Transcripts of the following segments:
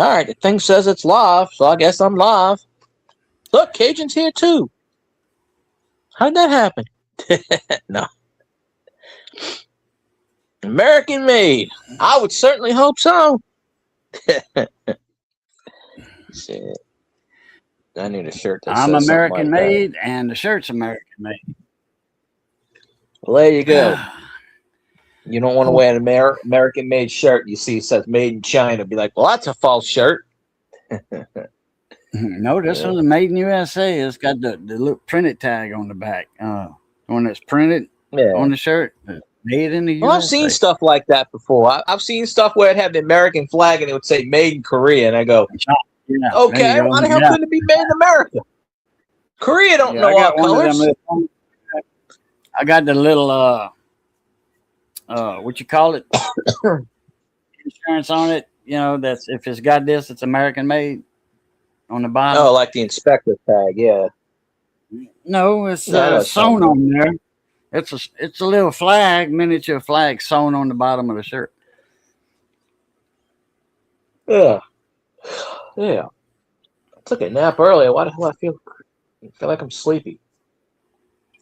All right, the thing says it's live, so I guess I'm live. Look, Cajun's here too. How'd that happen? No. American made. I would certainly hope so. Shit. I need a shirt that I'm says American like made, and the shirt's American made. Well, there you go. You don't want to wear an American made shirt. You see it says made in China. Be like, well, that's a false shirt. No, this one's made in USA. It's got the little printed tag on the back. One that's printed on the shirt. Made in the USA. Well, I've seen stuff like that before. I've seen stuff where it had the American flag and it would say made in Korea. And I go, okay, why the hell couldn't it be made in America? Korea don't know our colors. I got the little, what you call it? Insurance on it. You know, that's if it's got this, it's American made on the bottom. Oh, like the inspector tag, yeah. No, it's sewn on there. It's a little flag, miniature flag sewn on the bottom of the shirt. Yeah. I took a nap earlier. Why the hell I feel like I'm sleepy?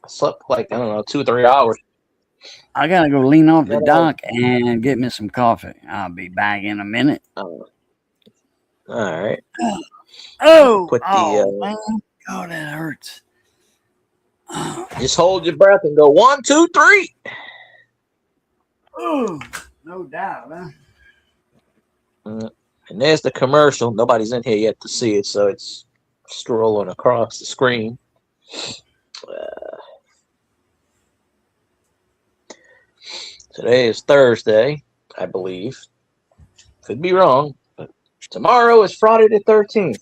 I slept like, I don't know, 2 or 3 hours. I gotta go lean off the dock and get me some coffee. I'll be back in a minute. All right. Man. Oh, that hurts. Just hold your breath and go 1, 2, 3. Oh, no doubt, man. And there's the commercial. Nobody's in here yet to see it, so it's strolling across the screen. Today is Thursday, I believe. Could be wrong, but tomorrow is Friday the 13th.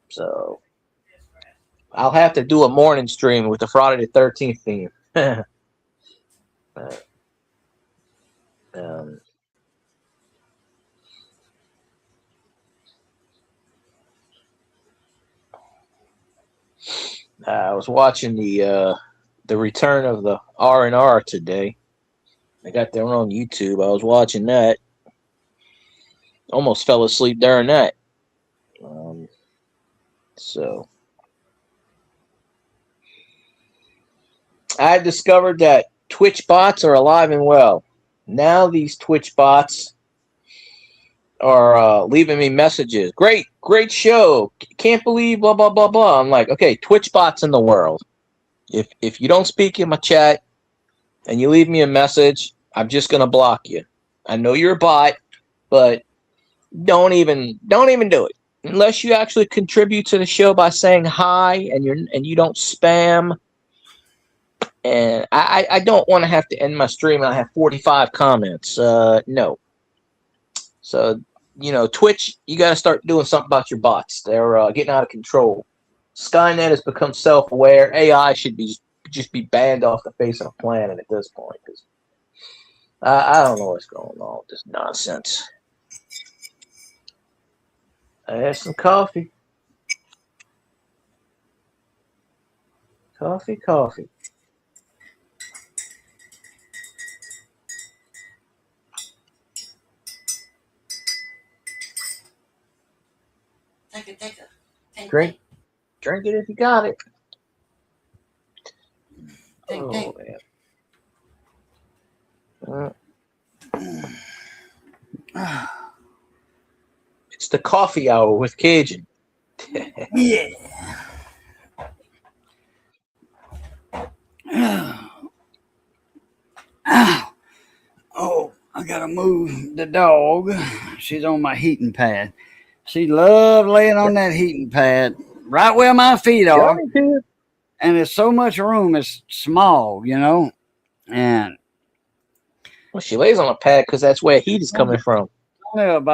So I'll have to do a morning stream with the Friday the 13th theme. I was watching the return of the R&R today. They got their own YouTube. I was watching that. Almost fell asleep during that. So I discovered that Twitch bots are alive and well. Now these Twitch bots are leaving me messages. Great show. Can't believe blah blah blah blah. I'm like, okay, Twitch bots in the world. If you don't speak in my chat and you leave me a message, I'm just gonna block you. I know you're a bot, but don't even do it unless you actually contribute to the show by saying hi and you don't spam. And I don't want to have to end my stream and I have 45 comments. No. So, Twitch, you got to start doing something about your bots. They're getting out of control. Skynet has become self-aware. AI should just be banned off the face of the planet at this point. Cause I don't know what's going on with this nonsense. I had some coffee. Coffee. Take it. Drink it if you got it. Take. It's the coffee hour with Cajun. Yeah. Oh, I gotta move the dog. She's on my heating pad. She loves laying on that heating pad right where my feet are. And there's so much room. It's small, And she lays on a pad because that's where heat is coming from. It's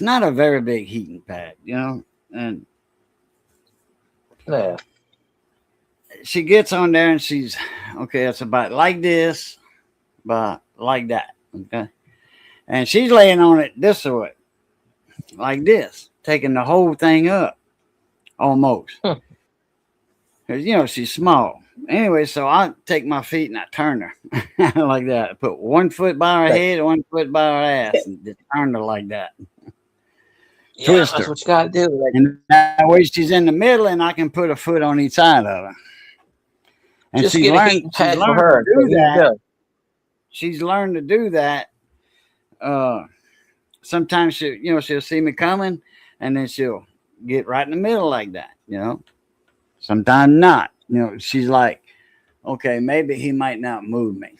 not a very big heating pad, and yeah. She gets on there and she's okay. It's about like this, but like that. Okay, and she's laying on it this way, like this, taking the whole thing up, almost. Because she's small, Anyway, so I take my feet and I turn her like that. I put one foot by her Right. head, one foot by her ass, and just turn her like that. Yeah, Twist that's her. what you gotta do. Like, And that way she's in the middle, and I can put a foot on each side of her. And just she's get a learned, heating she's pad for learned her. to do that. Yeah. She's learned to do that. Sometimes she'll see me coming, and then she'll get right in the middle like that. Sometimes not. She's like, okay, maybe he might not move me.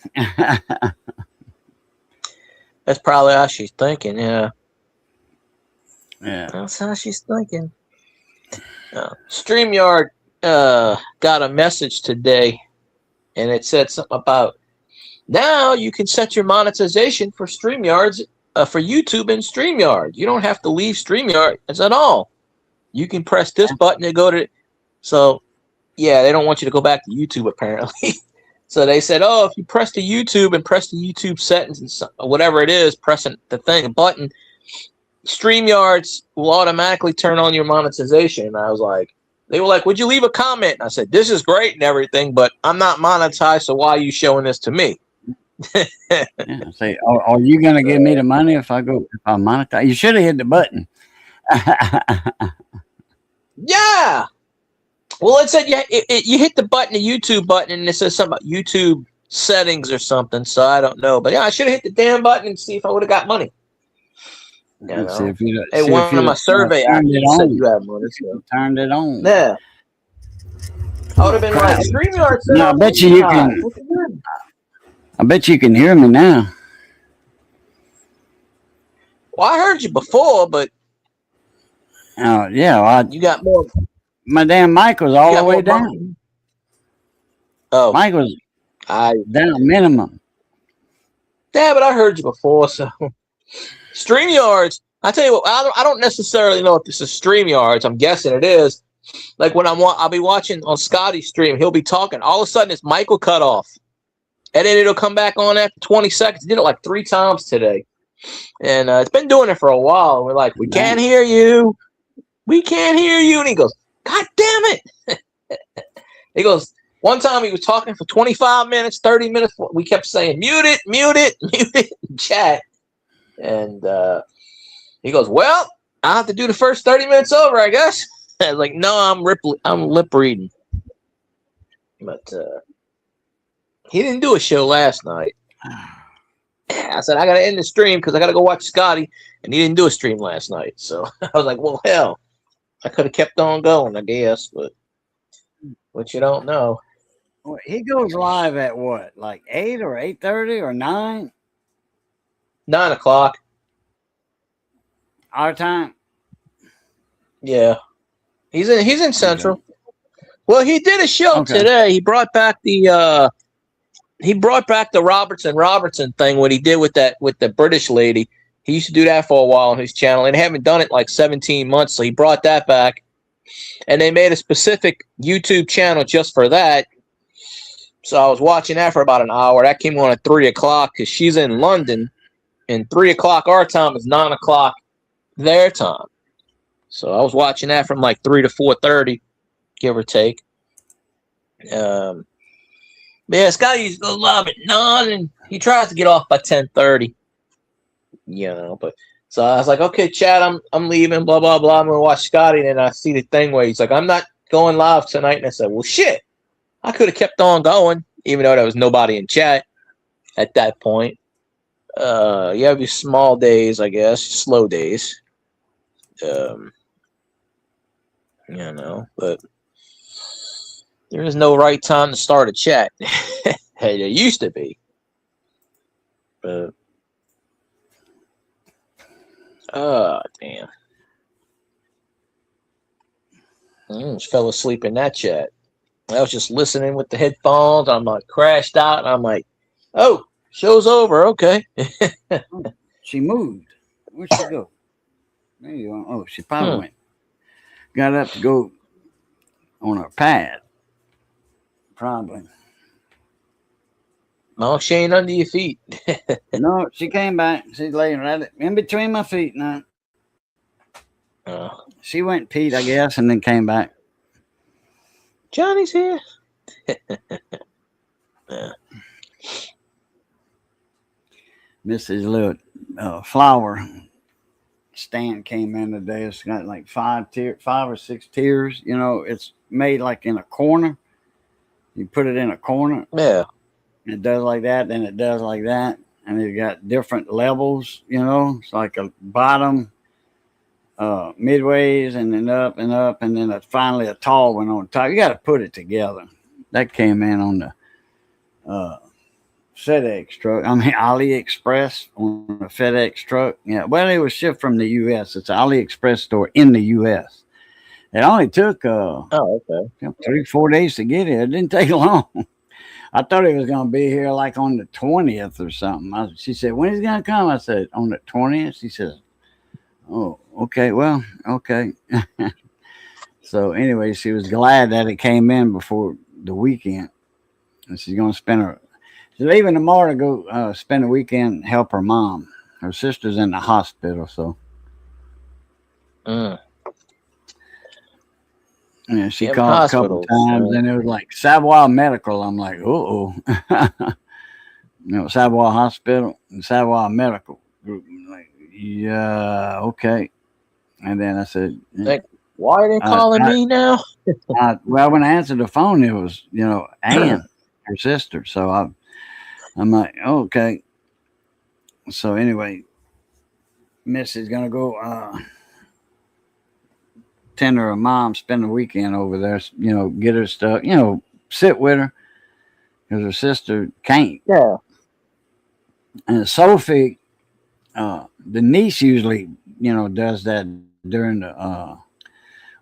That's probably how she's thinking. Yeah, Yeah. that's how she's thinking. StreamYard got a message today, and it said something about now you can set your monetization for StreamYards for YouTube and StreamYard. You don't have to leave StreamYard at all. You can press this button to go to. So, yeah, they don't want you to go back to YouTube apparently. So they said, oh, if you press the YouTube and press the YouTube settings and whatever it is, pressing the button, StreamYards will automatically turn on your monetization. And I was like, they were like, would you leave a comment? And I said, this is great and everything, but I'm not monetized, so why are you showing this to me? Yeah. Say, are you gonna give me the money if I monetize? You should have hit the button. Yeah. Well, it said you hit the button, the YouTube button, and it says something about YouTube settings or something. So I don't know, but yeah, I should have hit the damn button and see if I would have got money. See if you One of my survey actually said you had money. So. Turned it on. Yeah. I would have been like, StreamYard. No, I bet you can. I bet you can hear me now. Well, I heard you before, but Oh yeah, you got more. My damn mic was all the way down. Oh, Mic was down minimum. Yeah, but I heard you before, so StreamYards. I tell you what, I don't necessarily know if this is StreamYards. I'm guessing it is. Like when I'll be watching on Scotty's stream, he'll be talking. All of a sudden, his mic will cut off, and then it'll come back on after 20 seconds. He did it like 3 times today, and it's been doing it for a while. And we're like, we can't hear you. We can't hear you. And he goes, God damn it. He goes, one time he was talking for 25 minutes, 30 minutes. We kept saying, mute it, mute it, mute it, chat. And he goes, well, I'll have to do the first 30 minutes over, I guess. I was like, no, I'm lip reading. But he didn't do a show last night. I said, I got to end the stream because I got to go watch Scotty. And he didn't do a stream last night. So I was like, well, hell. I could have kept on going, I guess, but you don't know. Well, he goes live at what, like 8 or 8:30 or 9? 9 o'clock. Our time. Yeah, he's in Central. Okay. Well, he did a show today. He brought back the Robertson thing. What he did with the British lady. He used to do that for a while on his channel, and haven't done it like 17 months. So he brought that back, and they made a specific YouTube channel just for that. So I was watching that for about an hour. That came on at 3 o'clock because she's in London, and 3 o'clock our time is 9 o'clock their time. So I was watching that from like 3 to 4:30, give or take. Yeah, Scotty's goes live at 9, and he tries to get off by 10:30. But so I was like, okay, Chad, I'm leaving, blah, blah, blah. I'm going to watch Scotty. And then I see the thing where he's like, I'm not going live tonight. And I said, well, shit, I could have kept on going, even though there was nobody in chat at that point. You have your small days, I guess, slow days. But there is no right time to start a chat. There used to be. But oh, damn. Just fell asleep in that chat. I was just listening with the headphones. I'm like, crashed out. And I'm like, oh, show's over. Okay. She moved. Where'd she go? There you go. Oh, she probably went. Got up to go on her pad. Probably. No, she ain't under your feet. No, she came back. She's laying right in between my feet now. She went peed, I guess, and then came back. Johnny's here. Yeah. Mrs. little flower stand came in today. It's got like 5 or 6 tiers. You know, it's made like in a corner. You put it in a corner. Yeah. It does like that, then it does like that, and it got different levels. You know, it's like a bottom, midways, and then up and up, and then finally a tall one on top. You got to put it together. That came in on the FedEx truck. I mean AliExpress on a FedEx truck. Yeah, well, it was shipped from the U.S. It's an AliExpress store in the U.S. It only took Oh, okay. 3-4 days to get here. It didn't take long. I thought it was going to be here like on the 20th or something. She said, "When is it going to come?" I said, "On the 20th." She said, "Oh, okay. Well, okay." So anyway, she was glad that it came in before the weekend, and she's going to she's leaving tomorrow to go spend the weekend and help her mom. Her sister's in the hospital, so Mm. yeah, she Damn called a couple hospitals, times, and it was like Savoy Medical. I'm like, oh, Savoy Hospital and Savoy Medical Group. I'm like, yeah, okay. And then I said, Like, why are they calling me now? well, when I answered the phone, it was, Ann, her sister. So I'm like, okay. So anyway, Miss is going to go tend her mom, spend the weekend over there, get her stuff, sit with her because her sister can't. Yeah. And Sophie, the niece usually, does that during the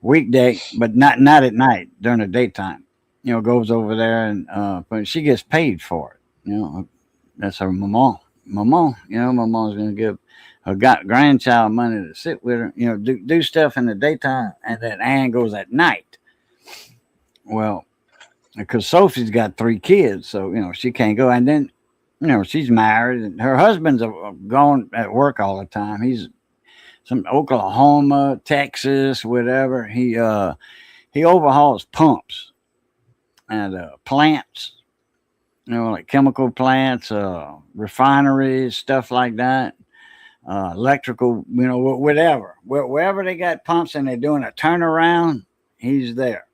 weekday, but not at night, during the daytime. Goes over there and but she gets paid for it. That's her mama. Mama's going to give her grandchild money to sit with her, do stuff in the daytime, and then Ann goes at night. Well, because Sophie's got 3 kids, so she can't go. And then she's married, and her husband's gone at work all the time. He's some Oklahoma, Texas, whatever. He overhauls pumps and plants, like chemical plants, refineries, stuff like that. Electrical, whatever. Wherever they got pumps and they're doing a turnaround, he's there.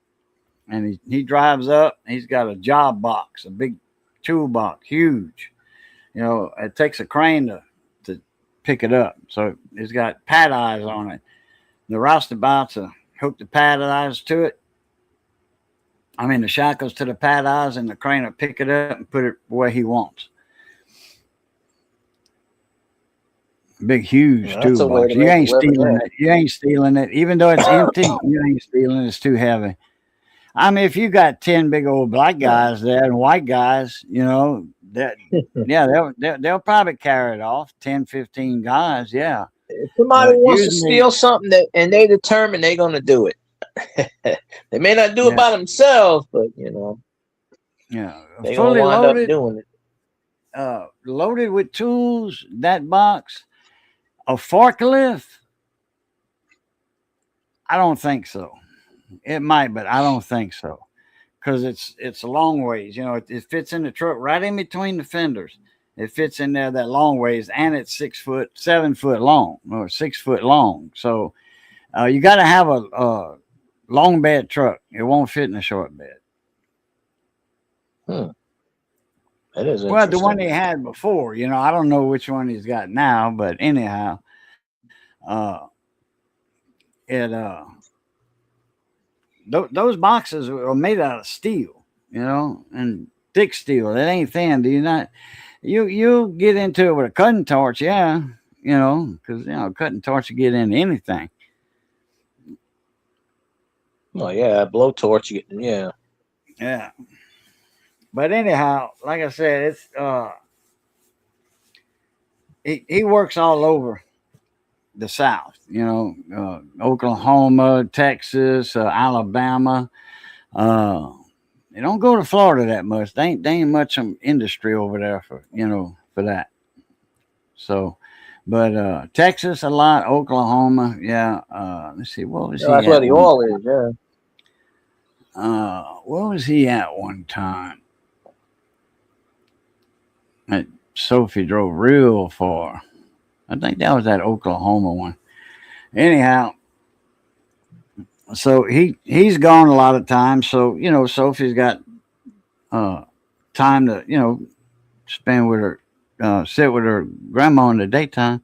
And he drives up. He's got a job box, a big toolbox, huge. It takes a crane to pick it up. So it's got pad eyes on it. The roustabouts hook the pad eyes to it. I mean, the shackles to the pad eyes, and the crane will pick it up and put it where he wants. Big, huge toolbox. You ain't stealing it. You ain't stealing it. Even though it's empty, you ain't stealing it. It's too heavy. I mean, if you got 10 big old black guys there and white guys, they'll probably carry it off. 10, 15 guys, yeah. If somebody wants to steal something and they determine they're going to do it. They may not do it by themselves, but they're going to wind up doing it. Loaded with tools, that box. A forklift? I don't think so. It might, but I don't think so. Because it's a long ways. It fits in the truck right in between the fenders. It fits in there that long ways, and it's 7 foot long, or 6 foot long. So you got to have a long bed truck. It won't fit in a short bed. That is well, the one he had before, I don't know which one he's got now, but anyhow, those boxes are made out of steel, and thick steel. It ain't thin. Do you not? You get into it with a cutting torch, because cutting torch you get into anything. Oh yeah, blowtorch. Yeah. Yeah. But anyhow, like I said, it's he works all over the South, Oklahoma, Texas, Alabama. They don't go to Florida that much. They ain't much industry over there for that. So, but Texas a lot, Oklahoma, yeah. Let's see, what was that's where the oil is, yeah. Where was he at one time? Sophie drove real far. I think that was that Oklahoma one. Anyhow, so he's gone a lot of times. So Sophie's got time to spend with her, sit with her grandma in the daytime,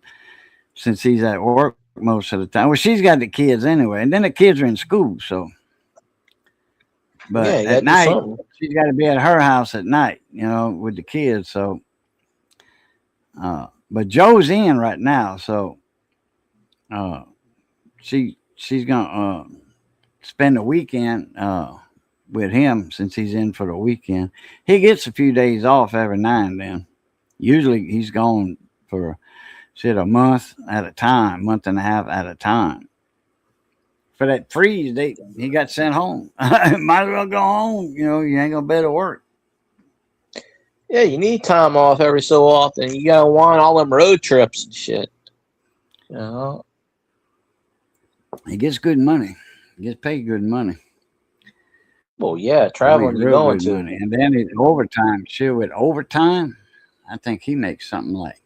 since he's at work most of the time. Well, she's got the kids anyway, and then the kids are in school. So, but Yeah, you at gotta do night something. she's got to be at her house at night, with the kids. So, but Joe's in right now, so she's gonna spend the weekend with him, since he's in for the weekend. He gets a few days off every now and then. Usually he's gone for a month at a time, month and a half at a time. For that freeze date, he got sent home. Might as well go home. You ain't gonna be able to work. Yeah, you need time off every so often. You gotta want all them road trips and shit. He gets good money. He gets paid good money. Well, yeah, traveling you're real going good to. money. And then it's overtime. Shit, with overtime, I think he makes something like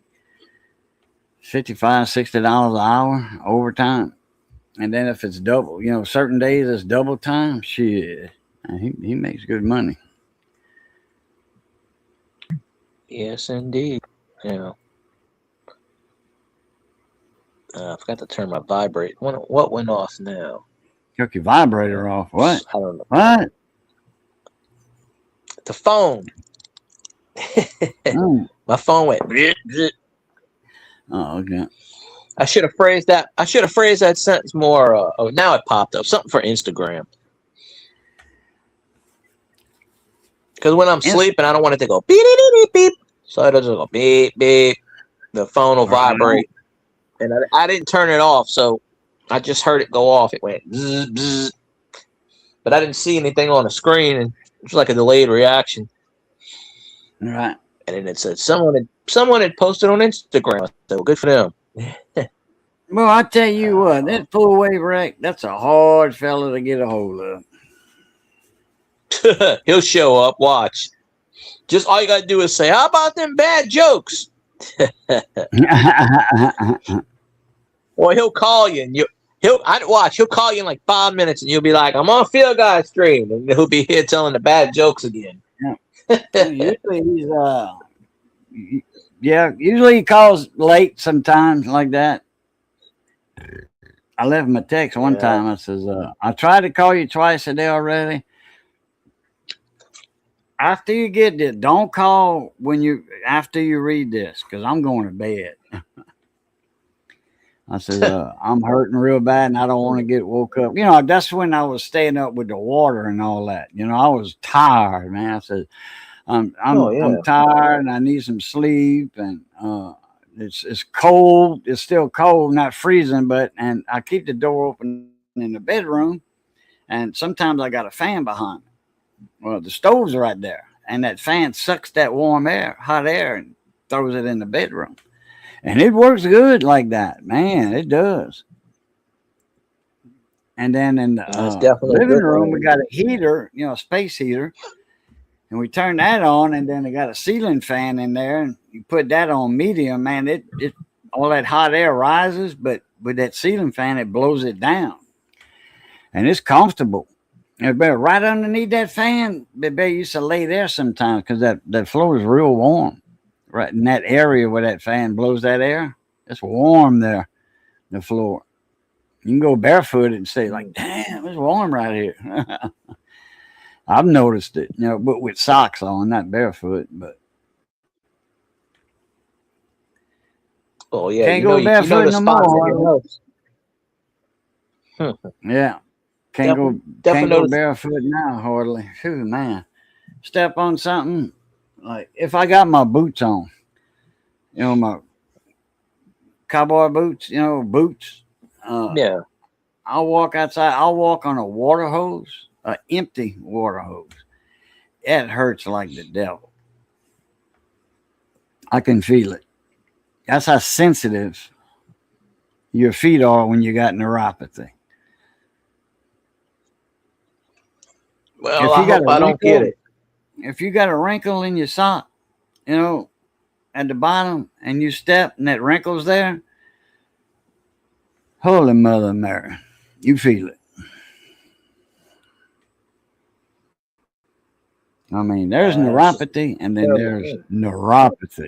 $55, $60 an hour overtime. And then if it's double, certain days it's double time. Shit, he makes good money. Yes, indeed. Yeah. I forgot to turn my vibrate. What went off now? Took your vibrator off. What? I don't know. What? The phone. My phone went. Bleh, bleh. Oh, okay. I should have phrased that sentence more. Now it popped up. Something for Instagram. Because when I'm sleeping, I don't want it to go beep, beep, beep, beep. So it'll just go beep, beep. The phone will vibrate. And I didn't turn it off, so I just heard it go off. It went zzz, bzz. But I didn't see anything on the screen, and it was like a delayed reaction. Right. And then it said someone had posted on Instagram. I said, well, good for them. Well, I tell you what, that full wave wreck, that's a hard fella to get a hold of. He'll show up. Watch. Just all you gotta do is say, "How about them bad jokes?" Or he'll call you, and he'll call you in like 5 minutes, and you'll be like, "I'm on Field Guy stream," and he'll be here telling the bad jokes again. Usually he's usually he calls late sometimes like that. I left him a text one time. I says, I tried to call you twice a day already. After you get this, don't call after you read this, because I'm going to bed. I said, I'm hurting real bad and I don't want to get woke up. That's when I was staying up with the water and all that. I was tired, man. I said, I'm tired and I need some sleep, and it's cold. It's still cold, not freezing, and I keep the door open in the bedroom, and sometimes I got a fan behind me. Well, the stove's right there, and that fan sucks that warm air, hot air, and throws it in the bedroom. And it works good like that, man. It does. And then in the living room, we got a heater, a space heater, and we turn that on, and then they got a ceiling fan in there, and you put that on medium, man. It all that hot air rises, but with that ceiling fan, it blows it down, and it's comfortable. And right underneath that fan, they used to lay there sometimes because that floor is real warm. Right in that area where that fan blows that air, it's warm there, the floor. You can go barefoot and say, like, damn, it's warm right here. I've noticed it, but with socks on, not barefoot. But oh yeah, can't go barefoot no more. Yeah, can't go barefoot now hardly. Phew, man, step on something. Like if I got my boots on, my cowboy boots, boots. Yeah. I'll walk outside. I'll walk on a water hose, an empty water hose. It hurts like the devil. I can feel it. That's how sensitive your feet are when you got neuropathy. Well, I hope I don't get it. If you got a wrinkle in your sock, you know, at the bottom, and you step and that wrinkle's there, Holy Mother Mary, you feel it. I mean, there's neuropathy and then there's neuropathy.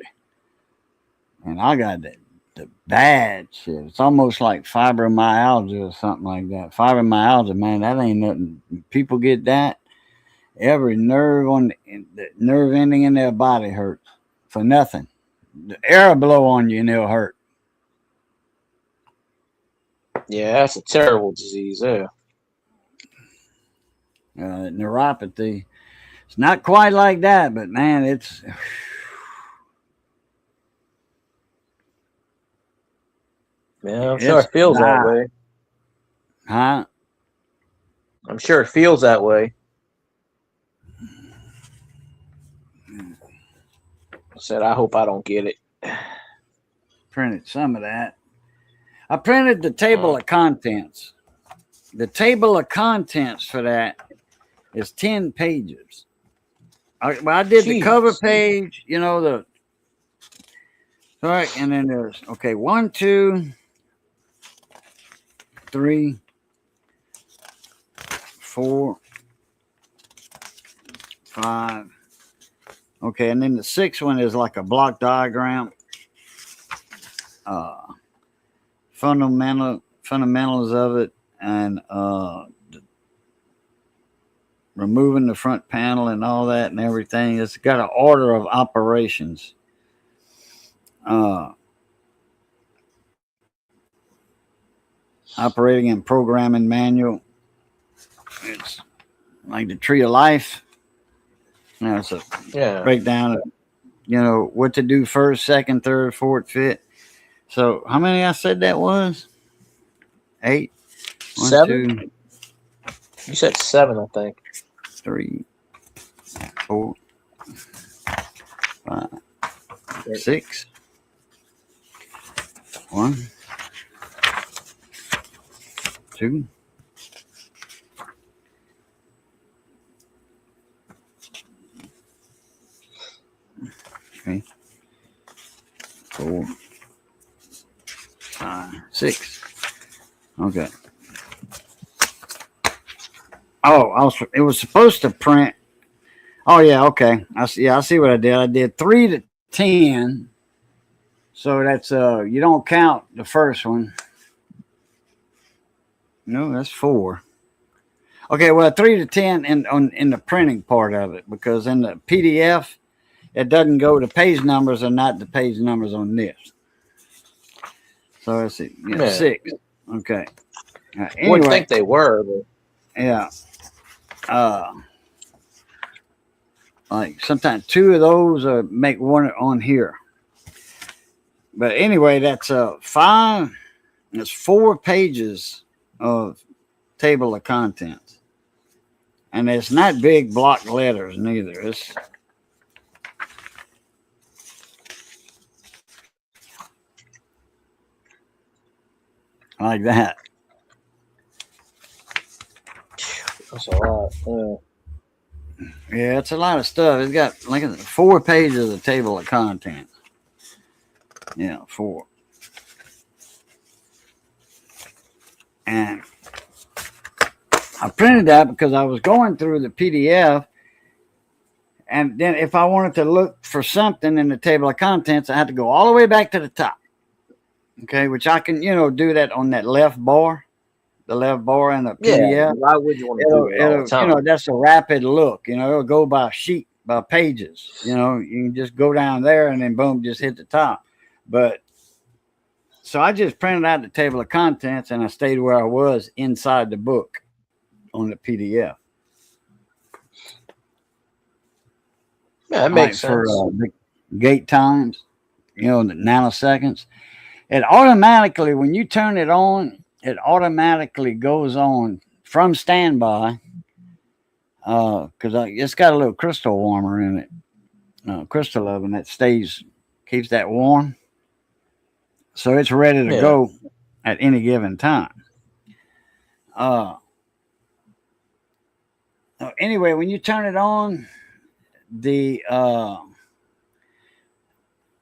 And I got the bad shit. It's almost like fibromyalgia or something like that. Fibromyalgia, man, that ain't nothing. People get that, every nerve on the nerve ending in their body hurts for nothing. The air blow on you and it'll hurt. Yeah, that's a terrible disease. Yeah. Neuropathy. It's not quite like that, but man, it's. Yeah, I'm sure it feels that way. Huh? I'm sure it feels that way. I said, I hope I don't get it. Printed some of that. I printed the table of contents. The table of contents for that is 10 pages. I did the cover page, you know, all right, and then there's 1, 2, 3, 4, 5. Okay, and then the 6th one is like a block diagram. Fundamentals of it, and removing the front panel and all that and everything. It's got an order of operations. Operating and programming manual. It's like the tree of life. You know, it's a breakdown of, you know, what to do first, second, third, fourth, fifth. So how many I said that was? 8. 1, 7? 2. You said 7, I think. 3, 4, 5, 6. 1, 2. 3, 4, 5, 6. Okay. Oh, it was supposed to print. Oh yeah, okay. I see what I did. I did 3 to 10. So that's you don't count the first one. No, that's 4. Okay, well 3 to 10 in the printing part of it, because in the PDF it doesn't go, the page numbers are not the page numbers on this. So let's see, 6. Okay. Anyway, Wouldn't think they were, but yeah. Like sometimes 2 of those make one on here. But anyway, that's 5. It's 4 pages of table of contents, and it's not big block letters neither. It's like that. that's a lot. Yeah, it's a lot of stuff. It's got like 4 pages of table of contents. Yeah, 4. And I printed that because I was going through the PDF, and then if I wanted to look for something in the table of contents, I had to go all the way back to the top. Okay, which I can, do that on that left bar, the left bar in the PDF. Yeah, why would you want to do it all the time? That's a rapid look. It'll go by sheet, by pages. You can just go down there and then boom, just hit the top. But so I just printed out the table of contents and I stayed where I was inside the book on the PDF. Yeah, that makes sense. For the gate times, the nanoseconds. It automatically, when you turn it on, it automatically goes on from standby, because it's got a little crystal warmer in it, crystal oven that keeps that warm. So it's ready to go at any given time. Anyway, when you turn it on, the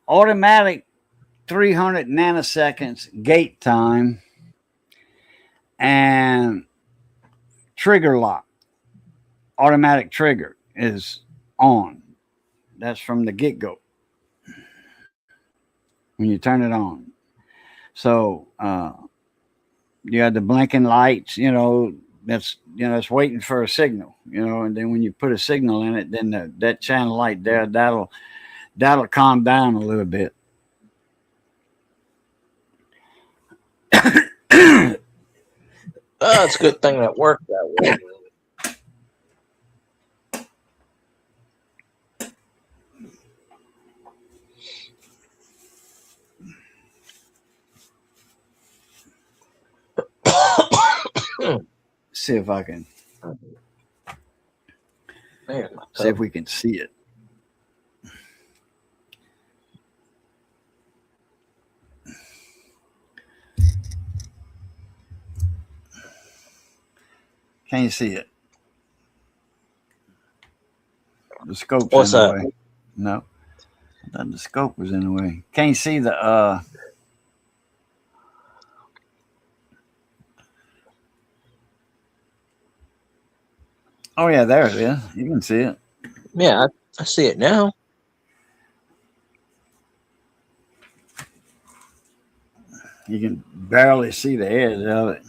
automatic 300 nanoseconds gate time and trigger lock, automatic trigger is on. That's from the get-go when you turn it on. So you have the blinking lights, that's waiting for a signal, and then when you put a signal in it, then that channel light there, that'll calm down a little bit. It's a good thing that worked that way. See if I can see if we can see it. Can't see it. The scope's What's in the that? way. No. I thought the scope was in the way. Can't see the Oh yeah, there it is. You can see it. Yeah, I see it now. You can barely see the edge of it.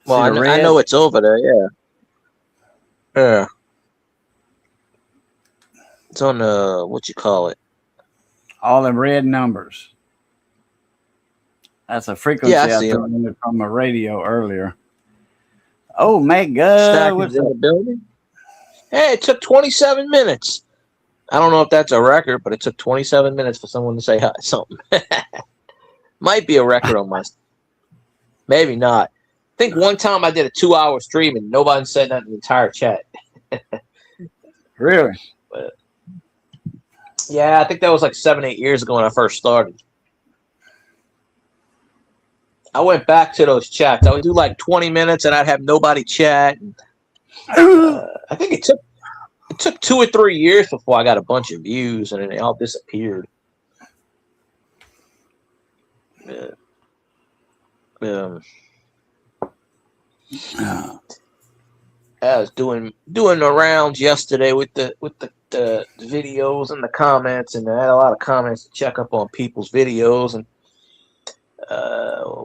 Well, See the I red? know it's over there. Yeah. Yeah. It's on the what you call it? All them red numbers. That's a frequency Yeah, I I see took from a radio earlier. Oh my God! Stacking's in the building. Hey, it took 27 minutes. I don't know if that's a record, but it took 27 minutes for someone to say hi, something. Might be a record on my. Maybe not. I think one time I did a 2-hour stream and nobody said that in the entire chat. Really? But, yeah, I think that was like 7-8 years ago when I first started. I went back to those chats. I would do like 20 minutes and I'd have nobody chat. I think it took 2 or 3 years before I got a bunch of views and then they all disappeared. I was doing the rounds yesterday with the videos and the comments, and I had a lot of comments to check up on people's videos. And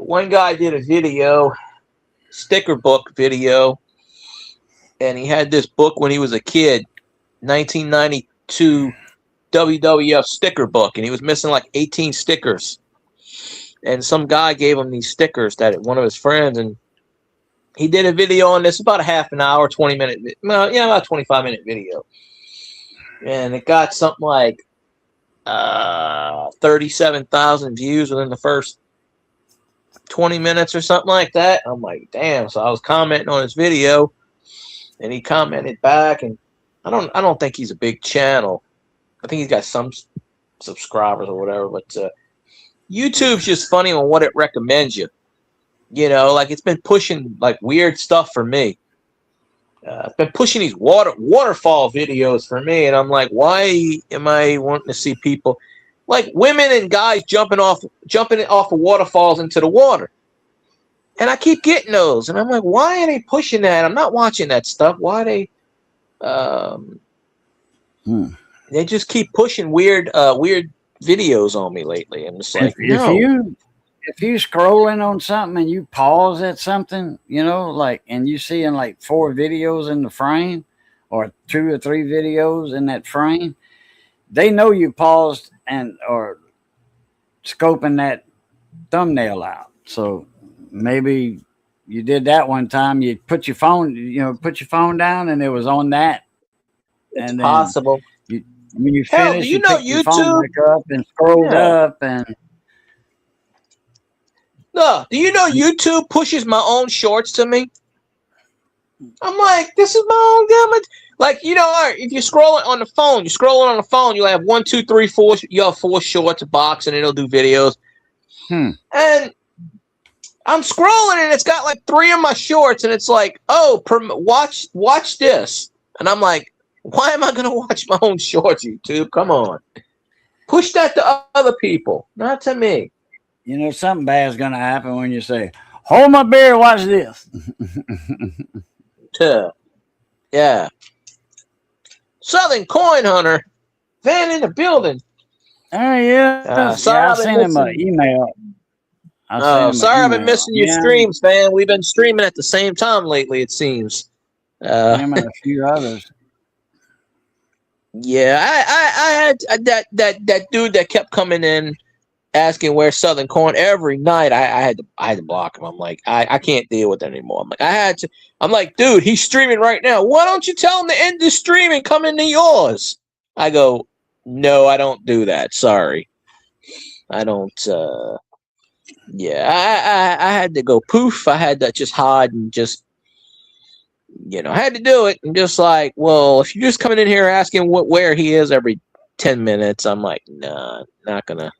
one guy did a video, sticker book video, and he had this book when he was a kid, 1992 WWF sticker book, and he was missing like 18 stickers. And some guy gave him these stickers that one of his friends, and he did a video on this, about a half an hour, 20-minute, about a 25-minute video. And it got something like 37,000 views within the first 20 minutes or something like that. I'm like, damn. So I was commenting on his video, and he commented back, and I don't think he's a big channel. I think he's got some subscribers or whatever, but YouTube's just funny on what it recommends you. Like it's been pushing like weird stuff for me. It's been pushing these waterfall videos for me, and I'm like, why am I wanting to see people like women and guys jumping off of waterfalls into the water? And I keep getting those, and I'm like, why are they pushing that? I'm not watching that stuff. Why are they? They just keep pushing weird videos on me lately. I'm just like, if you scrolling on something and you pause at something, and you see in like 4 videos in the frame or 2 or 3 videos in that frame, they know you paused or scoping that thumbnail out. So maybe you did that one time. You put your phone down and it was on that. It's and possible. When you finish, you pick your phone back up and scrolled up and. No, do you know YouTube pushes my own shorts to me? I'm like, this is my own damage. Like, if you're scrolling on the phone, you'll have 1, 2, 3, 4. You have 4 shorts, a box, and it'll do videos. And I'm scrolling and it's got like 3 of my shorts, and it's like, oh, watch this, and I'm like, why am I gonna watch my own shorts? YouTube, come on, push that to other people, not to me. You know, something bad's gonna happen when you say, "Hold my beer, watch this." Yeah. Southern Coin Hunter, Van in the building. Oh yeah, sorry, I sent him an email. Sorry, I've been missing your streams, man. We've been streaming at the same time lately, it seems. Him and a few others. Yeah, I had that dude that kept coming in asking where Southern Corn every night. I had to block him. I'm like, I can't deal with it anymore. I'm like, I'm like, dude, he's streaming right now. Why don't you tell him to end the stream and come into yours? I go, no, I don't do that. Sorry, I don't. Yeah, I had to go poof. I had to just hide and just, I had to do it. And just like, well, if you're just coming in here asking where he is every 10 minutes, I'm like, nah, not gonna.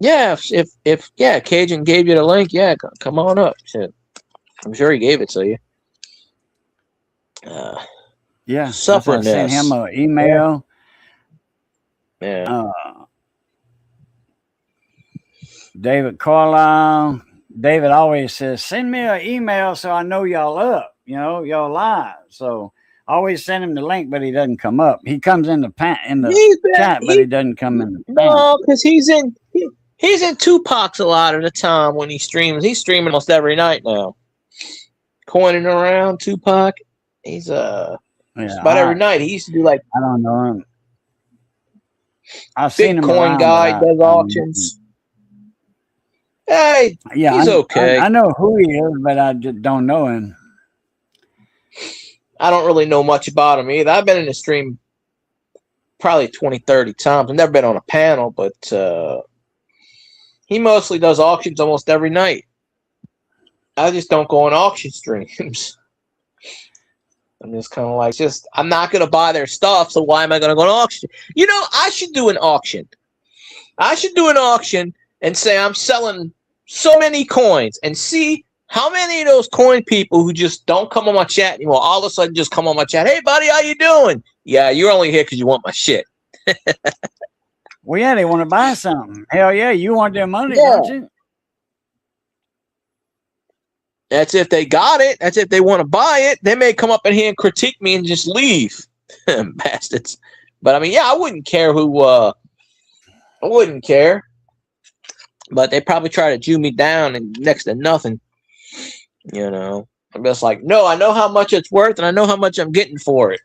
Yeah, if Cajun gave you the link, yeah, come on up. Shit. I'm sure he gave it to you. Yeah, suffering. Sent him an email. Yeah. David Carlisle. David always says, send me an email so I know y'all up. Y'all live. So I always send him the link, but he doesn't come up. He comes in the chat, but he doesn't come in the No, because he's in Tupac's a lot of the time when he streams. He's streaming almost every night now. Coining around Tupac. He's about every night. He used to do like, I don't know him. I've seen him Bitcoin guy, does auctions. Hey, yeah, he's okay. I know who he is, but I just don't know him. I don't really know much about him either. I've been in the stream probably 20, 30 times. I've never been on a panel, but he mostly does auctions almost every night. I just don't go on auction streams. I'm just kind of like, I'm not going to buy their stuff, so why am I going to go to auction? I should do an auction. I should do an auction and say I'm selling so many coins and see how many of those coin people who just don't come on my chat anymore all of a sudden just come on my chat. Hey, buddy, how you doing? Yeah, you're only here because you want my shit. Well, yeah, they want to buy something. Hell yeah, you want their money, don't you? That's if they got it. That's if they want to buy it. They may come up in here and critique me and just leave. Bastards. But I mean, yeah, I wouldn't care who I wouldn't care. But they probably try to Jew me down and next to nothing. I'm just like, no, I know how much it's worth and I know how much I'm getting for it.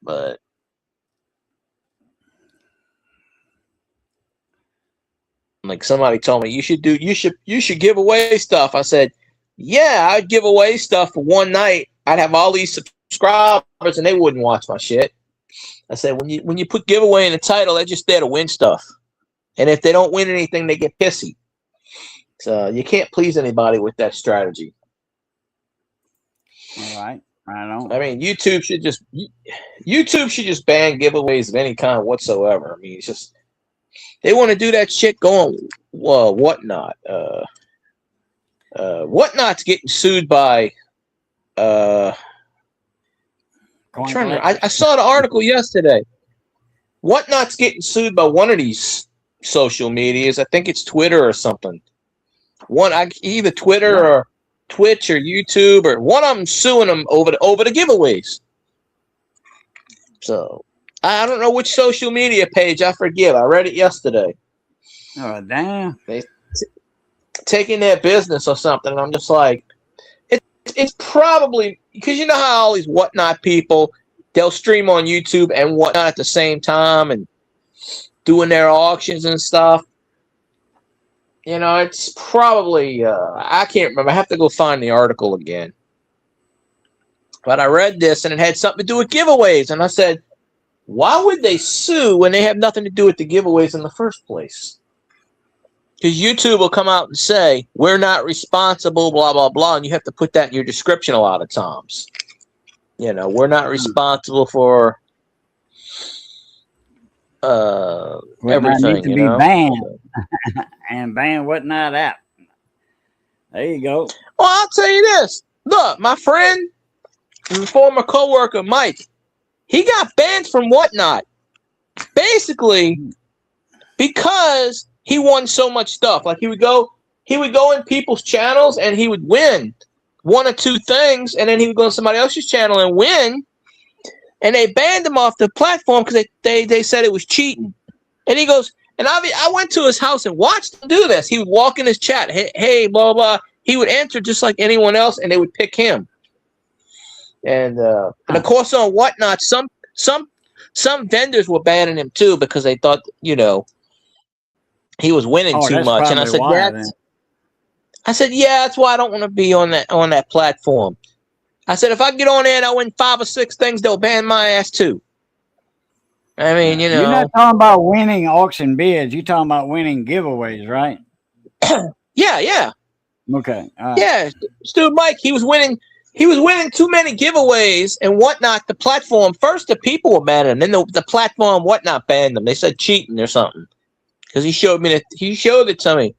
But like somebody told me you should give away stuff. I said, yeah, I'd give away stuff for one night. I'd have all these subscribers and they wouldn't watch my shit. I said, when you put giveaway in the title, they're just there to win stuff. And if they don't win anything, they get pissy. So you can't please anybody with that strategy. All right. I don't. I mean, YouTube should just ban giveaways of any kind whatsoever. I mean, it's just they want to do that shit going Whatnot. Whatnot's getting sued by I saw the article yesterday. Whatnot's getting sued by one of these social medias. I think it's Twitter or something. Either Twitter or Twitch or YouTube, or one of them suing them over the giveaways. So I don't know which social media page. I forget. I read it yesterday. Oh damn! They taking their business or something. And I'm just like, it's probably because you know how all these Whatnot people, they'll stream on YouTube and Whatnot at the same time and doing their auctions and stuff. It's probably I can't remember. I have to go find the article again. But I read this and it had something to do with giveaways, and I said, why would they sue when they have nothing to do with the giveaways in the first place? Because YouTube will come out and say, we're not responsible, blah, blah, blah, and you have to put that in your description a lot of times. We're not responsible for everything, needs to you be know. banned and ban Whatnot app. There you go. Well, I'll tell you this. Look, my friend and former coworker Mike, he got banned from Whatnot, basically because he won so much stuff. Like he would go in people's channels and he would win one or two things, and then he would go to somebody else's channel and win, and they banned him off the platform because they said it was cheating. And he goes, and I went to his house and watched him do this. He would walk in his chat, hey, blah, blah. He would enter just like anyone else, and they would pick him. And of course on Whatnot, some vendors were banning him too because they thought, you know, he was winning too much. And I said, yeah, that's why I don't want to be on that platform. I said, if I get on there and I win 5 or 6 things, they'll ban my ass too. I mean, you know. You're not talking about winning auction bids. You're talking about winning giveaways, right? Yeah. Okay. Yeah, Stu Mike, he was winning too many giveaways and Whatnot. The platform, first the people were banning him, then the platform Whatnot banned them. They said cheating or something. Because he showed it to me.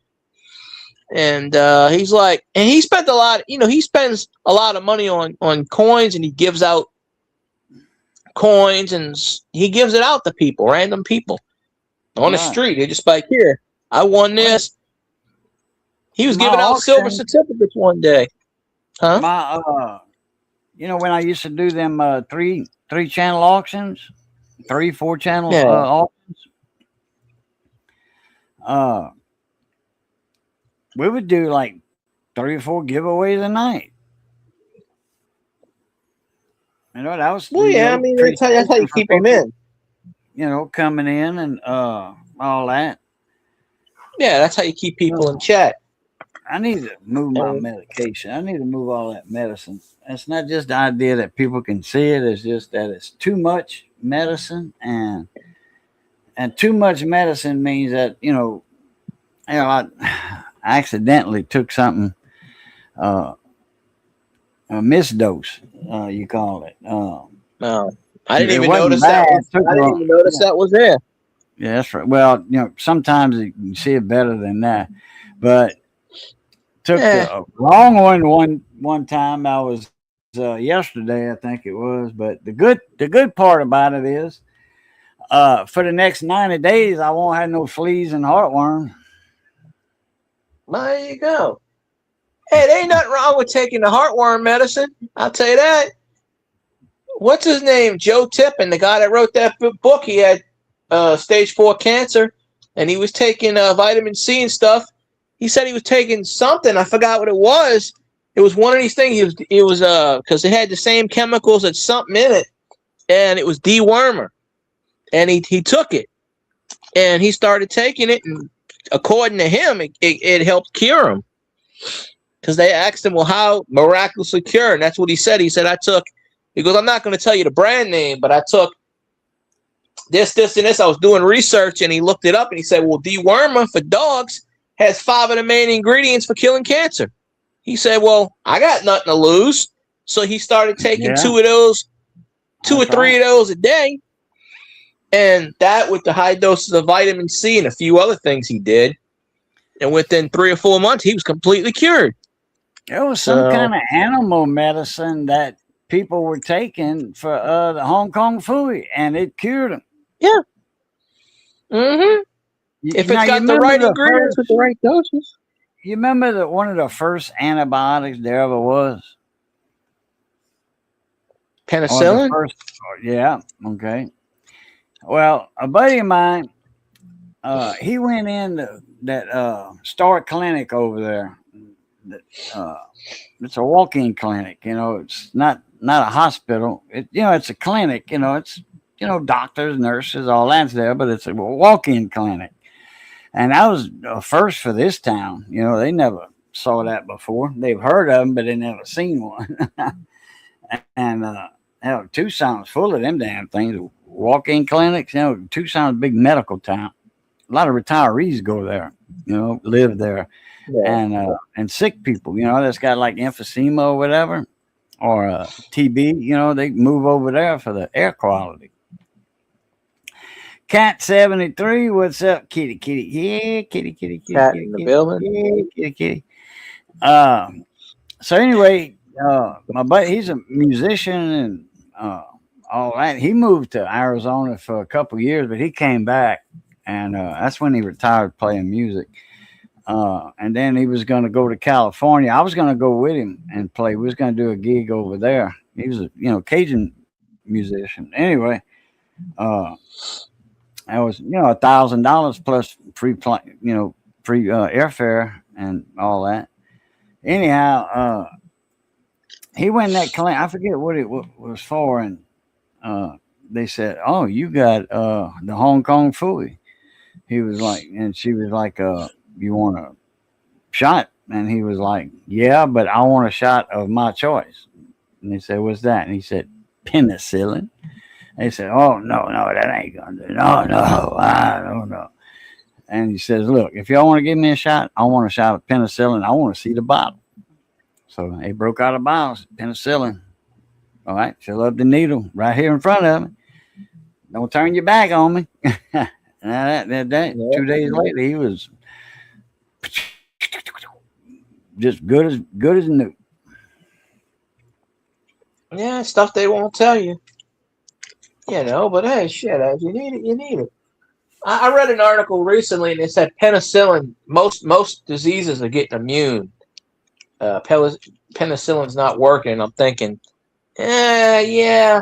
And he's like, and he spent a lot, you know, he spends a lot of money on coins, and he gives out coins, and he gives it out to people, random people on the street. They just like, here, I won this. He was giving out silver certificates one day. Huh? You know, when I used to do them 3 channel auctions, 4 channel auctions, we would do like 3 or 4 giveaways a night. You know, that was I mean, that's how you keep them in. You know, coming in and all that. Yeah, that's how you keep people in chat. I need to move my medication. I need to move all that medicine. It's not just the idea that people can see it. It's just that it's too much medicine, and too much medicine means that, I accidentally took something, a misdose, you call it. No, I didn't even notice that. I didn't even notice that was there. Yeah, that's right. Well, sometimes you can see it better than that, but took a wrong one time. I was yesterday, I think it was. But the good part about it is, for the next 90 days, I won't have no fleas and heartworm. There you go. Hey, there ain't nothing wrong with taking the heartworm medicine. I'll tell you that. What's his name? Joe Tippin, the guy that wrote that book. He had stage 4 cancer, and he was taking vitamin C and stuff. He said he was taking something. I forgot what it was. It was one of these things. It was because it had the same chemicals as something in it, and it was dewormer. And he took it, and he started taking it, and according to him, it helped cure him. Because they asked him, well, how miraculously cure? And that's what he said. He said, he goes, I'm not going to tell you the brand name, but I took this, and this. I was doing research, and he looked it up, and he said, well, dewormer for dogs has 5 of the main ingredients for killing cancer. He said, well, I got nothing to lose. So he started taking 2 or 3 of those a day. And that with the high doses of vitamin C and a few other things he did. And within 3 or 4 months, he was completely cured. There was some kind of animal medicine that people were taking for the Hong Kong Phooey, and it cured them. Yeah. Mm-hmm. If it's got the right ingredients with the right doses. You remember that one of the first antibiotics there ever was? Penicillin? Yeah, okay. Well, a buddy of mine, he went in that Star Clinic over there. It's a walk-in clinic. It's not a hospital. It's a clinic. It's doctors, nurses, all that's there, but it's a walk-in clinic. And that was a first for this town. They never saw that before. They've heard of them, but they never seen one. And Tucson's full of them damn things. Walk-in clinics. Tucson's a big medical town. A lot of retirees go there. Live there, and sick people. That's got like emphysema or whatever, or TB. They move over there for the air quality. Cat 73, what's up, kitty, kitty? Yeah, kitty, kitty, kitty, Cat kitty, in the kitty. building. Yeah, kitty, kitty. So anyway, my buddy, he's a musician and all that. He moved to Arizona for a couple years, but he came back, and that's when he retired playing music. And then he was going to go to California. I was going to go with him and play. We was going to do a gig over there. He was a Cajun musician. Anyway, that was $1,000 plus free free airfare and all that. Anyhow, he went in that claim. I forget what it was for, and they said, "Oh, you got the Hong Kong Phooey." He was like, and she was like, "You want a shot?" And he was like, "Yeah, but I want a shot of my choice." And they said, "What's that?" And he said, "Penicillin." They said, "Oh no, that ain't gonna do. No, I don't know." And he says, "Look, if y'all want to give me a shot, I want a shot of penicillin. I want to see the bottle." So they broke out a bottle, penicillin. All right, fill up the needle right here in front of me. Don't turn your back on me. That 2 days later, he was just good as new. Yeah, stuff they won't tell you. But hey, shit, if you need it, you need it. I read an article recently, and it said penicillin. Most diseases are getting immune. Penicillin's not working. I'm thinking, yeah.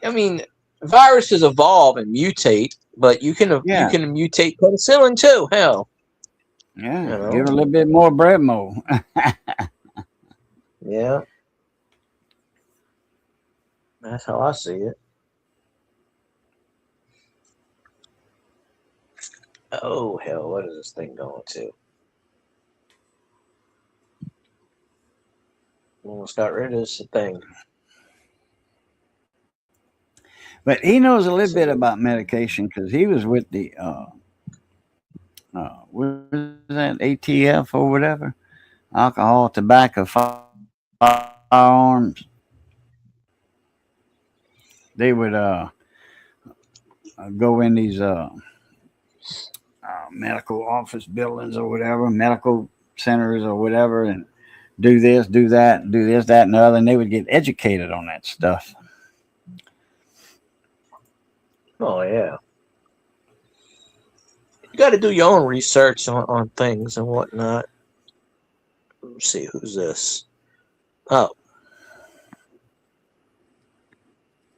I mean, viruses evolve and mutate, but you can mutate penicillin too. Hell, yeah, give it a little bit more bread mold. Yeah, that's how I see it. Oh hell, what is this thing going to? Almost got rid of this thing. But he knows a little bit about medication because he was with the what is that, ATF or whatever, alcohol, tobacco, firearms. They would go in these medical office buildings or whatever, medical centers or whatever, and do this, do that, do this, that, and the other, and they would get educated on that stuff. Oh yeah, you got to do your own research on things and whatnot. Let's see, who's this? Oh,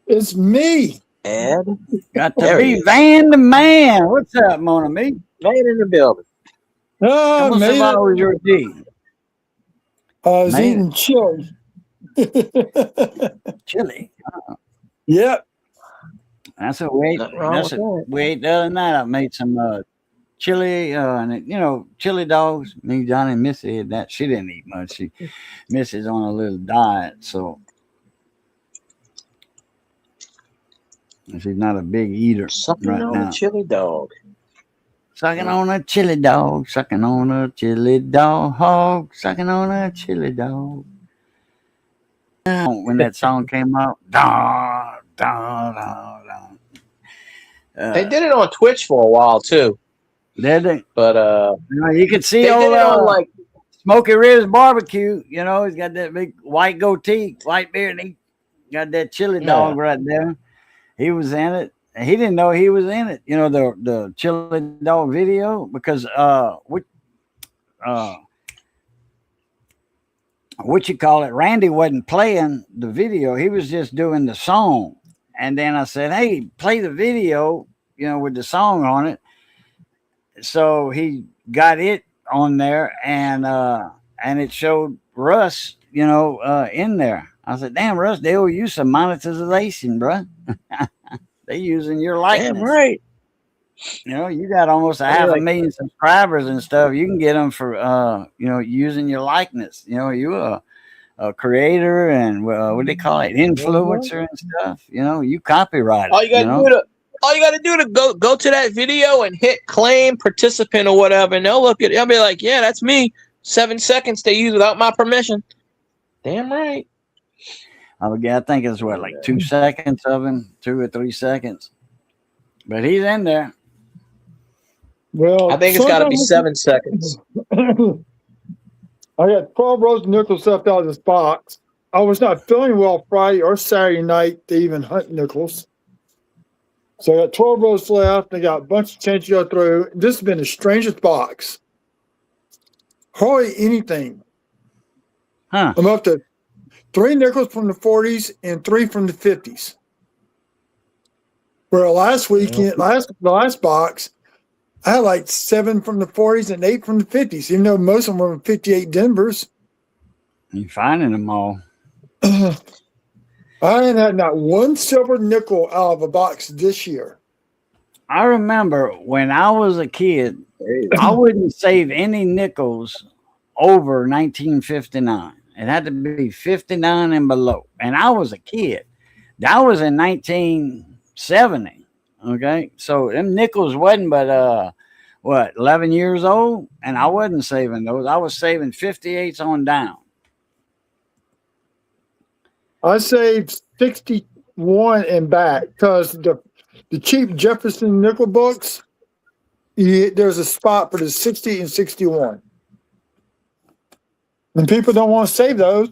It's me. Ed. Got to There he be is. Van the Man. What's up, Mona Me? Man in the building. Oh, How made it. was your day? I was Made eating chili. Chili. Yep. That's what we ate. Nothing wrong That's with what that. we ate the other night. I made some chili, and chili dogs. Me, Johnny, and Missy ate that. She didn't eat much. Missy's on a little diet, so she's not a big eater Sucking right on now. a chili dog. Sucking on a chili dog, sucking on a chili dog, sucking on a chili dog. When that song came out, da, da, da, da. They did it on Twitch for a while too, Did they? but You could see they did old it on like Smokey Ribs Barbecue. He's got that big white goatee, white beard, and he got that chili dog right there. He was in it. He didn't know he was in it. The chili dog video, because what you call it, Randy wasn't playing the video. He was just doing the song. And then I said, "Hey, play the video, with the song on it." So he got it on there, and it showed Russ, in there. I said, "Damn, Russ, they owe you some monetization, bro. They using your likeness." damn right. You got almost a half a million subscribers and stuff. You can get them for, using your likeness. You a creator and what do they call it, influencer and stuff. You copyright it. All you gotta do to go to that video and hit claim participant or whatever, and they'll look at it. They'll be like, "Yeah, that's me." 7 seconds they use without my permission. Damn right. I think it's like 2 seconds of him, 2 or 3 seconds. But he's in there. Well, I think it's got to be 7 seconds. I got 12 rows of nickels left out of this box. I was not feeling well Friday or Saturday night to even hunt nickels. So I got 12 rows left. I got a bunch of change to go through. This has been the strangest box. Hardly anything. Huh. I'm up to 3 nickels from the 40s and 3 from the 50s. Where last weekend, the last box, I had like 7 from the 40s and 8 from the 50s, even though most of them were 58 Denvers. You're finding them all. I ain't had not one silver nickel out of a box this year. I remember when I was a kid, I wouldn't save any nickels over 1959. It had to be 59 and below. And I was a kid. That was in 1970. Okay. So them nickels wasn't but 11 years old, and I wasn't saving those. I was saving 58s on down. I saved 61 and back because the cheap Jefferson nickel books, there's a spot for the 60 and 61. And people don't want to save those.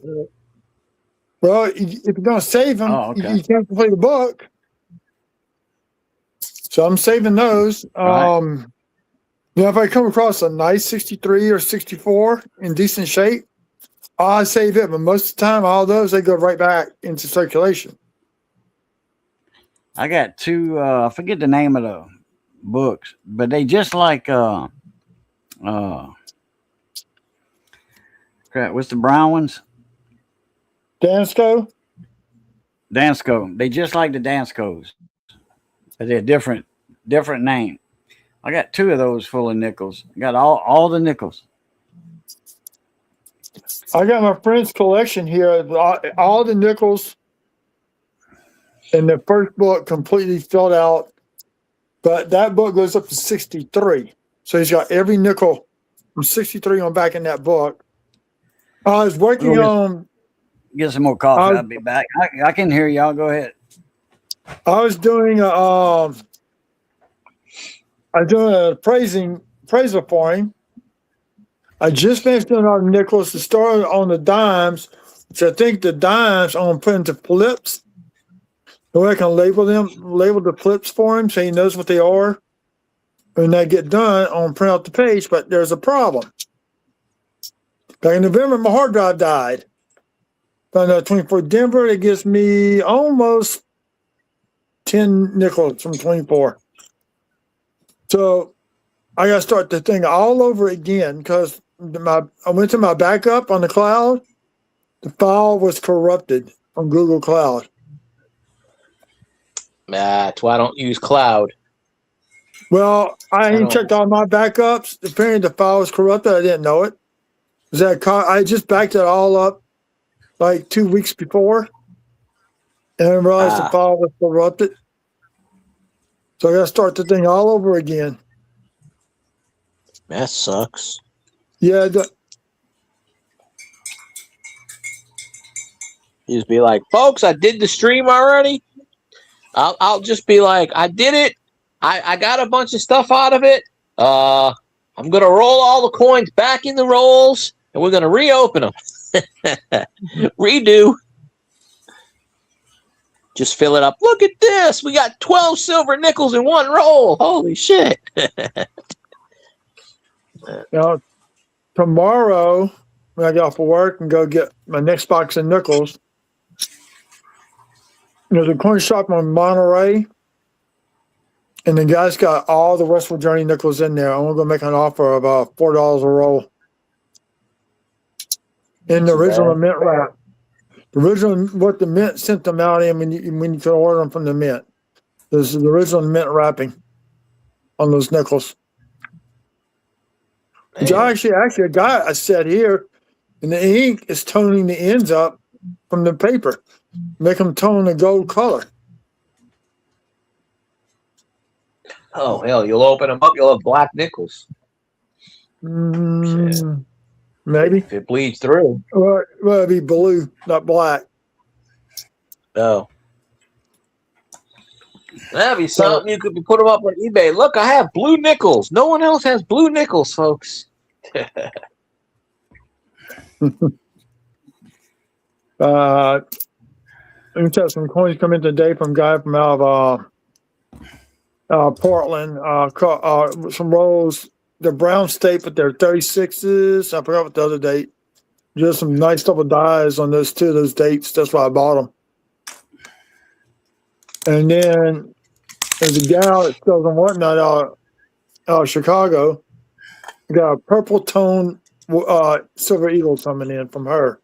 Well, if you're going to save them, you can't complete the book. So I'm saving those. Right. If I come across a nice 63 or 64 in decent shape, I save it. But most of the time, all those, they go right back into circulation. I got 2, I forget the name of the books, but they just like, crap, what's the brown ones? Dansco? Dansco. They just like the Danscos, but they're different name. I got 2 of those full of nickels. I got all the nickels. I got my friend's collection here. All the nickels in the first book completely filled out, but that book goes up to 63. So he's got every nickel from 63 on back in that book. I was working on. Get some more coffee. I'll be back. I can hear y'all. Go ahead. I was doing an appraisal for him. I just finished doing our nickels to start on the dimes, which I think the dimes I'm going to put into flips. So I can label the flips for him so he knows what they are. When they get done, I'm going to print out the page, but there's a problem. Back in November, my hard drive died. Found out 24 Denver, it gives me almost 10 nickels from 24. So I got to start the thing all over again because I went to my backup on the cloud. The file was corrupted on Google Cloud. That's why I don't use cloud. Well, I ain't checked all my backups. Apparently the file was corrupted. I didn't know it. I just backed it all up like 2 weeks before and I realized the file was corrupted. So I got to start the thing all over again. That sucks. Yeah. You just be like, folks, I did the stream already. I'll just be like, I did it. I got a bunch of stuff out of it. I'm going to roll all the coins back in the rolls, and we're going to reopen them. Redo. Just fill it up. Look at this. We got 12 silver nickels in one roll. Holy shit. Now, tomorrow, when I get off of work and go get my next box of nickels, there's a coin shop on Monterey, and the guy's got all the Westwood Journey nickels in there. I'm going to make an offer of $4 a roll. In the original mint wrap. The original, what the mint sent them out in when you can order them from the mint. This is the original mint wrapping on those nickels. Which actually a guy I said here, and the ink is toning the ends up from the paper, make them tone a gold color. Oh, hell, you'll open them up, you'll have black nickels. Maybe. If it bleeds through. Well, it'd be blue, not black. Oh. That'd be something you could put them up on eBay. Look, I have blue nickels. No one else has blue nickels, folks. Let me tell you, some coins come in today from a guy from out of Portland. Some rolls. They're brown state, but they're 36s. I forgot what the other date. Just some nice double dies on those two of those dates. That's why I bought them. And then there's a gal that sells them whatnot out of Chicago. Got a purple tone Silver Eagle coming in from her.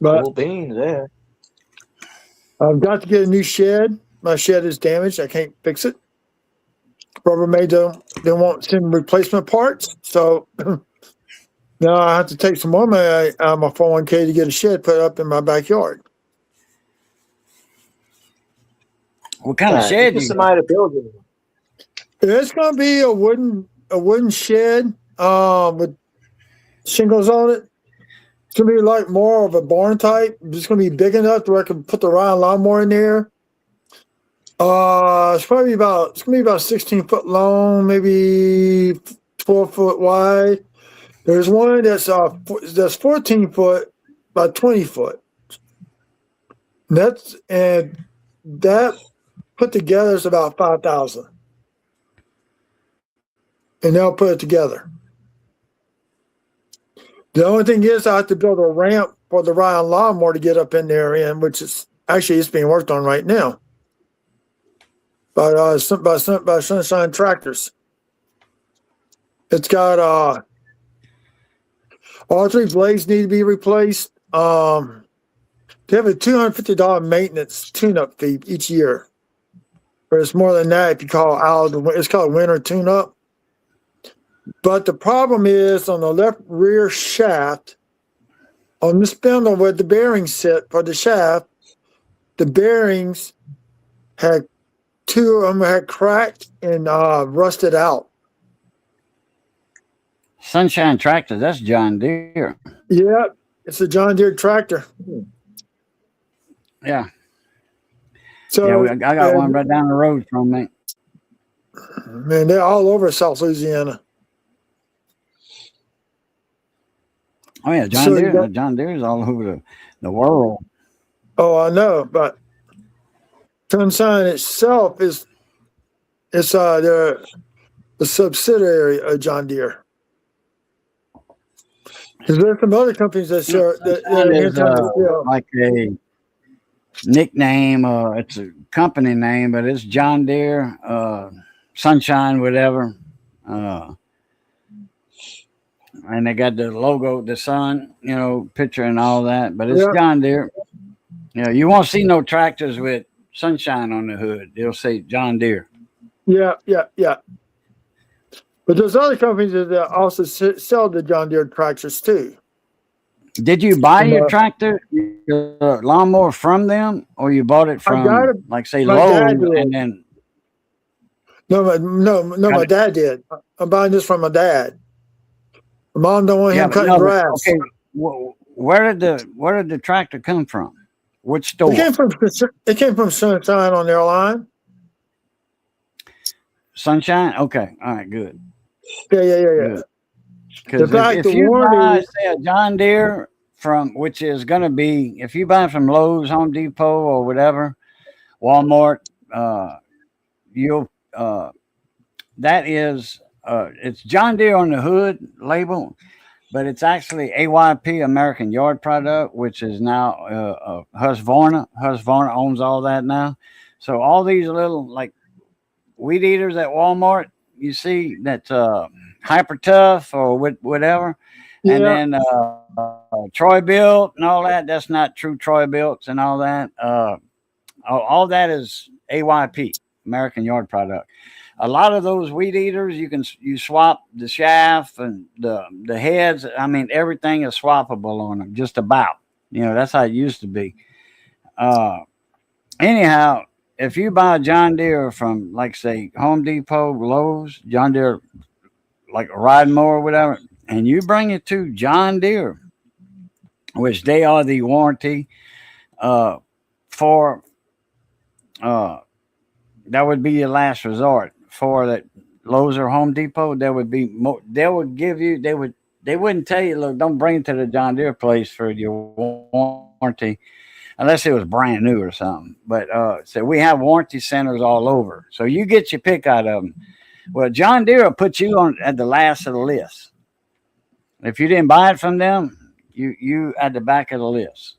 But Cool beans there. I've got to get a new shed. My shed is damaged. I can't fix it. Rubbermaid, they won't send replacement parts. So now I have to take some more money out of my 401k to get a shed put up in my backyard. What kind of shed Get you got? somebody to build it. It's going to be a wooden shed with shingles on it. It's going to be like more of a barn type. It's going to be big enough where I can put the Ryan lawnmower in there. It's going to be about 16 foot long, maybe 12 foot wide. There's one that's 14 foot by 20 foot. And that put together is about $5,000. And they'll put it together. The only thing is I have to build a ramp for the Ryan lawnmower to get up in there, which is actually it's being worked on right now by Sunshine Tractors. It's got all three blades need to be replaced. They have a $250 maintenance tune-up fee each year, but it's more than that if you call out. It's called winter tune-up. But the problem is on the left rear shaft, on the spindle where the bearings sit for the shaft, the bearings had two of them had cracked and rusted out. Sunshine Tractor, that's John Deere. Yeah, it's a John Deere tractor. Yeah. So Yeah, I got one right down the road from me. Man, they're all over South Louisiana. Oh yeah, John Deere's all over the world. Oh, I know, but Sunshine itself is the subsidiary of John Deere. Because there's some other companies that share like a nickname, it's a company name, but it's John Deere, Sunshine, whatever. And they got the logo, the sun, picture and all that, but it's John Deere. You won't see no tractors with Sunshine on the hood. They'll say John Deere. Yeah. But there's other companies that also sell the John Deere tractors too. Did you buy your tractor, your lawnmower from them, or you bought it from, like, say, Lowe's, and then? No, my dad did. I'm buying this from my dad. My mom don't want him cutting grass. Okay, where did the tractor come from? Which store? It came from Sunshine on their line. Sunshine? Okay. All right, good. Yeah. Because if you buy, say, a John Deere which is going to be, if you buy from Lowe's, Home Depot, or whatever, Walmart, that is, it's John Deere on the hood label, but it's actually AYP, American Yard Product, which is now Husqvarna. Husqvarna owns all that now. So all these little, like, weed eaters at Walmart, you see that Hyper Tough or whatever, and then Troy Built and all that. That's not true Troy Built and all that. All that is AYP, American Yard Product. A lot of those weed eaters, you swap the shaft and the heads. I mean, everything is swappable on them, just about. That's how it used to be. Anyhow, if you buy a John Deere from, like, say, Home Depot, Lowe's, John Deere, like a riding mower or whatever, and you bring it to John Deere, which they are the warranty for that would be your last resort for that Lowe's or Home Depot. There would be more. They would give you. They wouldn't tell you, look, don't bring it to the John Deere place for your warranty, unless it was brand new or something. But so we have warranty centers all over, so you get your pick out of them. Well, John Deere will put you on at the last of the list. If you didn't buy it from them, you at the back of the list.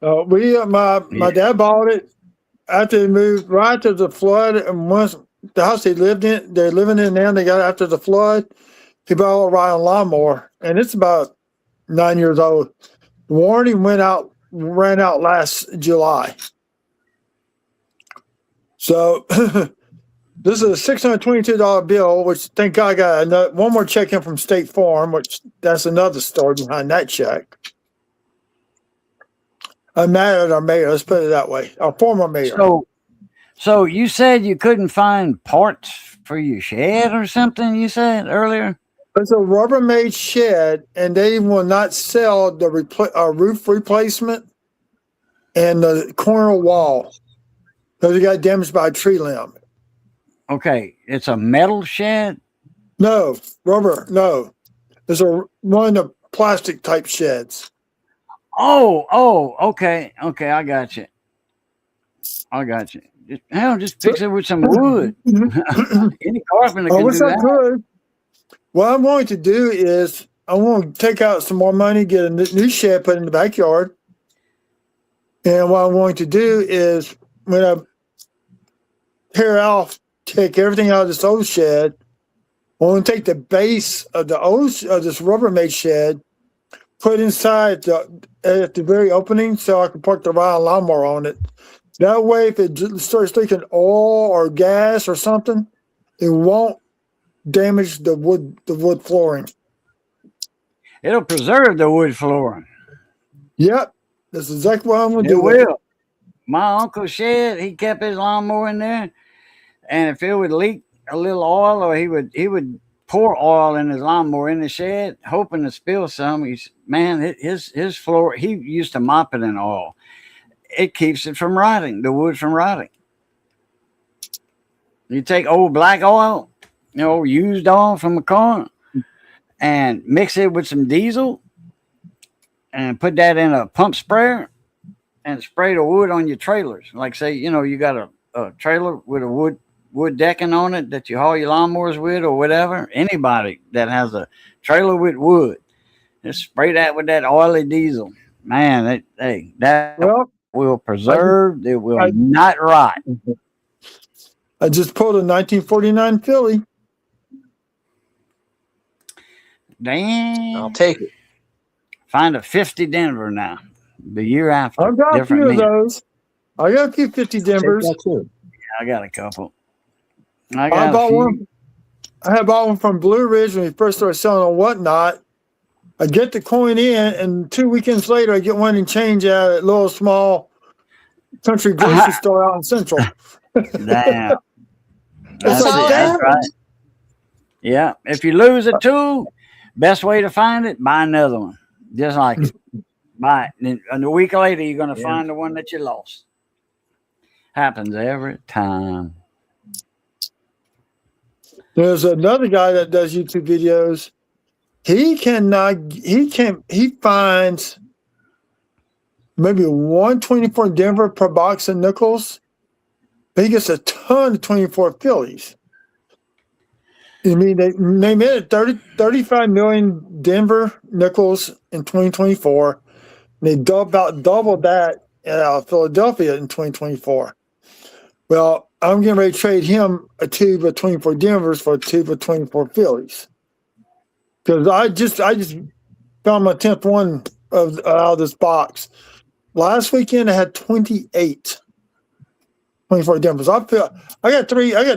My dad bought it after they moved right after the flood, and once the house they're living in now, they got after the flood. He bought a Ryan lawnmower, and it's about 9 years old. The warranty ran out last July. So this is a $622 bill, which thank God I got one more check in from State Farm, which that's another story behind that check. I'm mad at our mayor. Let's put it that way. Our former mayor. So you said you couldn't find parts for your shed or something, you said earlier? It's a Rubbermaid shed, and they will not sell the roof replacement and the corner wall because it got damaged by a tree limb. Okay, it's a metal shed? No, rubber. No, it's one of the plastic type sheds. Oh, okay, I got you. Just fix it with some wood. Any carpenter can do that. What I'm going to do is I want to take out some more money, get a new shed put in the backyard. And what I'm going to do is when I take everything out of this old shed, I'm going to take the base of this Rubbermaid shed, put inside at the very opening so I can park the Ryan lawnmower on it. That way, if it starts leaking oil or gas or something, it won't damage the wood flooring. It'll preserve the wood flooring. Yep, that's exactly what I'm going to do. It will. My uncle's shed, he kept his lawnmower in there, and if it would leak a little oil, or he would pour oil in his lawnmower in the shed, hoping to spill some. His floor, he used to mop it in oil. It keeps it from rotting, the wood from rotting. You take old black oil, used oil from a car, and mix it with some diesel, and put that in a pump sprayer, and spray the wood on your trailers. Like say, you got a trailer with a wood decking on it that you haul your lawnmowers with or whatever. Anybody that has a trailer with wood, just spray that with that oily diesel. Man, that will preserve. It will not rot. I just pulled a 1949 Philly. Damn. I'll take it. Find a 50 Denver now. The year after. I've got a few of those. I got a few 50 Denvers. I got a couple. I bought one. I had bought one from Blue Ridge when we first started selling on Whatnot. I get the coin in, and 2 weekends later, I get one and change at a little small country grocery store out in Central. Damn. That's right. Yeah. If you lose a tool, best way to find it, buy another one. Just like it. Buy it. And a week later, you're going to find the one that you lost. Happens every time. There's another guy that does YouTube videos. He finds maybe 124 Denver per box of nickels. But he gets a ton of 24 Phillies. I mean, they made it 35 million Denver nickels in 2024. And they about doubled that in Philadelphia in 2024. Well, I'm getting ready to trade him a tube of 24 Denvers for a tube of 24 Phillies. Because I just found my 10th one out of this box. Last weekend I had 24 Denvers. I got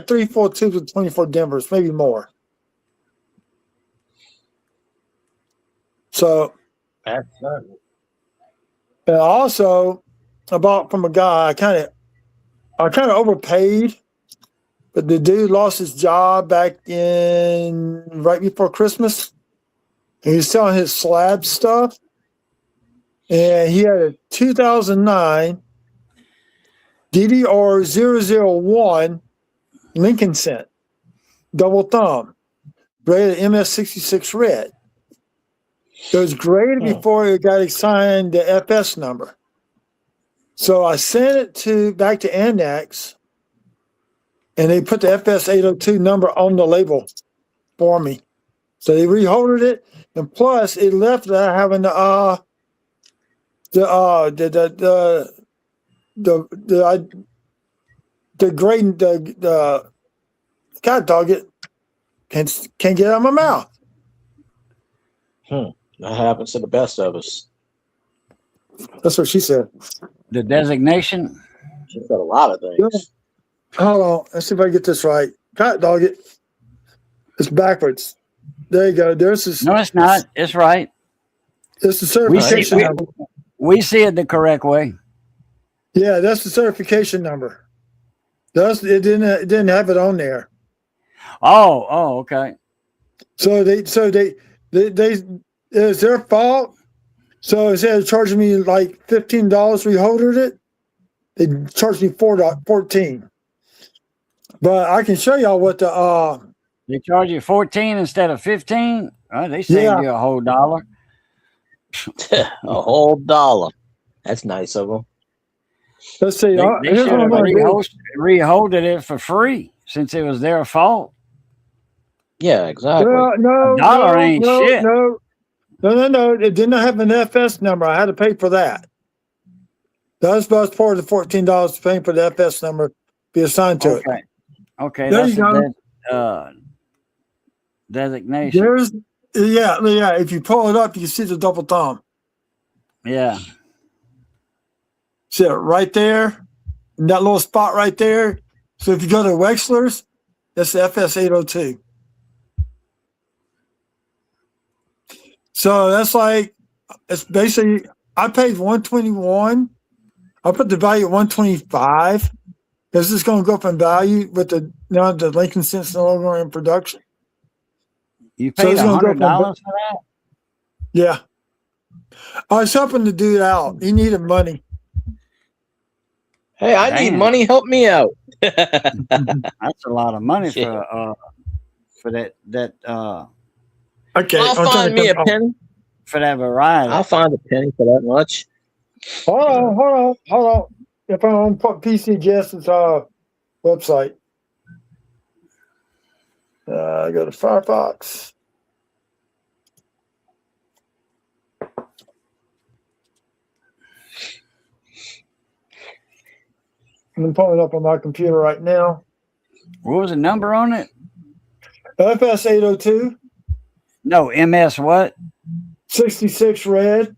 three full tubes of 24 Denvers, maybe more. So That's fun. and also I bought from a guy. I kind of overpaid, but the dude lost his job back right before Christmas. He was selling his slab stuff, and he had a 2009 DDR001 Lincoln cent, double thumb, rated MS66 red. It was graded before it got assigned the FS number. So I sent it back to Annex, and they put the FS 802 number on the label for me. So they reholded it, and plus it left having the grading the God dog it can't get it out of my mouth. That happens to the best of us. That's what she said. The designation. She's got a lot of things. Hold on, let's see if I get this right. God dog it. It's backwards. There you go. There's this. No, it's not. It's right. It's the certification number. We see it the correct way. Yeah, that's the certification number. It didn't have it on there. Oh, okay. So they it's their fault. So instead of charging me like $15, reholdered it. They charged me $14. But I can show y'all what the They charge you 14 instead of 15. They saved you a whole dollar. A whole dollar. That's nice of them. Let's see. They Here's should what have I'm gonna do. reholded it for free since it was their fault. Yeah, exactly. Well, no, A dollar ain't shit. No. It did not have an FS number. I had to pay for that. That was part of the $14 paying for the FS number be assigned to it. Okay, There that's you a designation. Yeah. If you pull it up, you can see the double thumb. Yeah. See it right there, in that little spot right there. So if you go to Wexler's, that's the FS 802. So that's like, it's basically, I paid $121. I put the value at $125 because it's going to go up in value with the Lincoln Cents no longer in production. You paid $100 for that? Yeah. I was helping the dude out. He needed money. Hey, I need money. Help me out. That's a lot of money for that. Okay. I'll find me a penny. For that variety. I'll find a penny for that much. Hold on. If I'm on PCGS's website, I go to Firefox. I'm pulling it up on my computer right now. What was the number on it? FS 802. No, MS what? 66 red.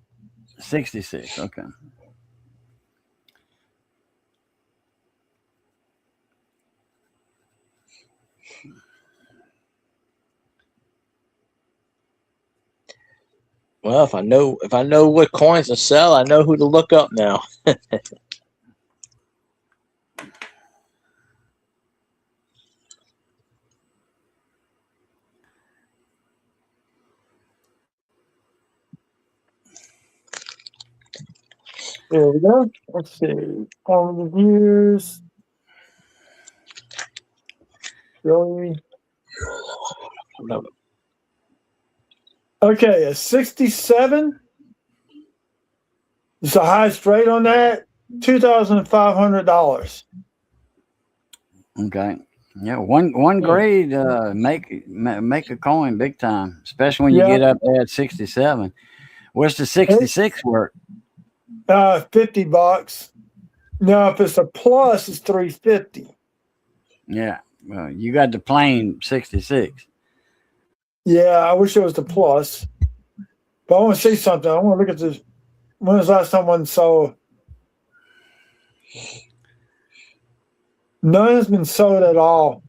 66. Okay. Well, if I know what coins to sell, I know who to look up now. There we go. Let's see. All the reviews. Really? Okay, a 67 is the highest rate on that. $2,500. Okay. Yeah, one grade make a coin big time, especially when you get up there at 67. What's the 66 work? $50. No, if it's a plus, it's $350. Yeah. Well, you got the plain 66. Yeah, I wish it was the plus. But I want to say something. I want to look at this. When was the last time one sold? None has been sold at all.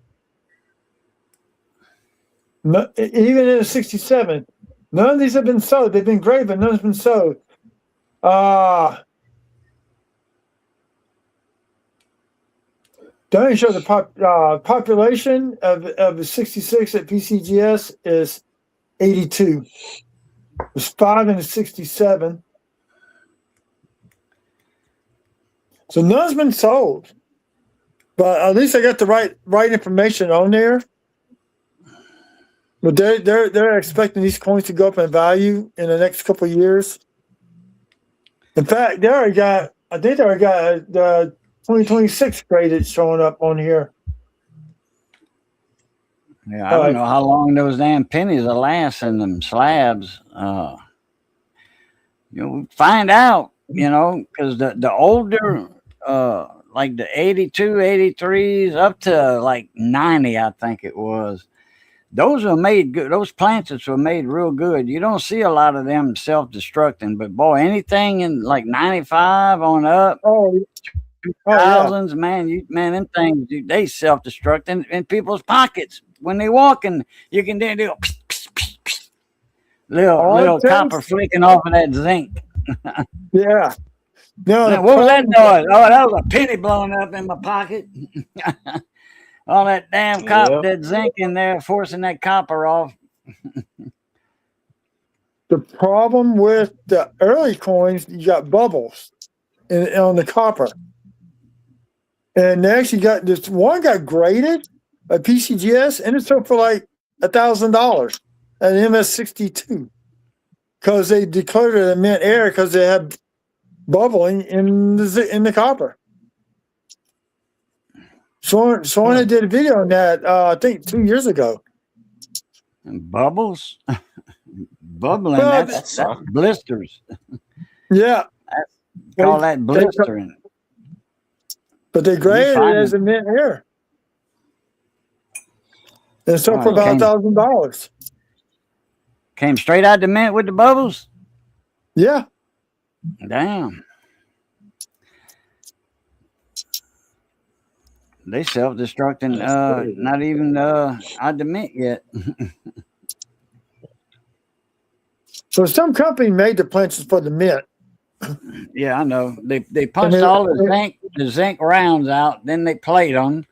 No, even in a 67, none of these have been sold. They've been graded, but none has been sold. Don't show the population of the 66 at PCGS is 82. There's 5 in the 67. So none's been sold. But at least I got the right information on there. But they're expecting these coins to go up in value in the next couple of years. In fact, I think they already got the 2026 graded showing up on here. Yeah, I don't know how long those damn pennies will last in them slabs. Find out, because the older, like the 82, 83s up to like 90, I think it was. Those were made good. Those planchets were made real good. You don't see a lot of them self-destructing, but boy, anything in like 95 on up, 2000s, man, them things, they self-destruct in people's pockets. When they walking, you can do little copper flicking off of that zinc. Yeah. No, man, what was that noise? Oh, that was a penny blowing up in my pocket. All that damn that zinc in there forcing that copper off. The problem with the early coins, you got bubbles on the copper. And they actually got this one got graded by PCGS and it sold for like $1,000 at MS62 because they declared it a mint error because they had bubbling in the copper. Someone did a video on that, I think 2 years ago. And bubbles? Bubbling, that's blisters. Yeah. Call that blistering. But they graded it as a mint error. And sold for about $1,000. Came straight out the mint with the bubbles? Yeah. Damn. They self-destructing, not even out the mint yet. So some company made the planches for the mint. Yeah, I know. They punched all the zinc rounds out, then they plate them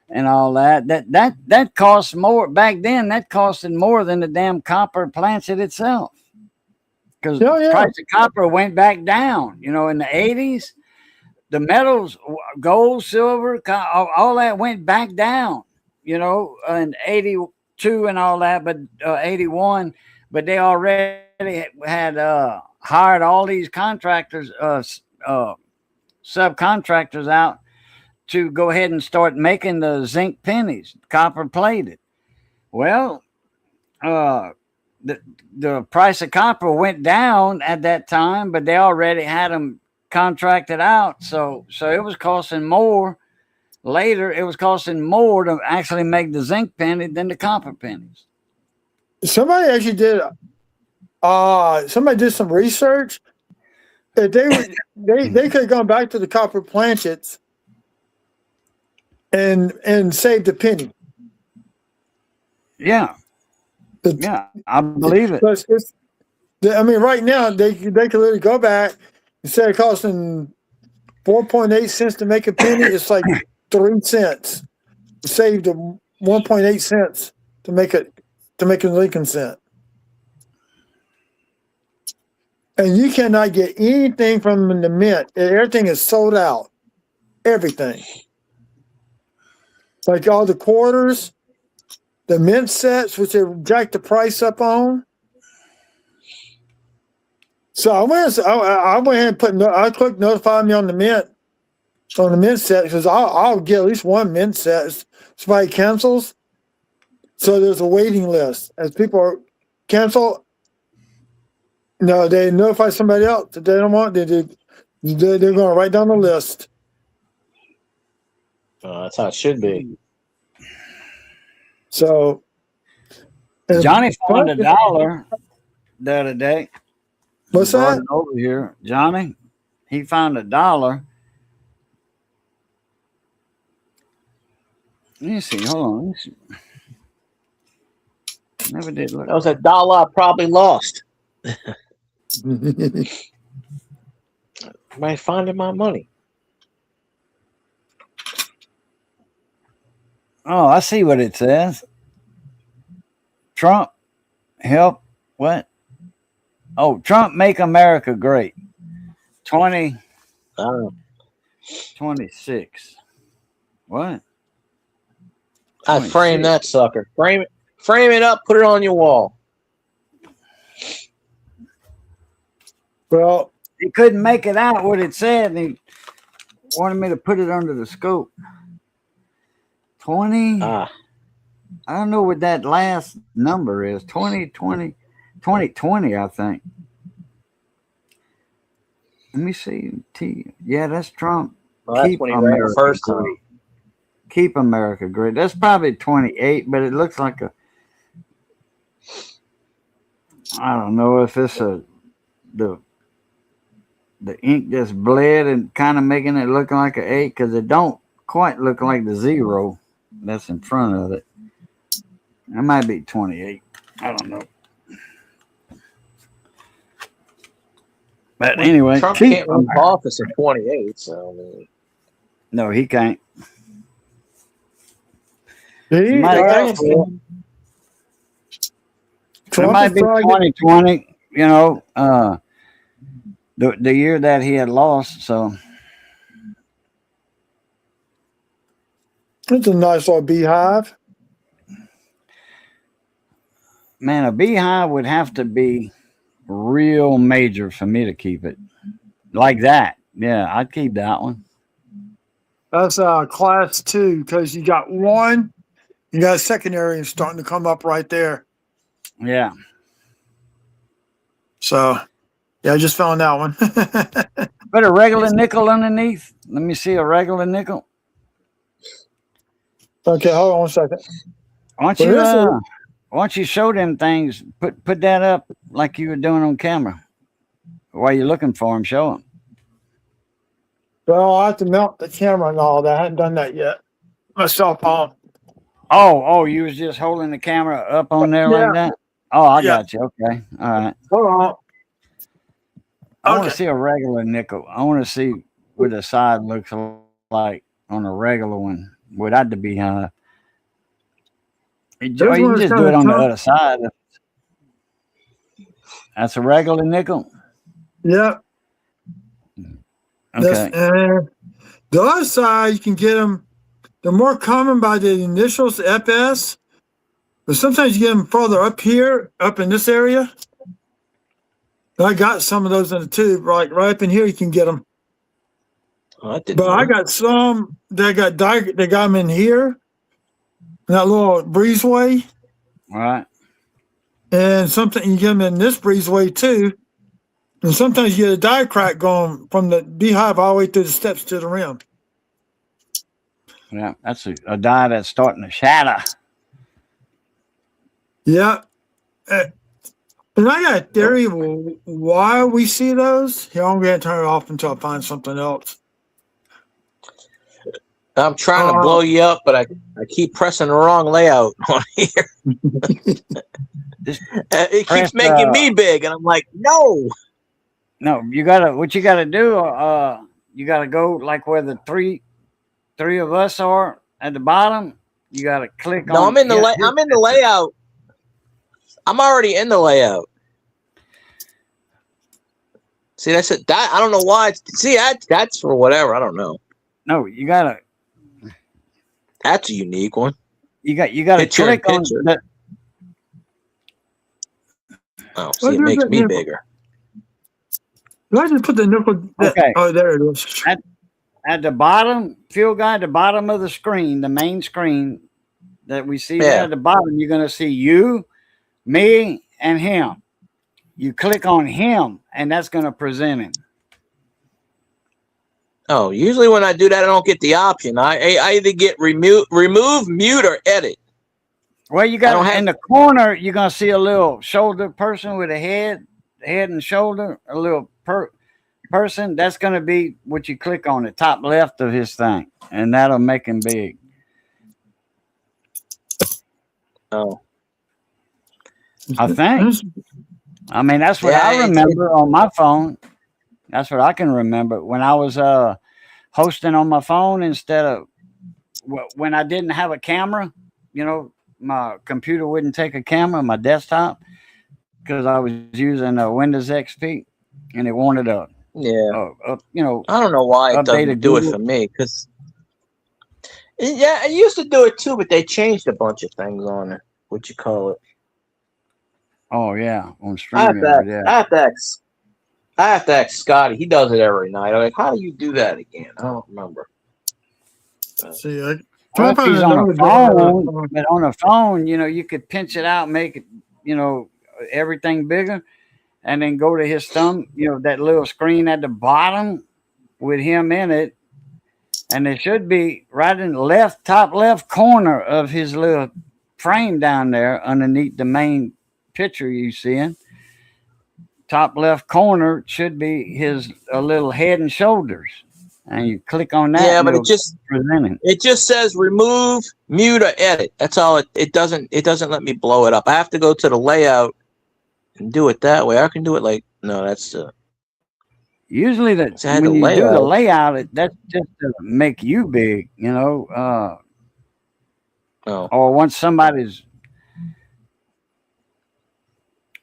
and all that. That costs more back then. That costed more than the damn copper planchet itself. Because the price of copper went back down. In the 80s. The metals, gold, silver, all that went back down, in 82 and all that, but 81. But they already had hired all these contractors, subcontractors out to go ahead and start making the zinc pennies, copper plated. Well, the price of copper went down at that time, but they already had them contracted out, so it was costing more. Later, it was costing more to actually make the zinc penny than the copper pennies. Somebody actually did. Somebody did some research. If they could have gone back to the copper planchets and saved a penny. Yeah, I believe it. Right now they could literally go back. Instead of costing 4.8 cents to make a penny, it's like 3 cents. Saved 1.8 cents to make a Lincoln cent. And you cannot get anything from the mint. Everything is sold out. Everything. Like all the quarters, the mint sets, which they jacked the price up on. So I went ahead and I clicked notify me on the mint set because I'll get at least one mint set. If somebody cancels, so there's a waiting list. As people cancel, they notify somebody else that they don't want. They're going to write down the list. That's how it should be. So Johnny found $1 the other day. What's that? Over here, Johnny, he found $1. Let me see. Hold on. Never did look. That was $1 I probably lost. Might find my money. Oh, I see what it says. Trump help what? Oh, Trump make America great. 20. 26. What? I frame 26. that sucker. Frame it up. Put it on your wall. Well, He couldn't make it out what it said, and he wanted me to put it under the scope. 20. Ah, I don't know what that last number is. 2020, I think. Let me see. Yeah, that's Trump. well, that's Keep when he ran the America first time. great. Keep America great. That's probably 28, but it looks like a. I don't know if it's the ink that's bled and kind of making it look like an 8 because it don't quite look like the 0 that's in front of it. It might be 28. I don't know. But anyway, Trump can't run for office in 28, so I mean, no, he can't. he, Might I- have got It Trump might is be trying to- 2020, the year that he had lost. So It's a nice little beehive. man, a beehive would have to be real major for me to keep it like that. Yeah, I'd keep that one. That's class 2 because you got one, you got a secondary and starting to come up right there. Yeah. So, yeah, I just found that one. Put a regular nickel underneath. Let me see a regular nickel. Okay, hold on one second. Why don't you show them things? Put that up like you were doing on camera. While you're looking for them, show them. Well, I have to mount the camera and all that. I haven't done that yet. My cell phone. Oh, you was just holding the camera up on there Yeah. like that? Oh, I Yeah. got you. Okay. All right. Hold on. I want Okay. to see a regular nickel. I want to see what the side looks like on a regular one without the beehive. Or This you one can is just do kinda it on the tough. other side. That's a regular nickel. Yeah. Okay. The other side, you can get them. They're more common by the initials FS, but sometimes you get them further up here, up in this area. I got some of those in the tube, like right up in here. You can get them, I didn't but I know. got some that they got them in here, in that little breezeway, All right. and something you get them in this breezeway too. And sometimes you get a die crack going from the beehive all the way through the steps to the rim. Yeah, that's a dye that's starting to shatter. Yeah. And I got a theory of why we see those. Here, I'm going to turn it off until I find something else. I'm trying to blow you up, but I keep pressing the wrong layout on here. It keeps making me big, and I'm like, no. No, what you gotta do, you gotta go like where the three of us are at the bottom. You gotta click on. No, I'm in the layout. I'm already in the layout. See, that's it. I don't know why. That's for whatever. I don't know. No, you gotta. That's a unique one. You gotta click on that. Oh, see, it makes me bigger. I just put the nickel. Okay. Oh, there it is. At the bottom, field guide, the bottom of the screen, the main screen that we see there at the bottom, you're gonna see you, me, and him. You click on him, and that's gonna present him. Oh, usually when I do that, I don't get the option. I either get remove, mute, or edit. Well, you got in the corner, you're gonna see a little shoulder person with a head and shoulder, a little person. That's gonna be what you click on the top left of his thing, and that'll make him big. Oh, I think. I mean, that's what I remember on my phone. That's what I can remember when I was hosting on my phone instead of when I didn't have a camera. You know, my computer wouldn't take a camera, my desktop, because I was using a Windows XP, and it wanted a Yeah. You know, I don't know why it doesn't updated do it Google. for me. Because yeah, it used to do it too, but they changed a bunch of things on it. What you call it? Oh yeah, on I have to StreamYard. ask, Yeah. I have to ask Scotty. He does it every night. I'm like, how do you do that again? I don't remember. See, I Well, try to if find he's on a another phone, day. but on a phone, you know, you could pinch it out, make it, you know, everything bigger, and then go to his thumb, you know, that little screen at the bottom with him in it, and it should be right in the top left corner of his little frame down there underneath the main picture you seeing. Top left corner should be his a little head and shoulders, and you click on that, Yeah, and but it'll present it. it just says remove, mute, or edit. That's all. It doesn't let me blow it up. I have to go to the layout and do it that way. I can do it like no, that's Usually, that see, I had when the you do the layout. layout, that's just to make you big, you know. Oh, Or once somebody's,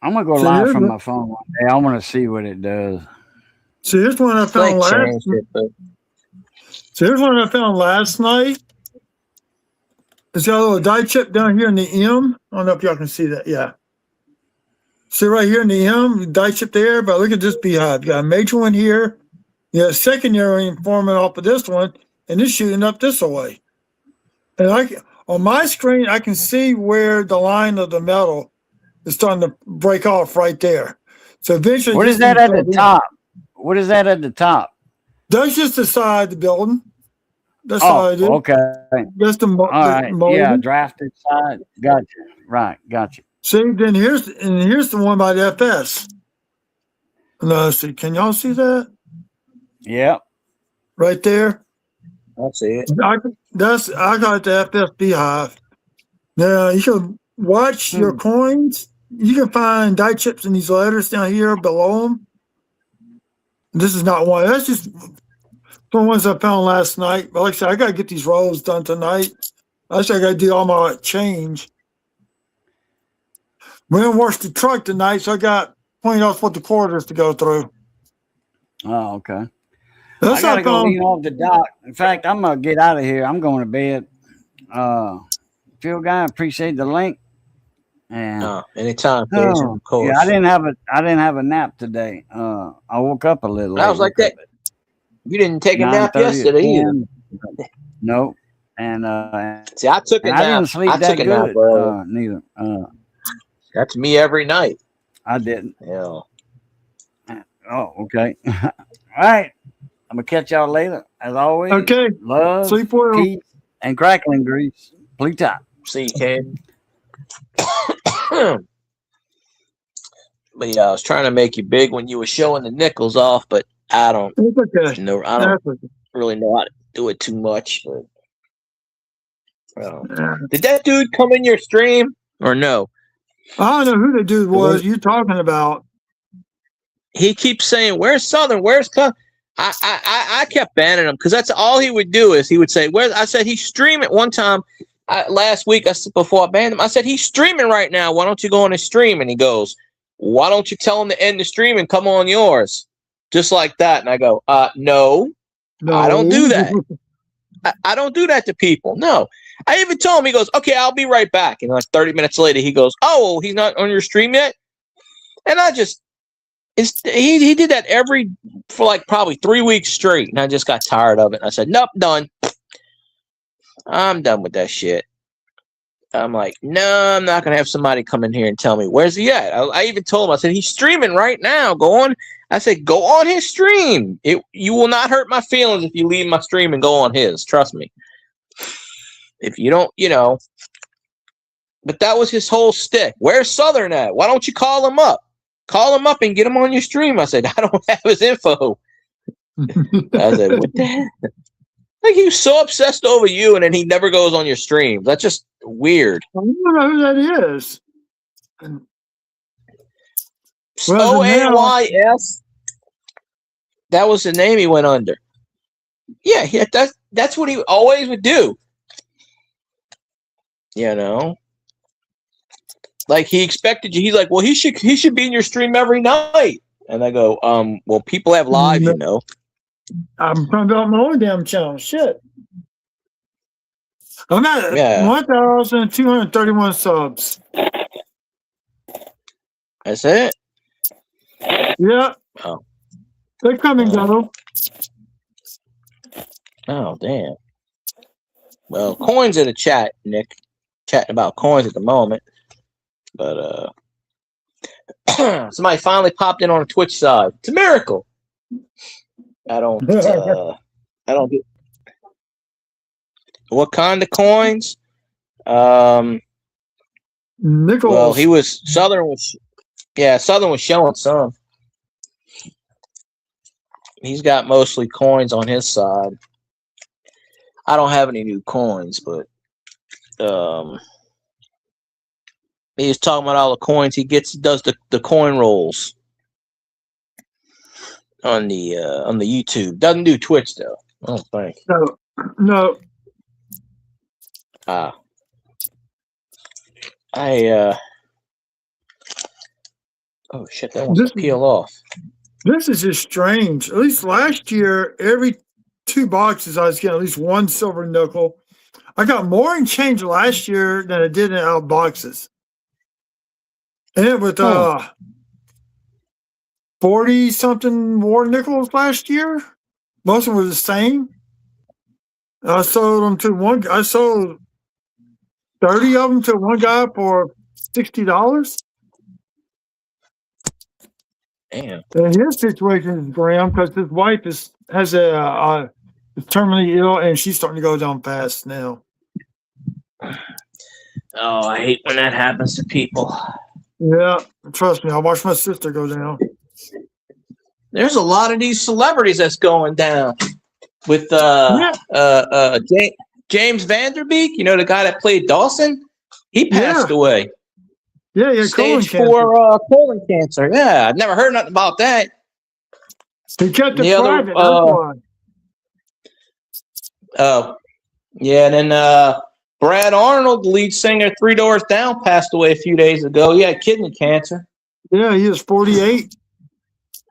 I'm gonna go See, live here's, from my phone one day. I want to see what it does. here's one I they found last. changed it, but So here's one I found last night. It's got a little die chip down here in the M. I don't know if y'all can see that. Yeah. See right here in the M, die chip there. But look at this beehive. You got a major one here. You got a secondary one forming off of this one, and it's shooting up this way. And on my screen, I can see where the line of the metal is starting to break off right there. So eventually, What is that at the top? What is that at the top? That's just the side of the building. That's all Oh, I do. okay. That's the All right. Yeah, molding. drafted side. Gotcha. Right. Gotcha. See, then here's the one by the FS. No, see, can y'all see that Yep. right there? I see it. I got the FS beehive. Now you can watch your coins. You can find die chips in these letters down here below them. This is not one. That's just the ones I found last night. But like I said, I got to get these rolls done tonight. Actually, I got to do all my change. We're going to wash the truck tonight, so I got $20 worth of quarters to go through. Oh, okay. That's I gotta go found. lean off the dock. In fact, I'm gonna get out of here. I'm going to bed. Phil guy, appreciate the link. And Anytime, please, of course. yeah, I didn't have a nap today. I woke up a little late. I was like that. You didn't take a nap yesterday either. No. And see, I took a nap. I didn't sleep that good. Neither. That's me every night. I didn't. Yeah. Oh, okay. All right. I'm gonna catch y'all later. As always. Okay. Love, Sleep well. peace, and crackling grease. Please top. See you, Ken. But yeah, I was trying to make you big when you were showing the nickels off, but I don't It's okay. know. I don't really know how to do it too much. But, did that dude come in your stream or no? I don't know who the dude was you're talking about. He keeps saying, "Where's Southern? Where's I kept banning him because that's all he would do is he would say, "Where?" I said he's streaming. One time last week, I said before I banned him, I said he's streaming right now. Why don't you go on his stream? And he goes, "Why don't you tell him to end the stream and come on yours?" Just like that. And I go, no, I don't do that. I don't do that to people. No. I even told him, he goes, "Okay, I'll be right back." And like 30 minutes later, he goes, "Oh, he's not on your stream yet?" And I just, he did that for like probably 3 weeks straight. And I just got tired of it. And I said, "Nope, done. I'm done with that shit." I'm like, no, I'm not going to have somebody come in here and tell me, where's he at? I even told him, I said, he's streaming right now. Go on. I said, go on his stream. You will not hurt my feelings if you leave my stream and go on his. Trust me. If you don't, but that was his whole stick. Where's Southern at? Why don't you call him up? Call him up and get him on your stream. I said, I don't have his info. I said, what the heck? Like, he was so obsessed over you, and then he never goes on your stream. That's just weird. I don't know who that is. OAYS. That was the name he went under. Yeah, that's what he always would do. Like, he expected you. He's like, well, he should be in your stream every night. And I go, well, people have lives, you know. I'm trying to build my own damn channel. Shit. I'm at 1,231 subs. That's it? Yeah. Oh. They come and go. Oh, damn. Well, coins in the chat, Nick. Chatting about coins at the moment. But somebody finally popped in on the Twitch side. It's a miracle. I don't get what kind of coins? Nickels. Well, Southern was showing some. He's got mostly coins on his side. I don't have any new coins, but he was talking about all the coins he does the coin rolls on the YouTube. Doesn't do Twitch though. I don't think. No. Oh shit, that wants to peel off. This is just strange. At least last year, every 2 boxes, I was getting at least 1 silver nickel. I got more in change last year than I did in out boxes. And with 40 something more nickels last year, most of them were the same. I sold them to one. I sold 30 of them to one guy for $60. Damn. And his situation is grim because his wife is terminally ill and she's starting to go down fast now. Oh, I hate when that happens to people. Yeah, trust me, I watched my sister go down. There's a lot of these celebrities that's going down. With James Vanderbeek, you know, the guy that played Dawson, he passed away. Yeah, Stage 4 colon cancer. Yeah, I've never heard nothing about that. He kept it private. Yeah, and then Brad Arnold, the lead singer, 3 Doors Down, passed away a few days ago. He had kidney cancer. Yeah, he was 48.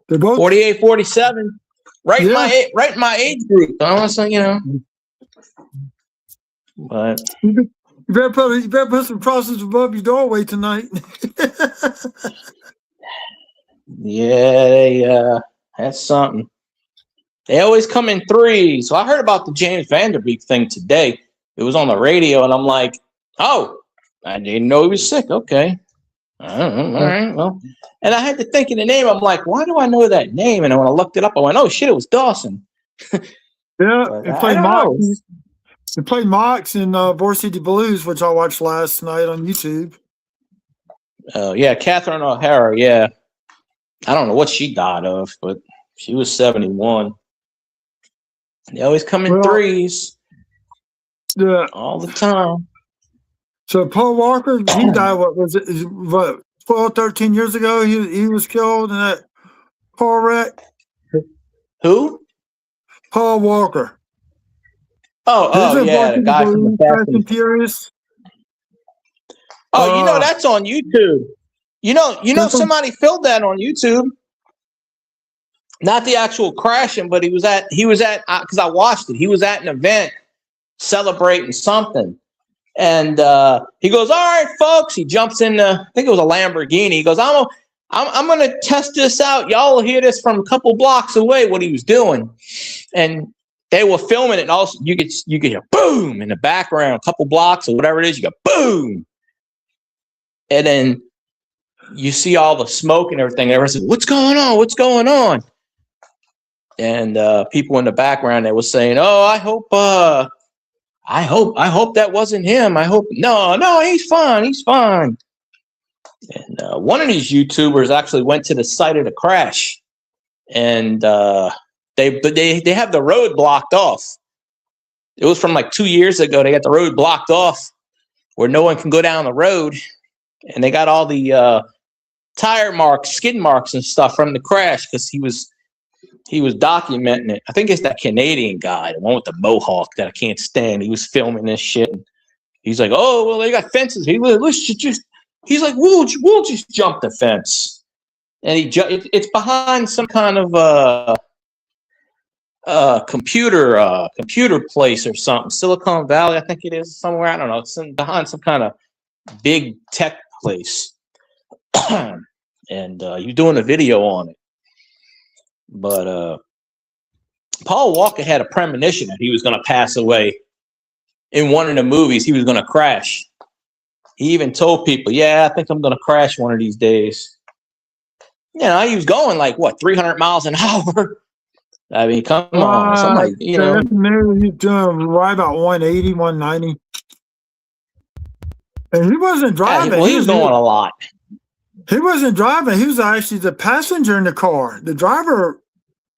They're both 48, 47. Right in my age group. Honestly, you know. But you better put some crosses above your doorway tonight. Yeah, that's something. They always come in 3s. So I heard about the James Vanderbeek thing today. It was on the radio, and I'm like, oh, I didn't know he was sick. Okay. All right, well. And I had to think of the name. I'm like, why do I know that name? And when I looked it up, I went, oh, shit, it was Dawson. Yeah, he played Mox. He played Mox in Varsity Blues, which I watched last night on YouTube. Oh, yeah, Catherine O'Hara, yeah. I don't know what she died of, but she was 71. They always come in 3s. Yeah. All the time. So Paul Walker, he died, what was it, 12, 13 years ago? He was killed in that car wreck. Who? Paul Walker. Oh, yeah, the guy from the Fast and Furious. Oh, you know, that's on YouTube. You know, somebody filmed that on YouTube. Not the actual crashing, but he was at, because I watched it. He was at an event celebrating something. And he goes, all right, folks. He jumps in, I think it was a Lamborghini. He goes, I'm going to test this out. Y'all will hear this from a couple blocks away, what he was doing. And they were filming it. And also you could hear boom in the background, a couple blocks or whatever it is. You go boom. And then you see all the smoke and everything. Everyone said, what's going on? What's going on? And people in the background, they were saying, oh, I hope that wasn't him. I hope no, he's fine. He's fine. And one of these YouTubers actually went to the site of the crash, and they have the road blocked off. It was from like 2 years ago. They got the road blocked off where no one can go down the road, and they got all the tire marks, skid marks, and stuff from the crash because he was documenting it. I think it's that Canadian guy, the one with the mohawk that I can't stand. He was filming this shit. And he's like, oh, well, they got fences. He's like, we'll just jump the fence. and it's behind some kind of computer place or something. Silicon Valley, I think it is, somewhere. I don't know. It's behind some kind of big tech place. And you're doing a video on it. But Paul Walker had a premonition that he was going to pass away in one of the movies. He was going to crash. He even told people, yeah, I think I'm going to crash one of these days. You know, he was going like, what, 300 miles an hour? I mean, come on. Somebody, you know. He's doing right about 180, 190. And he wasn't driving. Well, he was going a lot. He wasn't driving. He was actually the passenger in the car. The driver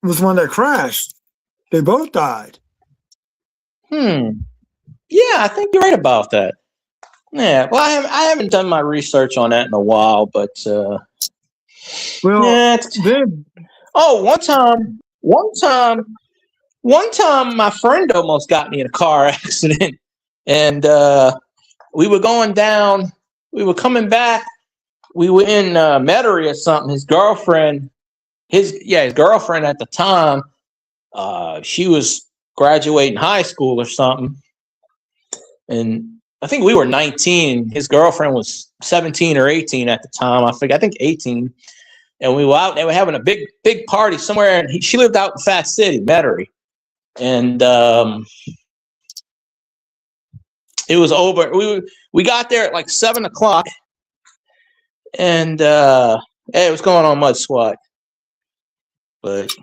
was one that crashed. They both died. Yeah, I think you're right about that. Yeah, well, I haven't done my research on that in a while, but well, yeah, one time, my friend almost got me in a car accident, and we were going down. We were coming back. We were in Metairie or something. His girlfriend at the time, she was graduating high school or something, and I think we were 19. His girlfriend was 17 or 18 at the time. I think 18. And we were out. They were having a big party somewhere, and she lived out in Fat City, Metairie, and it was over. We got there at like 7:00, and it was going on Mud SWAT. But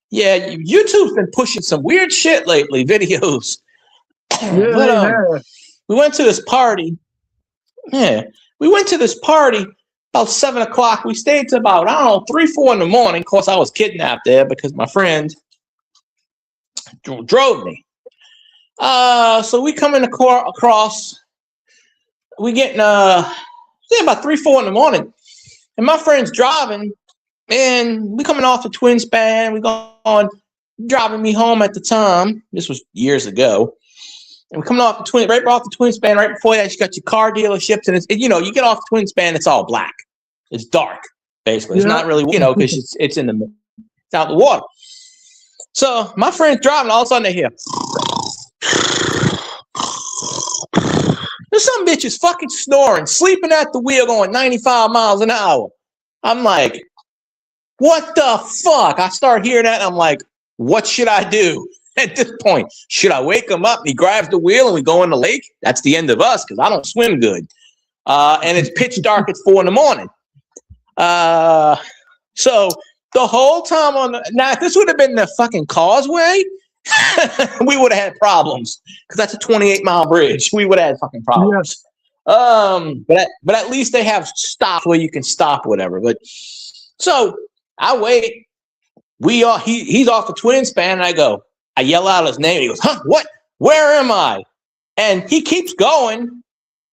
yeah, YouTube's been pushing some weird shit lately, videos. Yeah, But, we went to this party. Yeah, we went to this party about 7:00. We stayed to about, I don't know, 3, 4 in the morning. Of course, I was kidnapped there because my friend drove me. So we come in the car across. We getting about 3, 4 in the morning, and my friend's driving, and we coming off the Twin Span. We going driving me home at the time. This was years ago. And we're coming off right off the Twin Span. Right before that, you got your car dealerships, and you get off the Twin Span, it's all black. It's dark, basically. It's not really, because it's out in the water. So my friend's driving. All of a sudden, they hear, there's some bitches fucking snoring, sleeping at the wheel, going 95 miles an hour. I'm like, what the fuck? I start hearing that, and I'm like, what should I do? At this point, should I wake him up and he grabs the wheel and we go in the lake? That's the end of us because I don't swim good. And it's pitch dark at 4 in the morning. So the whole time now, if this would have been the fucking causeway, we would have had problems because that's a 28-mile bridge. We would have had fucking problems. Yes. But at least they have stops where you can stop, whatever. But so I wait. He's off the Twin Span, and I yell out his name. He goes, huh, what? Where am I? And he keeps going.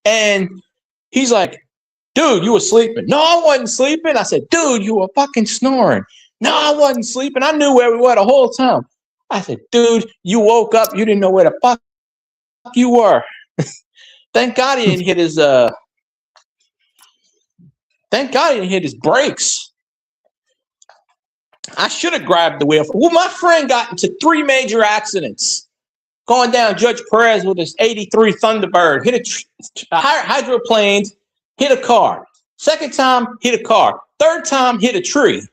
And he's like, dude, you were sleeping. No, I wasn't sleeping. I said, dude, you were fucking snoring. No, I wasn't sleeping. I knew where we were the whole time. I said, dude, you woke up. You didn't know where the fuck you were. Thank God he didn't hit his brakes. I should have grabbed the wheel. Well, my friend got into 3 major accidents. Going down Judge Perez with his 83 Thunderbird, hit a hydroplane, hit a car. Second time, hit a car. Third time, hit a tree.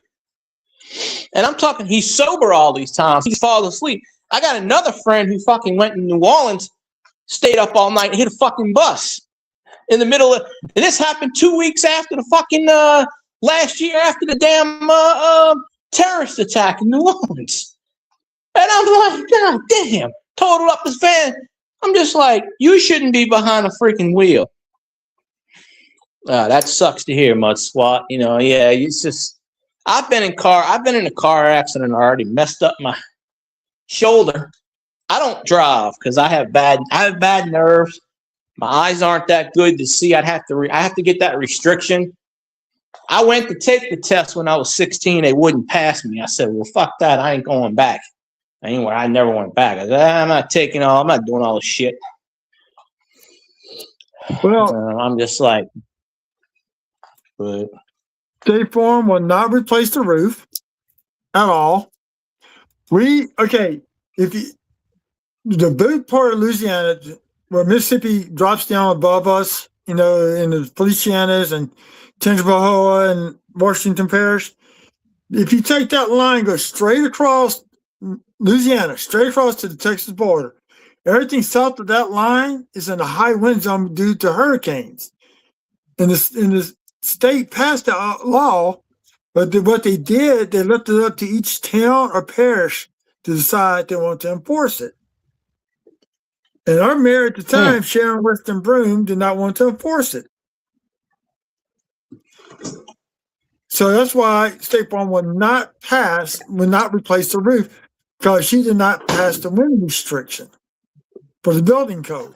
And I'm talking, he's sober all these times. He's falling asleep. I got another friend who fucking went to New Orleans, stayed up all night, and hit a fucking bus in the middle of. And this happened 2 weeks after the fucking last year, after the damn terrorist attack in New Orleans. And I'm like, God damn, totaled up his van. I'm just like, you shouldn't be behind a freaking wheel. That sucks to hear, Mud SWAT. Yeah, it's just, I've been in a car accident. I already messed up my shoulder. I don't drive because I have bad nerves. My eyes aren't that good to see. I have to get that restriction. I went to take the test when I was 16. They wouldn't pass me. I said, well, fuck that. I ain't going back. Anyway, I never went back. I said, I'm not doing all this shit. Well, I'm just like, but State Farm will not replace the roof at all. If you the big part of Louisiana where Mississippi drops down above us, in the Felicianas and Tangipahoa and Washington Parish, if you take that line, go straight across Louisiana, straight across to the Texas border, everything south of that line is in a high wind zone due to hurricanes. And the state passed a law, but what they did, they left it up to each town or parish to decide they want to enforce it. And our mayor at the time, Sharon Weston Broom, did not want to enforce it. So that's why State Farm will not replace the roof, because she did not pass the wind restriction for the building code.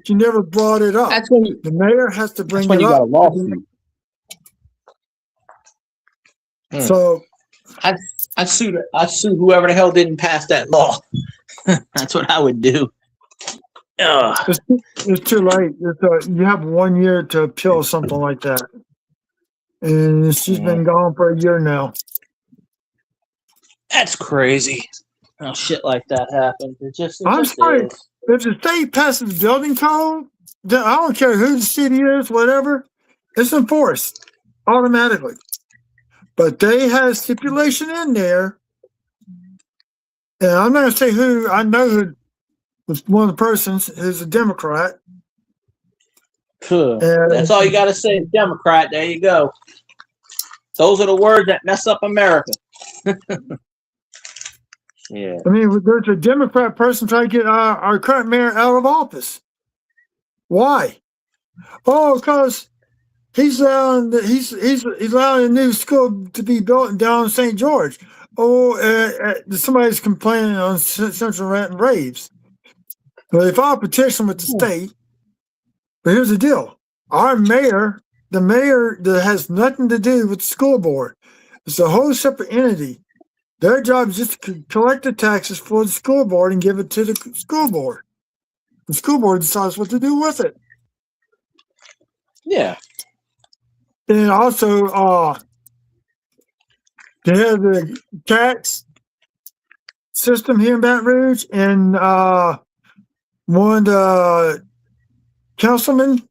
She never brought it up. That's when the mayor has to bring you it got a up. lawsuit. So I'd sue whoever the hell didn't pass that law. That's what I would do. It's too late. You have 1 year to appeal something like that. And she's been gone for a year now. That's crazy. How shit like that happens. I'm sorry. If the state passes the building code, then I don't care who the city is, whatever, it's enforced automatically. But they had a stipulation in there, and I'm not going to say who. I know who was one of the persons who's a Democrat. That's all you got to say, Democrat. There you go. Those are the words that mess up America. Yeah. I mean, there's a Democrat person trying to get our current mayor out of office. Why? Oh, because he's allowing a new school to be built down in St. George. Somebody's complaining on Central Rant and Raves. Well, they filed a petition with the state. But here's the deal. Our mayor, the mayor that has nothing to do with the school board, it's a whole separate entity. Their job is just to collect the taxes for the school board and give it to the school board. The school board decides what to do with it. Yeah. And also, they have the tax system here in Baton Rouge, and one of the councilmen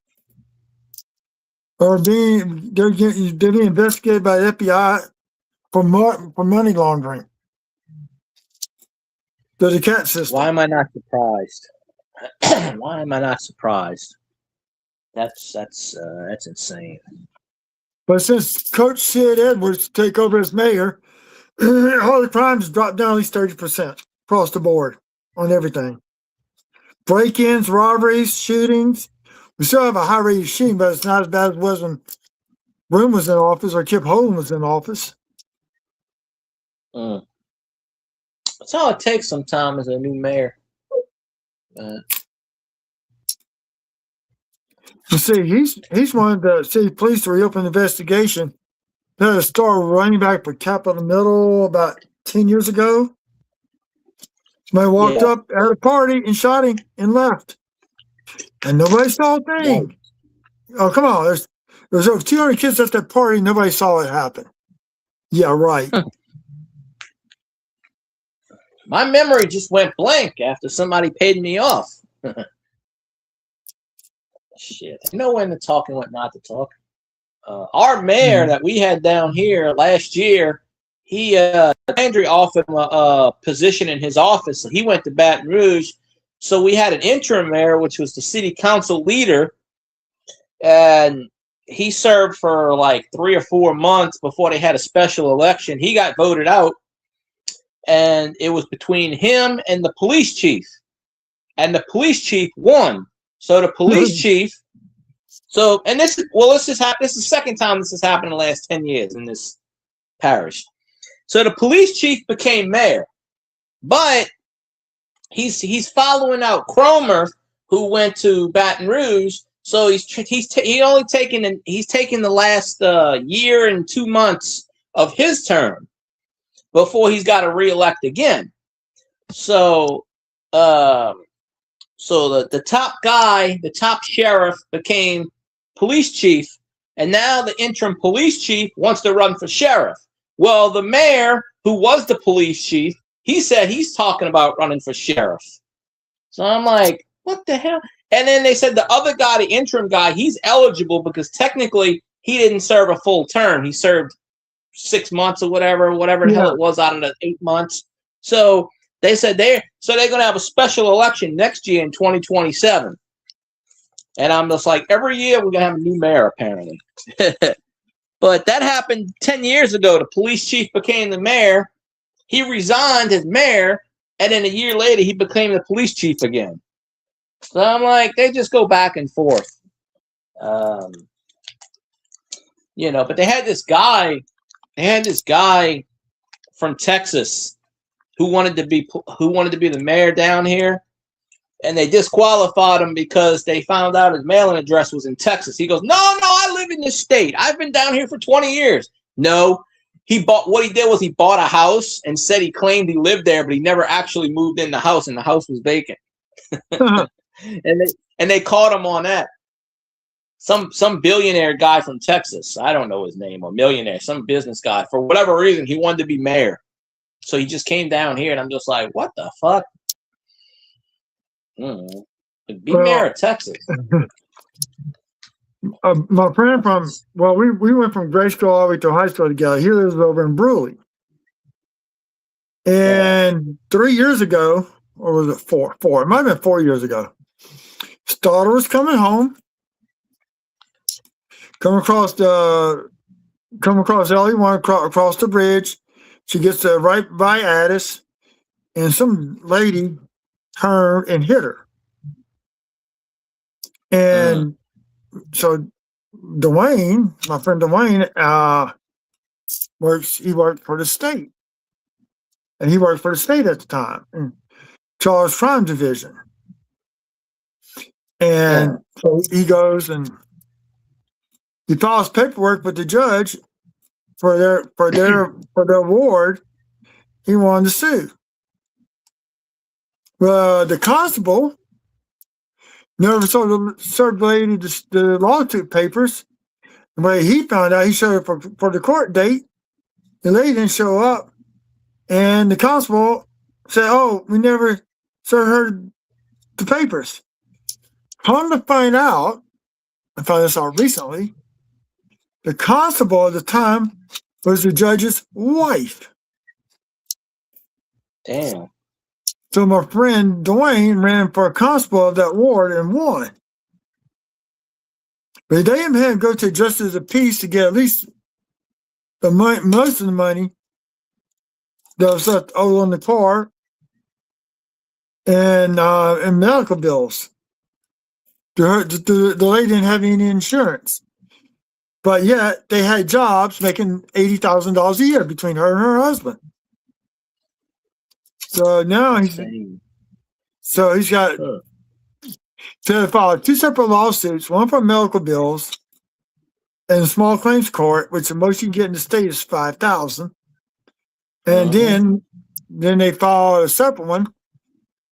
they're being investigated by the FBI for money laundering. The cat system. Why am I not surprised? Why am I not surprised? That's insane. But since Coach Sid Edwards take over as mayor, all the crimes dropped down at least 30% across the board on everything. Break-ins, robberies, shootings. We still have a high rate of shooting, but it's not as bad as it was when Broom was in office or Kip Holden was in office. That's all it takes sometimes as a new mayor. You see, he's wanted the city police to reopen the investigation. They had a star running back for Capitol Middle about 10 years ago. Somebody walked up at a party and shot him and left. And nobody saw a thing. Oh, come on. There's over 200 kids at that party. Nobody saw it happen. Yeah, right. My memory just went blank after somebody paid me off. Shit. I know when to talk and what not to talk. Our mayor that we had down here last year, Landry offered him a position in his office. So he went to Baton Rouge. So we had an interim mayor, which was the city council leader. And he served for like 3 or 4 months before they had a special election. He got voted out. And it was between him and the police chief. And the police chief won. So the police chief, this is the second time this has happened in the last 10 years in this parish. So the police chief became mayor, but he's following out Cromer, who went to Baton Rouge. So he's taking the last year and 2 months of his term before he's got to reelect again. So the top guy, the top sheriff, became police chief, And now the interim police chief wants to run for sheriff. Well, the mayor, who was the police chief, he said he's talking about running for sheriff. So I'm like, what the hell? And then they said the other guy, the interim guy, he's eligible because technically he didn't serve a full term. He served 6 months or whatever the hell it was out of the 8 months. So they said they're going to have a special election next year in 2027. And I'm just like, every year we're going to have a new mayor, apparently. But that happened 10 years ago. The police chief became the mayor. He resigned as mayor. And then a year later, he became the police chief again. So I'm like, they just go back and forth. But they had this guy from Texas who wanted to be the mayor down here. And they disqualified him because they found out his mailing address was in Texas. He goes, no, I live in this state. I've been down here for 20 years. No, what he did was he bought a house and said he claimed he lived there, but he never actually moved in the house, and the house was vacant. And they caught him on that. Some billionaire guy from Texas, I don't know his name, or millionaire, some business guy, for whatever reason, he wanted to be mayor. So he just came down here, and I'm just like, what the fuck? Be mayor of Texas. My friend we went from grade school all the way to high school together. He lives over in Brewley. And 3 years ago, or was it four? It might have been 4 years ago. His daughter was coming home, come across LE1, across the bridge. She gets right by Addis, and some lady turned and hit her. And so Dwayne, my friend Dwayne, worked for the state. And he worked for the state at the time, in Charles Crime Division. And so he goes and he files paperwork with the judge for their award. He wanted to sue. Well, the constable never served the lady the lawsuit papers. The way he found out, he showed up for the court date. The lady didn't show up. And the constable said, oh, we never served her the papers. Come to find out, I found this out recently, the constable at the time was the judge's wife. Damn. So my friend Dwayne ran for a constable of that ward and won. But they had to go to justice of peace to get at least the money, most of the money that was left owed on the car and medical bills. The lady didn't have any insurance. But yet they had jobs making $80,000 a year between her and her husband. So now he's got to file 2 separate lawsuits, one for medical bills and small claims court, which the most you can get in the state is $5,000. And then they file a separate one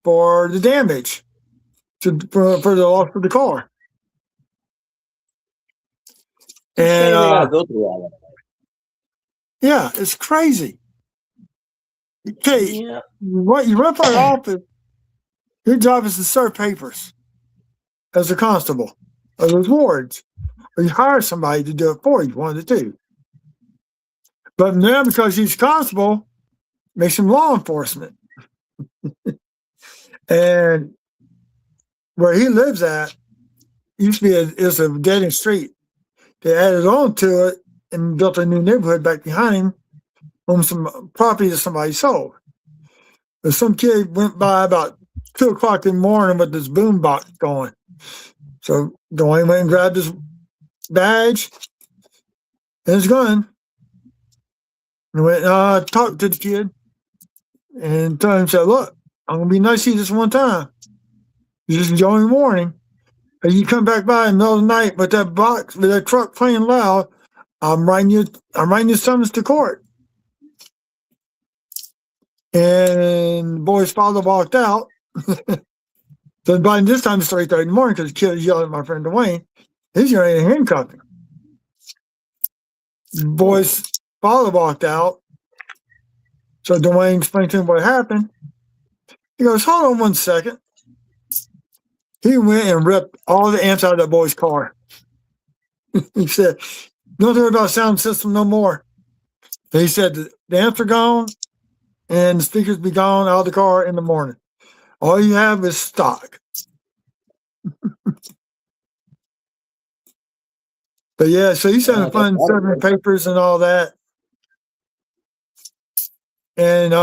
for the damage for the loss of the car. And yeah, it's crazy. Okay, what you run for an office, your job is to serve papers as a constable, or those wards, or you hire somebody to do it for you, one of the two. But now, because he's constable, makes him law enforcement. And where he lives at used to be a dead end street. They added on to it and built a new neighborhood back behind him on some property that somebody sold. But some kid went by about 2 o'clock in the morning with this boom box going. So Dwayne went and grabbed his badge and his gun and went talked to the kid and told him, said, look, I'm going to be nice to you this one time. You just enjoy the morning. And you come back by in the middle of the night with that box, with that truck playing loud, I'm writing you summons to court. And the boy's father walked out. So by this time it's 3:30 in the morning because the kid was yelling at my friend Dwayne. He's ready to handcuff him. boy's father walked out. So Dwayne explained to him what happened. He goes, hold on 1 second. He went and ripped all the amps out of that boy's car. He said, don't worry about sound system no more. He said the amps are gone and the speakers be gone out of the car in the morning. All you have is stock. But yeah, so he's having fun serving papers and all that. And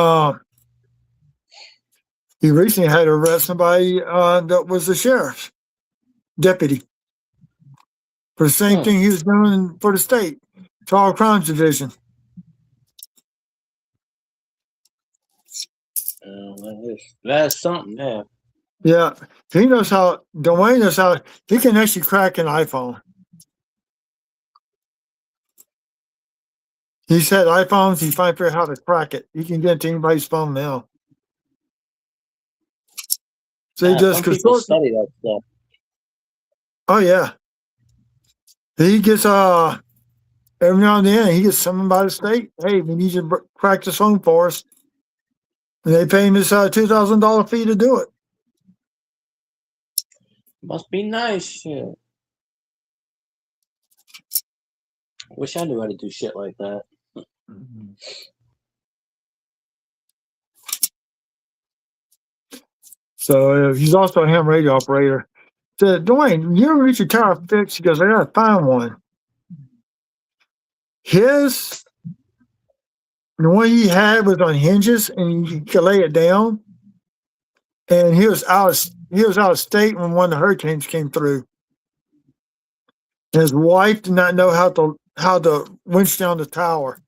he recently had to arrest somebody that was the sheriff's deputy for the same thing he was doing for the state, Child Crimes Division. That's something, yeah. Yeah, he knows how. Dwayne knows how he can actually crack an iPhone. He said iPhones. He finally figured out how to crack it. He can get into anybody's phone now. So he just some people study that stuff. Oh yeah, he gets every now and then he gets someone by the state. Hey, we need you to crack this phone for us, and they pay him this $2,000 fee to do it. Must be nice. Shit. Wish I knew how to do shit like that. So he's also a ham radio operator. Said, Dwayne, you ever get your tire fixed? He goes, I gotta find one. The one he had was on hinges and you could lay it down. And he was out of state when one of the hurricanes came through. And his wife did not know how to winch down the tower.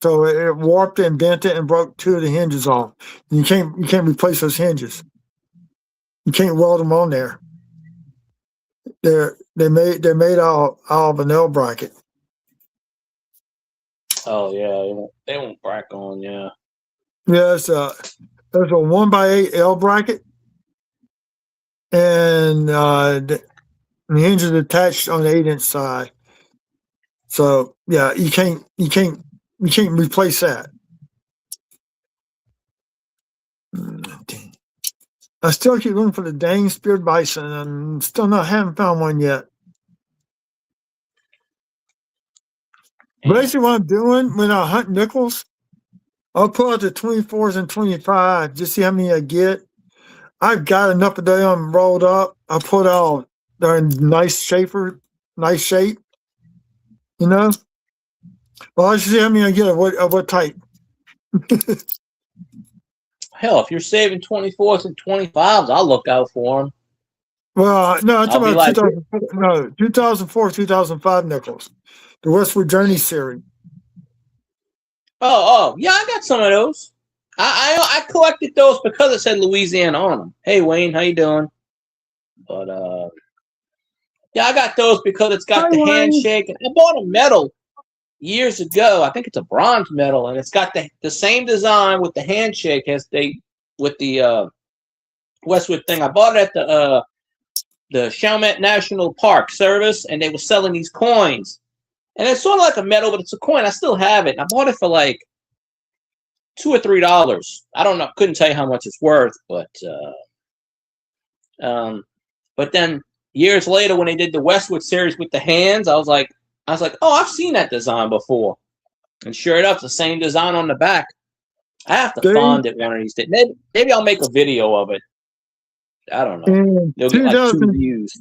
So it warped and bent it and broke two of the hinges off. And you can't replace those hinges. You can't weld them on there. They're made out of an L bracket. Oh yeah, they won't crack on. Yeah. Yeah, there's a 1x8 L bracket, and the hinge is attached on the 8-inch side. So yeah, you can't replace that. I still keep looking for the dang speared bison, and haven't found one yet. Basically, what I'm doing when I hunt nickels, I'll pull out the 24s and 25, just see how many I get. I've got enough of them rolled up. I put out they're in nice shape, you know. Well, I see how many I get of what type. Hell, if you're saving 24s and 25s, I'll look out for them. Well, no, I'm talking about like 2004, 2005 nickels, the Westwood Journey series. Oh, yeah, I got some of those. I collected those because it said Louisiana on them. Hey, Wayne, how you doing? But yeah, I got those because it's got the handshake. I bought a medal years ago. I think it's a bronze medal, and it's got the same design with the handshake as with the Westwood thing. I bought it at the Chalmette National Park Service, and they were selling these coins. And it's sort of like a medal, but it's a coin. I still have it. I bought it for like $2 or $3. I don't know. Couldn't tell you how much it's worth, but then years later when they did the Westwood series with the hands, I was like, oh, I've seen that design before. And sure enough, the same design on the back. I have to find it one of these days. Maybe I'll make a video of it. I don't know. They'll get like 2 views.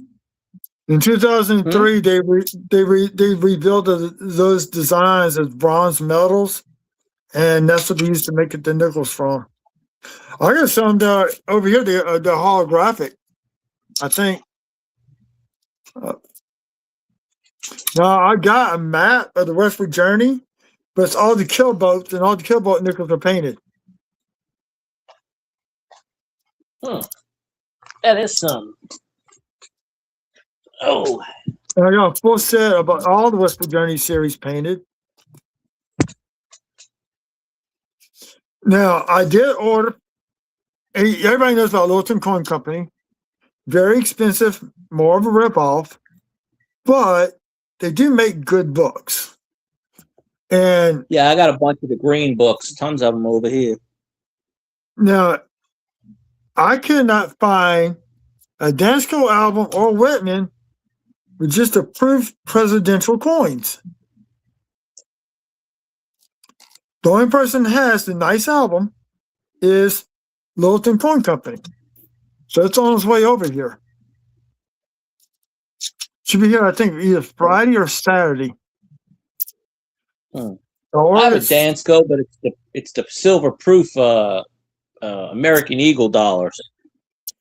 In 2003, they rebuilt those designs as bronze medals, and that's what they used to make the nickels from. I got some over here. They're holographic, I think. Now I got a map of the Westwood Journey, but it's all the kill boats, and all the kill boat nickels are painted. That is some. Oh. And I got a full set about all the Westwood Journey series painted. Now, I did order, everybody knows about Littleton Coin Company. Very expensive, more of a ripoff, but they do make good books. And Yeah, I got a bunch of the green books, tons of them over here. now I could not find a Dansko album or Whitman with just approved presidential coins. The only person that has the nice album is Littleton Coin Company. So it's on its way over here. Should be here, I think, either Friday or Saturday. Or I have a it's- Dansko, but it's the silver proof American Eagle dollars.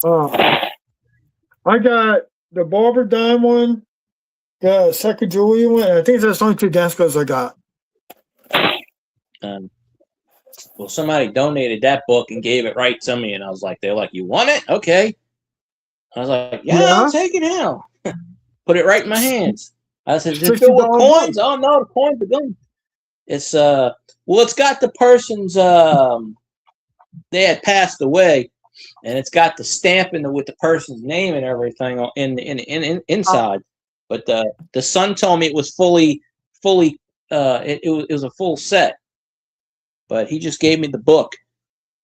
I got the Barber Dime one, the Sacagawea one, and I think that's the only 2 Danskos I got. Well, somebody donated that book and gave it right to me, and I was like, they're like, you want it? Okay. I was like, yeah. I'll take it now. Put it right in my hands. I said, is it filled with coins? Oh no, the coins are gone. It's well, it's got the person's they had passed away, and it's got the stamp with the person's name and everything in inside. But the son told me it was fully it was a full set. But he just gave me the book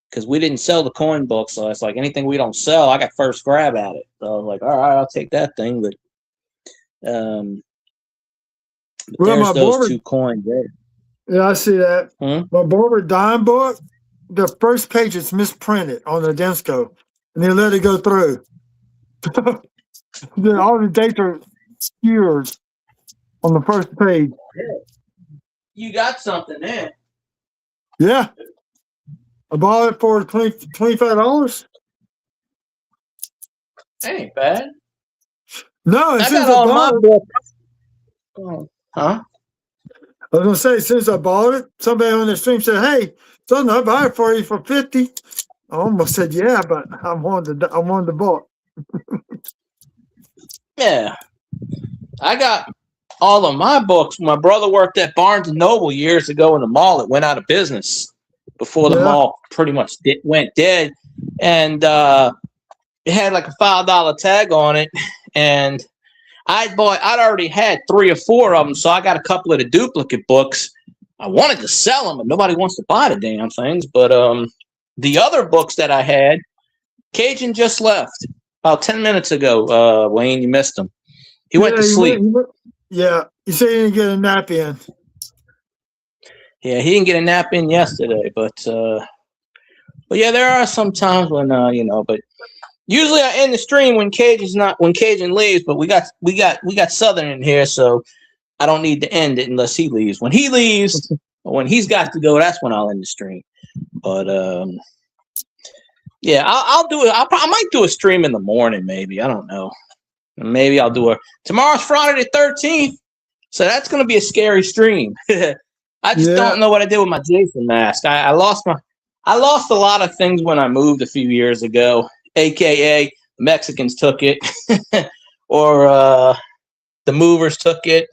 because we didn't sell the coin book, so it's like anything we don't sell, I got first grab at it. So I was like, all right, I'll take that thing. But Well, there's my those Barber- 2 coins there. Yeah, I see that. Hmm? My Barber Dime book, the first page is misprinted on the Dansko, and they let it go through. All the dates are skewed on the first page. You got something there. Yeah. I bought it for $25. That ain't bad. No, I since got I all bought my it, books. Oh, huh? I was gonna say, since I bought it, somebody on the stream said, "Hey, son, I buy it for you for $50." I almost said, "Yeah," but I wanted the book. Yeah. I got all of my books. My brother worked at Barnes & Noble years ago in the mall. It went out of business before the mall pretty much went dead. And it had like a $5 tag on it. And I'd already had 3 or 4 of them, so I got a couple of the duplicate books. I wanted to sell them, but nobody wants to buy the damn things. But the other books that I had, Cajun just left about 10 minutes ago. Wayne, you missed him. He went to sleep. Yeah, you say you didn't get a nap in. Yeah, he didn't get a nap in yesterday, but yeah, there are some times when but usually I end the stream when Cajun leaves, but we got Southern in here, so I don't need to end it unless he leaves. When he leaves, or when he's got to go, that's when I'll end the stream. But yeah, I'll do it. I might do a stream in the morning, maybe. I don't know. Maybe I'll do tomorrow's Friday the 13th, so that's going to be a scary stream. I just don't know what I did with my Jason mask. I lost a lot of things when I moved a few years ago, aka Mexicans took it, or the movers took it,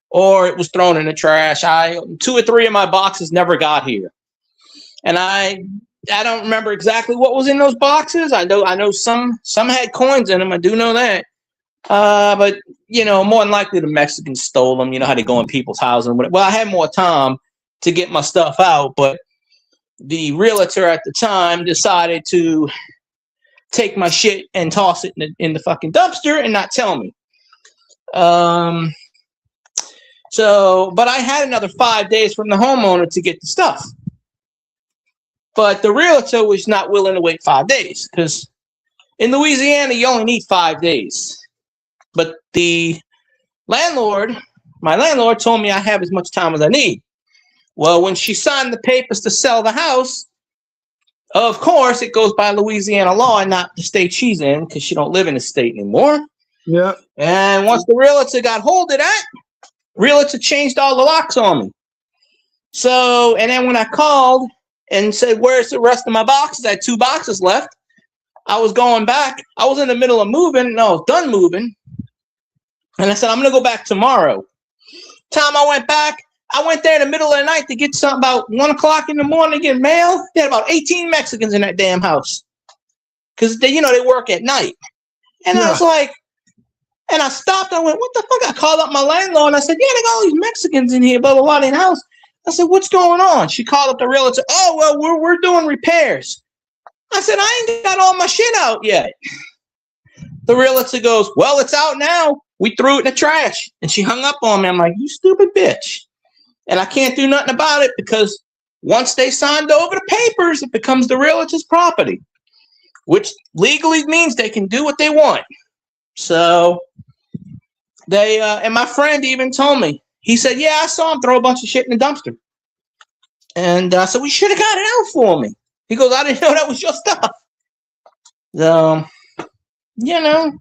or it was thrown in the trash. 2 or 3 of my boxes never got here, and I don't remember exactly what was in those boxes. I know some had coins in them. I do know that. But more than likely the Mexicans stole them. You know how they go in people's houses. Well, I had more time to get my stuff out, but the realtor at the time decided to take my shit and toss it in the fucking dumpster and not tell me. But I had another 5 days from the homeowner to get the stuff. But the realtor was not willing to wait 5 days because in Louisiana, you only need 5 days. But my landlord told me I have as much time as I need. Well, when she signed the papers to sell the house, of course, it goes by Louisiana law and not the state she's in because she don't live in the state anymore. Yeah. And once the realtor got hold of that, realtor changed all the locks on me. So, and then when I called and said, where's the rest of my boxes? I had 2 boxes left. I was going back. I was in the middle of moving and I was done moving. And I said, I'm going to go back tomorrow. Time I went back, I went there in the middle of the night to get something about 1 o'clock in the morning to get mail. They had about 18 Mexicans in that damn house. Because they work at night. And I was like, and I stopped. I went, what the fuck? I called up my landlord and I said, yeah, they got all these Mexicans in here, blah, blah, blah, in the house. I said, what's going on? She called up the realtor. Oh, well, we're doing repairs. I said, I ain't got all my shit out yet. The realtor goes, well, it's out now. We threw it in the trash. And she hung up on me. I'm like, you stupid bitch. And I can't do nothing about it because once they signed over the papers, it becomes the realtor's property, which legally means they can do what they want. So they, and my friend even told me, he said, yeah, I saw him throw a bunch of shit in the dumpster. And I said, we should have got it out for me. He goes, I didn't know that was your stuff. So, you know,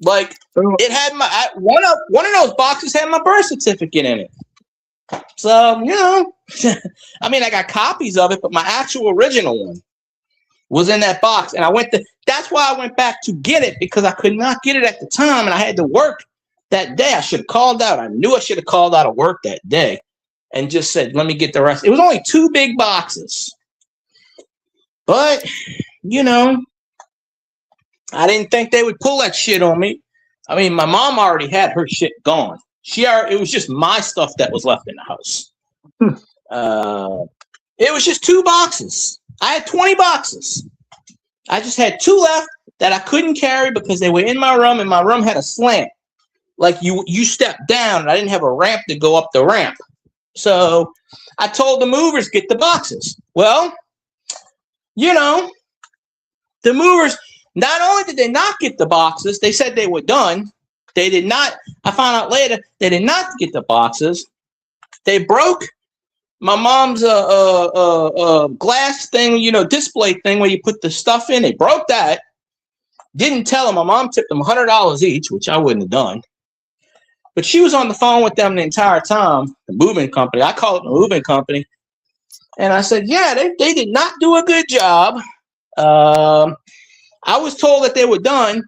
like it had my, one of those boxes had my birth certificate in it. So, you know, I mean, I got copies of it, but my actual original one was in that box. And that's why I went back to get it, because I could not get it at the time. And I had to work that day. I should have called out. I knew I should have called out of work that day and just said, let me get the rest. It was only 2 big boxes. But, you know, I didn't think they would pull that shit on me. I mean, my mom already had her shit gone. It was just my stuff that was left in the house. It was just 2 boxes. I had 20 boxes. I just had 2 left that I couldn't carry because they were in my room, and my room had a slant. Like you step down, and I didn't have a ramp to go up the ramp. So I told the movers, get the boxes. Well, you know, the movers, not only did they not get the boxes, they said they were done. They did not. I found out later they did not get the boxes. They broke my mom's glass thing, you know, display thing where you put the stuff in. They broke that. Didn't tell them. My mom tipped them $100 each, which I wouldn't have done. But she was on the phone with them the entire time, the moving company. I called it the moving company. And I said, yeah, they did not do a good job. I was told that they were done.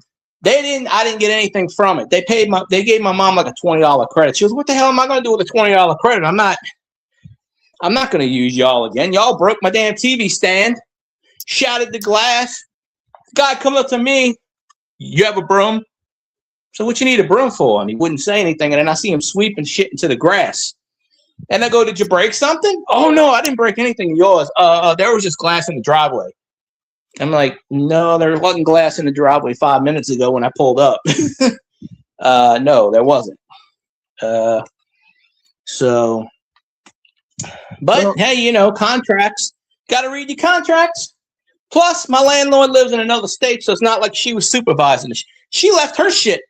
I didn't get anything from it. They gave my mom like a $20 credit. She goes, what the hell am I going to do with a $20 credit? I'm not going to use y'all again. Y'all broke my damn TV stand, shattered the glass. Guy comes up to me, you have a broom? So what you need a broom for? And he wouldn't say anything. And then I see him sweeping shit into the grass. And I go, did you break something? Oh, no, I didn't break anything of yours. There was just glass in the driveway. I'm like, no, there wasn't glass in the driveway 5 minutes ago when I pulled up. No, there wasn't. But hey, you know, contracts, got to read your contracts. Plus, my landlord lives in another state, so it's not like she was supervising it. She left her shit.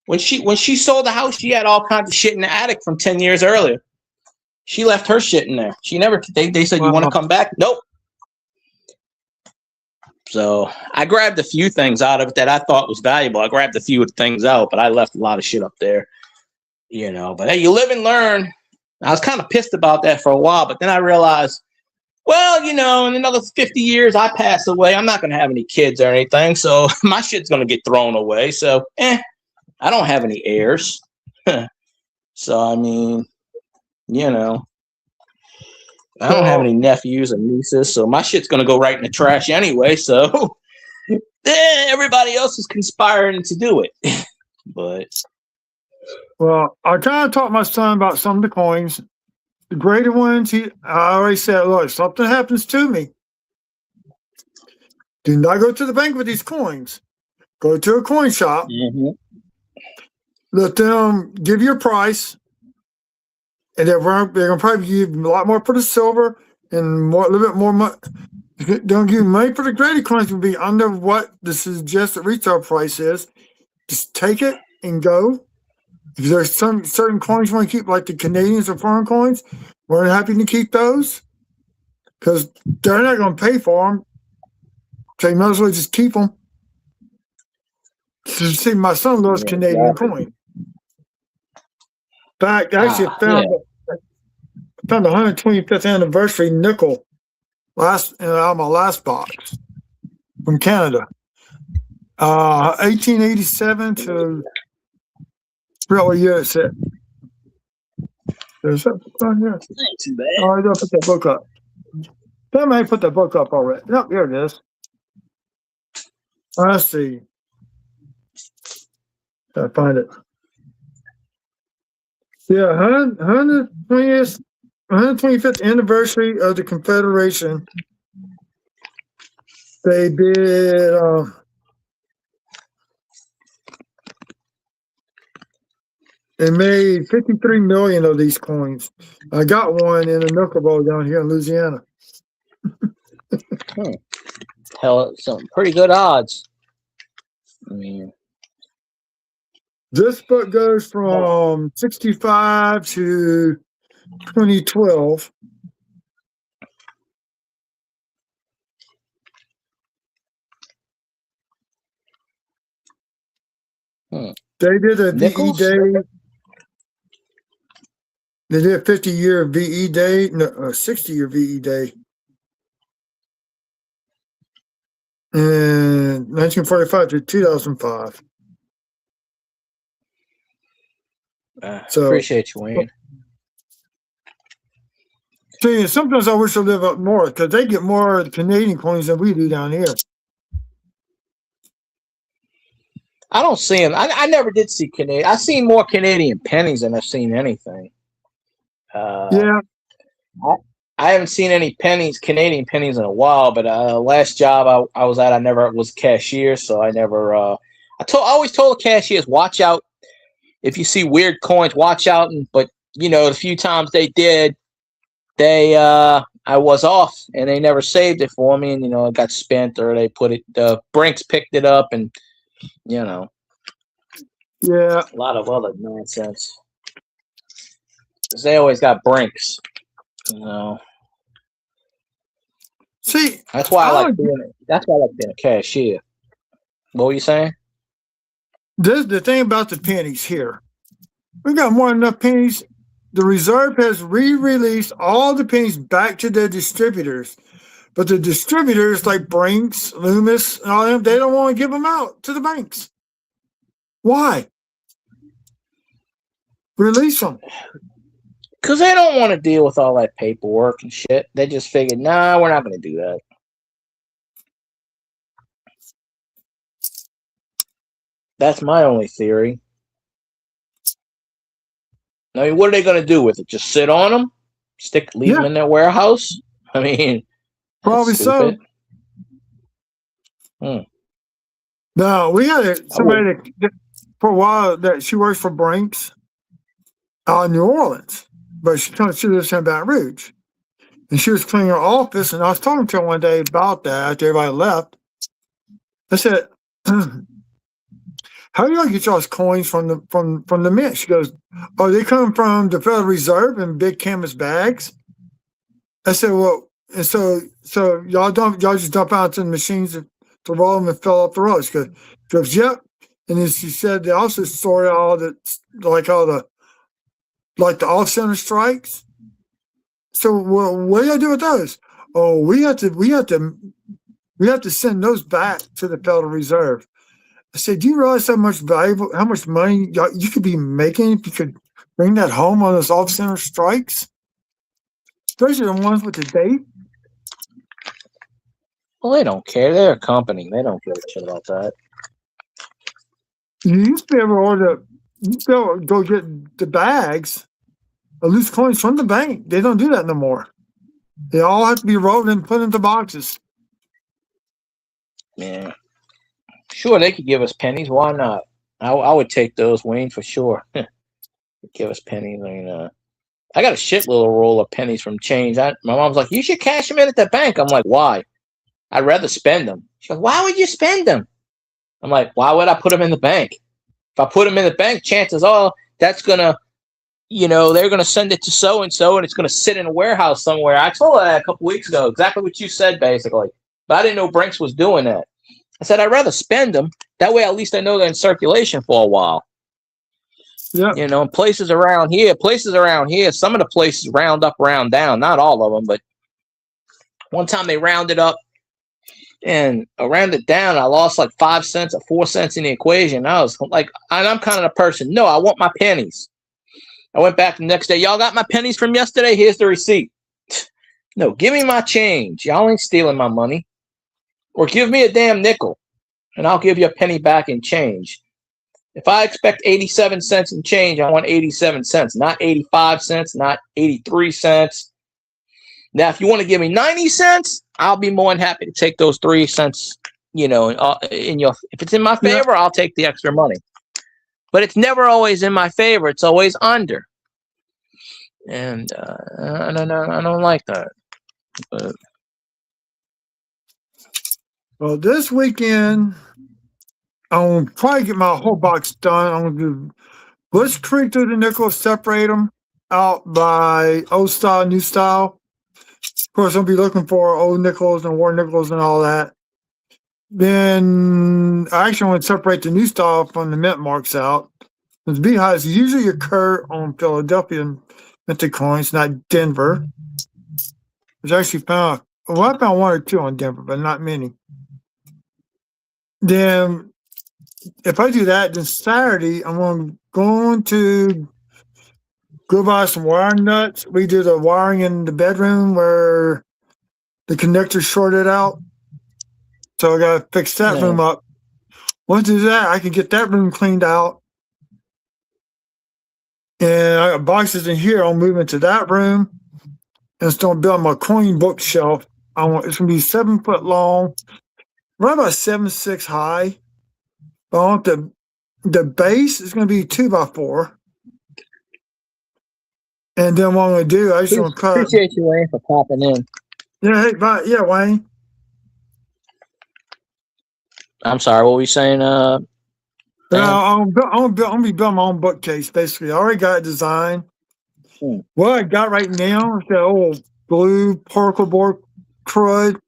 When she sold the house, she had all kinds of shit in the attic from 10 years earlier. She left her shit in there. She never, they said, you want to come back? Nope. So I grabbed a few things out of it that I thought was valuable. I grabbed a few things out, but I left a lot of shit up there, you know. But hey, you live and learn. I was kind of pissed about that for a while, but then I realized, well, you know, in another 50 years, I pass away. I'm not going to have any kids or anything, so my shit's going to get thrown away. So, I don't have any heirs. So, I mean, you know, I don't have any nephews or nieces, so my shit's going to go right in the trash anyway. So, everybody else is conspiring to do it. But, well, I kind of taught my son about some of the coins. The greater ones, I already said, look, if something happens to me, do not go to the bank with these coins. Go to a coin shop. mm-hmm. Let them give you a price. And they're going to probably give you a lot more for the silver and a little bit more money. Don't give you money for the greater coins, will be under what the suggested retail price is. Just take it and go. If there's some certain coins you want to keep, like the Canadians or foreign coins, we're happy to keep those because they're not going to pay for them. So you might as well just keep them. So, see, my son loves Canadian coin. In fact, actually, I found the 125th anniversary nickel out of my last box from Canada. 1887 to what year is it? There's something on here. Not too bad. Oh, I gotta put that book up. I might put that book up already. Nope, here it is. Let's see. Gotta find it. Yeah, 125th anniversary of the Confederation. They did. They made 53 million of these coins. I got one in a knuckleball down here in Louisiana. Hell, some pretty good odds. I mean, This book goes from 65 to 2012. They did a Nichols? VE day. They did a 50-year VE day, no, a 60-year VE day. In 1945 to 2005. So appreciate you, Wayne. See, sometimes I wish I lived up north because they get more Canadian coins than we do down here. I don't see them. I never did see Canadian. I've seen more Canadian pennies than I've seen anything. Yeah. I haven't seen any Canadian pennies in a while, but last job I was at, I never was a cashier, so I never. I always told the cashiers, watch out if you see weird coins, watch out. But the few times they did, I was off, and they never saved it for me, and it got spent, or they put it. Brinks picked it up, and Yeah. a lot of other nonsense. Because they always got Brinks, See, That's why I like being a cashier. What were you saying? This the thing about the pennies here. We got more than enough pennies. The Reserve has re-released all the pennies back to the distributors. But the distributors like Brinks, Loomis, and all them, they don't want to give them out to the banks. Why? Release them. Because they don't want to deal with all that paperwork and shit. They just figured, nah, we're not going to do that. That's my only theory. I mean, what are they going to do with it? Just sit on them? Leave them in their warehouse? I mean, probably so. No, we had somebody that, for a while that she works for Brinks in New She lives in Baton Rouge. And she was cleaning her office, and I was talking to her one day about that after everybody left. I said, how do y'all get y'all's coins from the mint? She goes, oh, they come from the Federal Reserve in big canvas bags. I said, well, and so y'all just dump out to the machines to roll them and fill up the roll. She goes, yep. And then she said they also stored all the off-center strikes. So what do y'all do with those? Oh, we have to send those back to the Federal Reserve. I said, do you realize how much money you could be making if you could bring that home on those off-center strikes? Especially the ones with the date. Well, they don't care. They're a company. They don't give a shit about that. You used to be able to go get the bags of loose coins from the bank. They don't do that no more. They all have to be rolled and put into boxes. Yeah. Sure, they could give us pennies. Why not? I would take those, Wayne, for sure. Give us pennies. I mean, I got a shit little roll of pennies from change. My mom's like, you should cash them in at the bank. I'm like, why? I'd rather spend them. She goes, why would you spend them? I'm like, why would I put them in the bank? If I put them in the bank, chances are that's going to, they're going to send it to so-and-so, and it's going to sit in a warehouse somewhere. I told her that a couple weeks ago, exactly what you said, basically. But I didn't know Brinks was doing that. I said, I'd rather spend them. That way, at least I know they're in circulation for a while. Yeah. Places around here, some of the places round up, round down. Not all of them, but one time they rounded up and I rounded down. I lost like 5 cents or 4 cents in the equation. I was like, and I'm kind of the person, no, I want my pennies. I went back the next day. Y'all got my pennies from yesterday? Here's the receipt. No, give me my change. Y'all ain't stealing my money. Or give me a damn nickel, and I'll give you a penny back in change. If I expect 87 cents and change, I want 87 cents, not 85 cents, not 83 cents. Now, if you want to give me 90 cents, I'll be more than happy to take those 3 cents, if it's in my favor, I'll take the extra money. But it's never always in my favor. It's always under. And I don't like that. But. Well, this weekend, I'm probably get my whole box done. I'm gonna do Bush Creek through the nickels, separate them out by old style, new style. Of course, I'll be looking for old nickels and war nickels and all that. Then I actually want to separate the new style from the mint marks out. The beehives usually occur on Philadelphia minted coins, not Denver. There's actually I found 1 or 2 on Denver, but not many. Then if I do that, then Saturday I'm going to go buy some wiring nuts. We do the wiring in the bedroom where the connector shorted out. So I gotta fix that room up. Once I do that, I can get that room cleaned out. And I got boxes in here. I'll move into that room and start building my coin bookshelf. It's gonna be 7 foot long, right about 7'6" high. I want the base is gonna be 2x4. And then what I'm gonna do, I just want to cut. Appreciate you, Wayne, for popping in. Yeah, hey, bye. Yeah, Wayne. I'm sorry, what were you saying? I'm gonna be building my own bookcase. Basically, I already got it designed. What I got right now is that old blue particle board crud,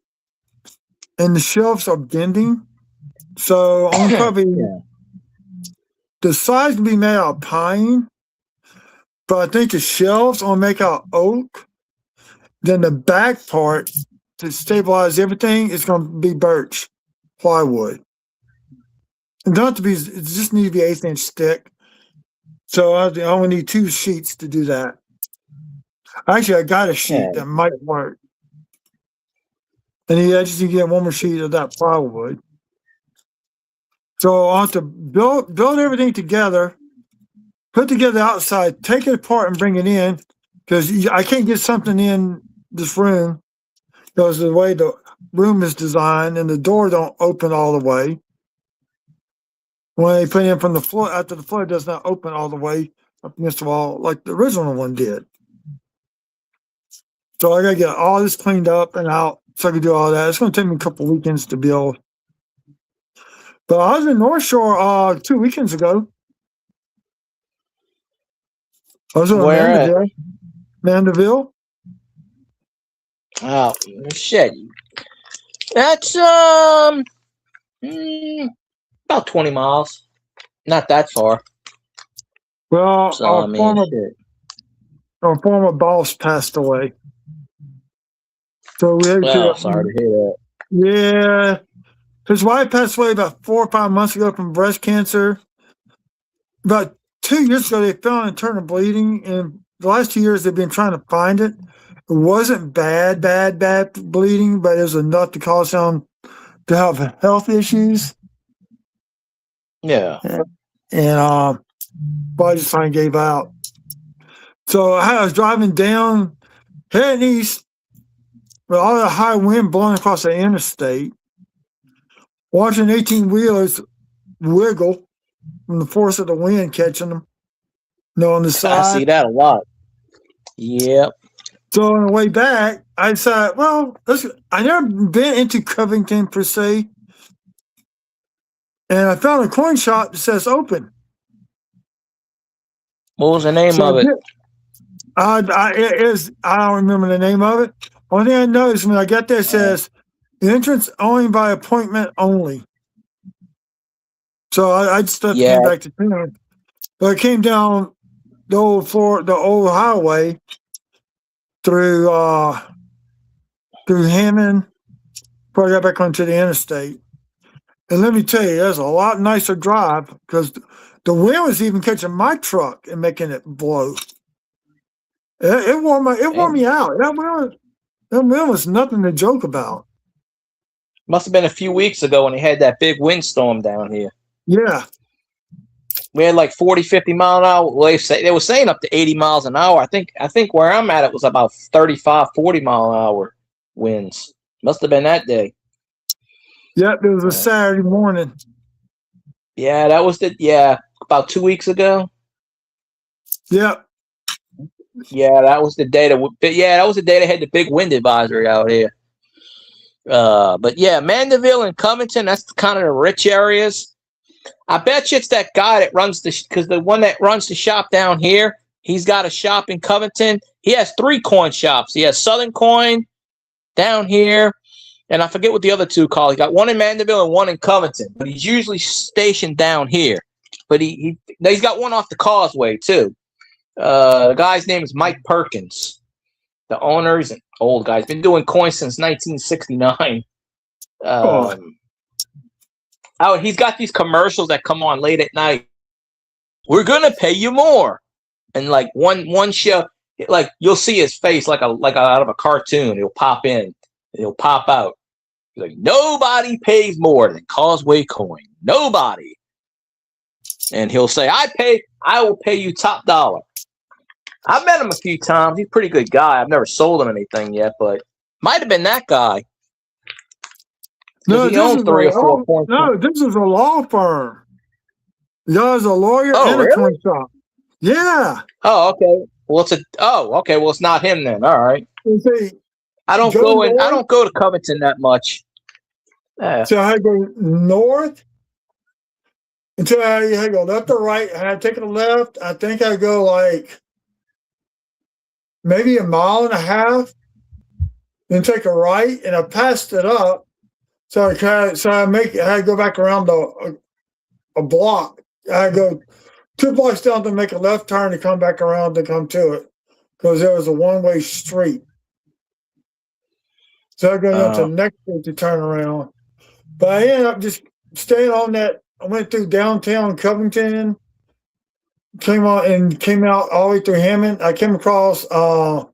and the shelves are bending. So I'm probably the size will be made out of pine, but I think the shelves I'll make out of oak. Then the back part to stabilize everything is going to be birch plywood. It just need to be 1/8" thick. So I only need 2 sheets to do that. Actually, I got a sheet that might work. And I just need to get 1 more sheet of that plywood. So I'll have to build everything together, put together outside, take it apart and bring it in, because I can't get something in this room because of the way the room is designed and the door don't open all the way. When they put it in from the floor, after the floor does not open all the way up against the wall like the original one did. So I gotta get all this cleaned up and out so I can do all that. It's gonna take me a couple weekends to build. But I was in North Shore 2 weekends ago. I was in Mandeville. Oh shit! That's about 20 miles. Not that far. Well, So, our former boss passed away. So we had sorry to hear that. Yeah. His wife passed away about 4 or 5 months ago from breast cancer. About 2 years ago, they found internal bleeding, and the last 2 years they've been trying to find it. It wasn't bad bleeding, but it was enough to cause him to have health issues. Yeah. And body just finally gave out. So I was driving down, heading east, with all the high wind blowing across the interstate, watching 18-wheelers wiggle from the force of the wind catching them. On the side. I see that a lot. Yep. So on the way back, I decided, well, I never been into Covington per se. And I found a coin shop that says open. What was the name of it? I don't remember the name of it. Only thing I noticed when I got there, it says entrance only by appointment only. So I just came back to town. But I came down the old highway through Hammond before I got back onto the interstate. And let me tell you, that's a lot nicer drive because the wind was even catching my truck and making it blow. It wore me out. That wind was nothing to joke about. Must have been a few weeks ago when they had that big windstorm down here. Yeah. We had like 40, 50 mile an hour. Well, they were saying up to 80 miles an hour. I think where I'm at, it was about 35, 40 mile an hour winds. Must have been that day. Yep, it was a Saturday morning. Yeah, that was about 2 weeks ago. Yep. Yeah, that was the day that was the day they had the big wind advisory out here. But yeah, Mandeville and Covington, that's kind of the rich areas. I bet you it's that guy that runs because the one that runs the shop down here, he's got a shop in Covington. He has 3 coin shops. He has Southern Coin down here, and I forget what the other 2 call. He got one in Mandeville and one in Covington, but he's usually stationed down here. But he's got one off the Causeway too. The guy's name is Mike Perkins. The owner's an old guy. He's been doing coins since 1969. He's got these commercials that come on late at night. We're gonna pay you more, and like one show, like you'll see his face like out of a cartoon. He'll pop in, and he'll pop out. He's like, nobody pays more than Causeway Coin. Nobody. And he'll say, I will pay you top dollar. I've met him a few times. He's a pretty good guy. I've never sold him anything yet, but might have been that guy. No, he owns 3 or 4 points. No, this is a law firm. The guy's a lawyer Oh, and a really? coin shop. Yeah. Oh, okay. Well, well, it's not him then. All right. You see, I don't go to Covington that much. Yeah. so I go north until I had to go left or right. I had to take a left. I think I go like maybe a mile and a half, then take a right, and I passed it up. So I had to go back around a block. I had to go 2 blocks down to make a left turn to come back around to come to it because there was a one-way street. So I go down to the next street to turn around. But I ended up just staying on that. I went through downtown Covington, came out all the way through Hammond. I came across in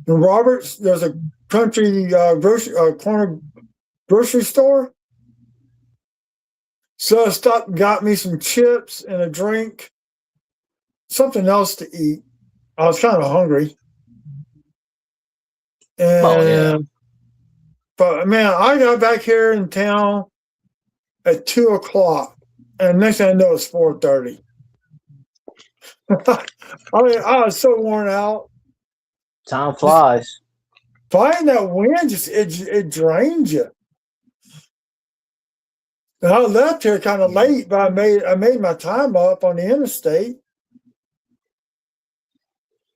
Roberts. There's a country corner grocery store. So I stopped and got me some chips and a drink, something else to eat. I was kind of hungry. And but man, I got back here in town at 2:00, and next thing I know, it's 4:30. I mean, I was so worn out. Time flies. Finding that wind just it drains you. And I left here kind of late, but I made my time up on the interstate.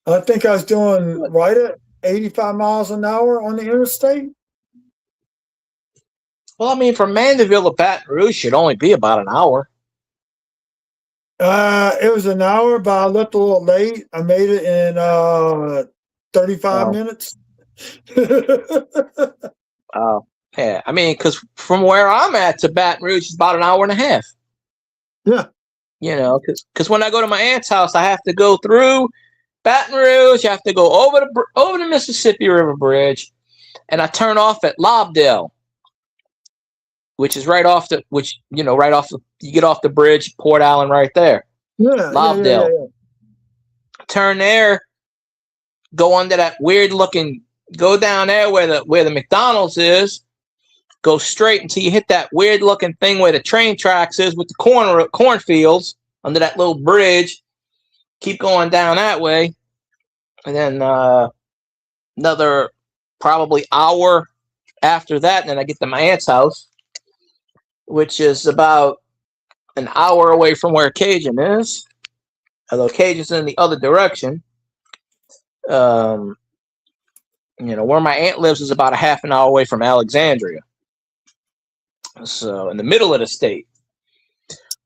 I think I was doing right at 85 miles an hour on the interstate. Well, I mean, from Mandeville to Baton Rouge should only be about an hour. It was an hour, but I left a little late. I made it in 35 minutes. Oh, yeah. I mean, because from where I'm at to Baton Rouge is about an hour and a half. Yeah. You know, because when I go to my aunt's house, I have to go through Baton Rouge. I have to go over the Mississippi River Bridge, and I turn off at Lobdell, which is right off you get off the bridge, Port Allen, right there. Yeah. Lobdell. Yeah. Turn there, go under that weird looking. Go down there where the McDonald's is. Go straight until you hit that weird looking thing where the train tracks is with the cornfields under that little bridge. Keep going down that way, and then another probably hour after that, and then I get to my aunt's house, which is about an hour away from where Cajun is. Although Cajun's in the other direction. Where my aunt lives is about a half an hour away from Alexandria. So in the middle of the state.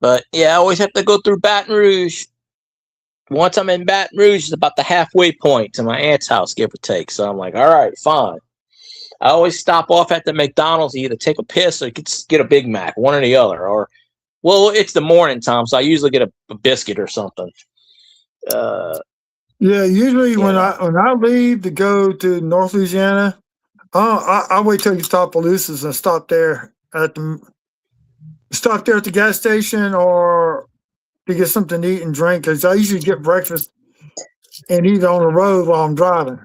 But yeah, I always have to go through Baton Rouge. Once I'm in Baton Rouge, it's about the halfway point to my aunt's house, give or take. So I'm like, all right, fine. I always stop off at the McDonald's, either take a piss or get a Big Mac, one or the other. Or, well, it's the morning time, so I usually get a biscuit or something. Yeah, usually when I leave to go to North Louisiana, I wait till you stop at Lucy's and stop there at the gas station or to get something to eat and drink because I usually get breakfast and eat on the road while I'm driving.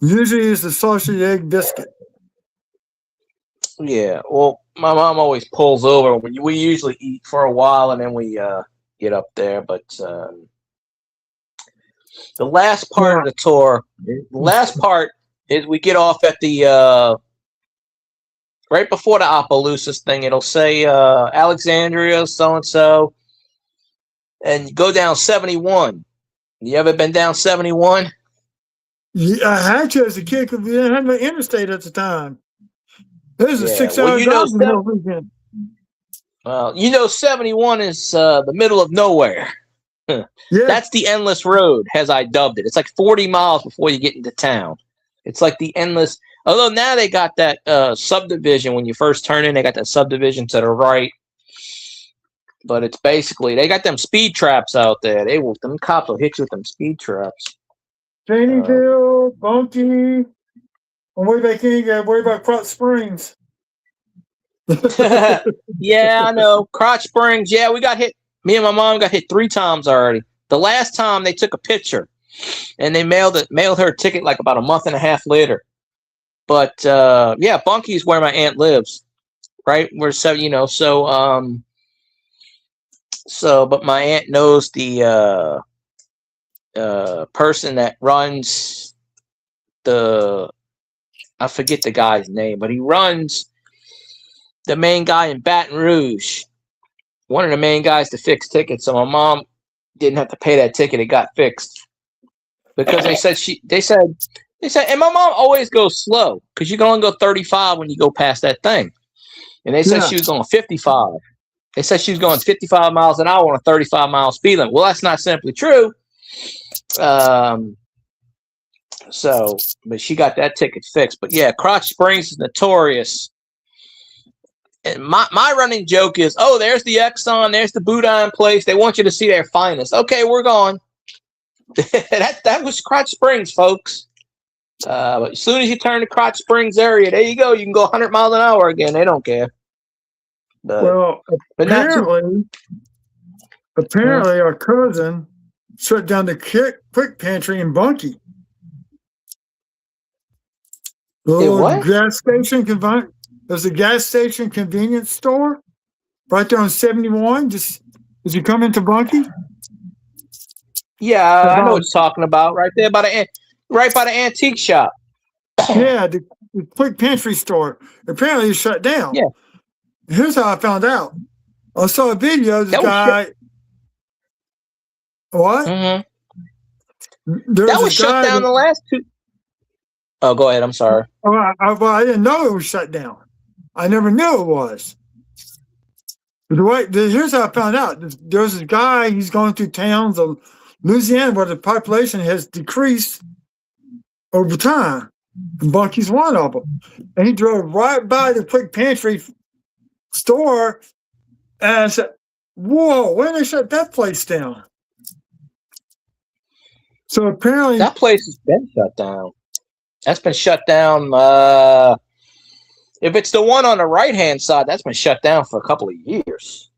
Usually it's a sausage egg biscuit. Yeah, well, my mom always pulls over. We usually eat for a while and then we get up there. But the last part of the tour, the last part is we get off at the right before the Opelousas thing. It'll say Alexandria, so and so, and you go down 71. You ever been down 71? Yeah, I had to as a kid because we didn't have no interstate at the time. This is a 6 hour Well, drive from the weekend. Well, 71 is the middle of nowhere. Yeah, That's the endless road, as I dubbed it. It's like 40 miles before you get into town. It's like the endless. Although now they got that subdivision when you first turn in, they got that subdivision to the right. But it's basically they got them speed traps out there. Them cops will hit you with them speed traps. Janesville, Bunkie. On way back in, you got to worry about Crotch Springs. Yeah, I know. Crotch Springs. Yeah, we got hit. Me and my mom got hit 3 times already. The last time they took a picture, and they mailed her a ticket like about a month and a half later. But yeah, Bunkie is where my aunt lives, right? But my aunt knows the person that runs I forget the guy's name, but he runs the main guy in Baton Rouge. One of the main guys to fix tickets. So my mom didn't have to pay that ticket. It got fixed because they said, and my mom always goes slow because you can only go 35 when you go past that thing. And they said she was going 55. They said she was going 55 miles an hour on a 35-mile speed limit. Well, that's not simply true. But she got that ticket fixed. But yeah, Crotch Springs is notorious. And my running joke is, oh, there's the Exxon, there's the Boudin place. They want you to see their finest. Okay, we're gone. that was Crotch Springs, folks. But as soon as you turn the Crotch Springs area, there you go. You can go 100 miles an hour again. They don't care. Well, apparently our cousin shut down the quick pantry in Bunkie. What? There's a gas station convenience store right there on 71. Just as you come into Bunkie. Yeah, I know what you're talking about. Right there right by the antique shop. Yeah, the quick pantry store. Apparently it's shut down. Yeah. Here's how I found out. I saw a video of this guy. What? Mm-hmm. That was shut down the last 2. Oh, go ahead. I'm sorry. I didn't know it was shut down. I never knew it was. Here's how I found out. There's this guy, he's going through towns of Louisiana where the population has decreased over time. And Bunkie's one of them. And he drove right by the quick pantry store and I said, whoa, when did they shut that place down? So apparently that place has been shut down. That's been shut down. If it's the one on the right-hand side, that's been shut down for a couple of years.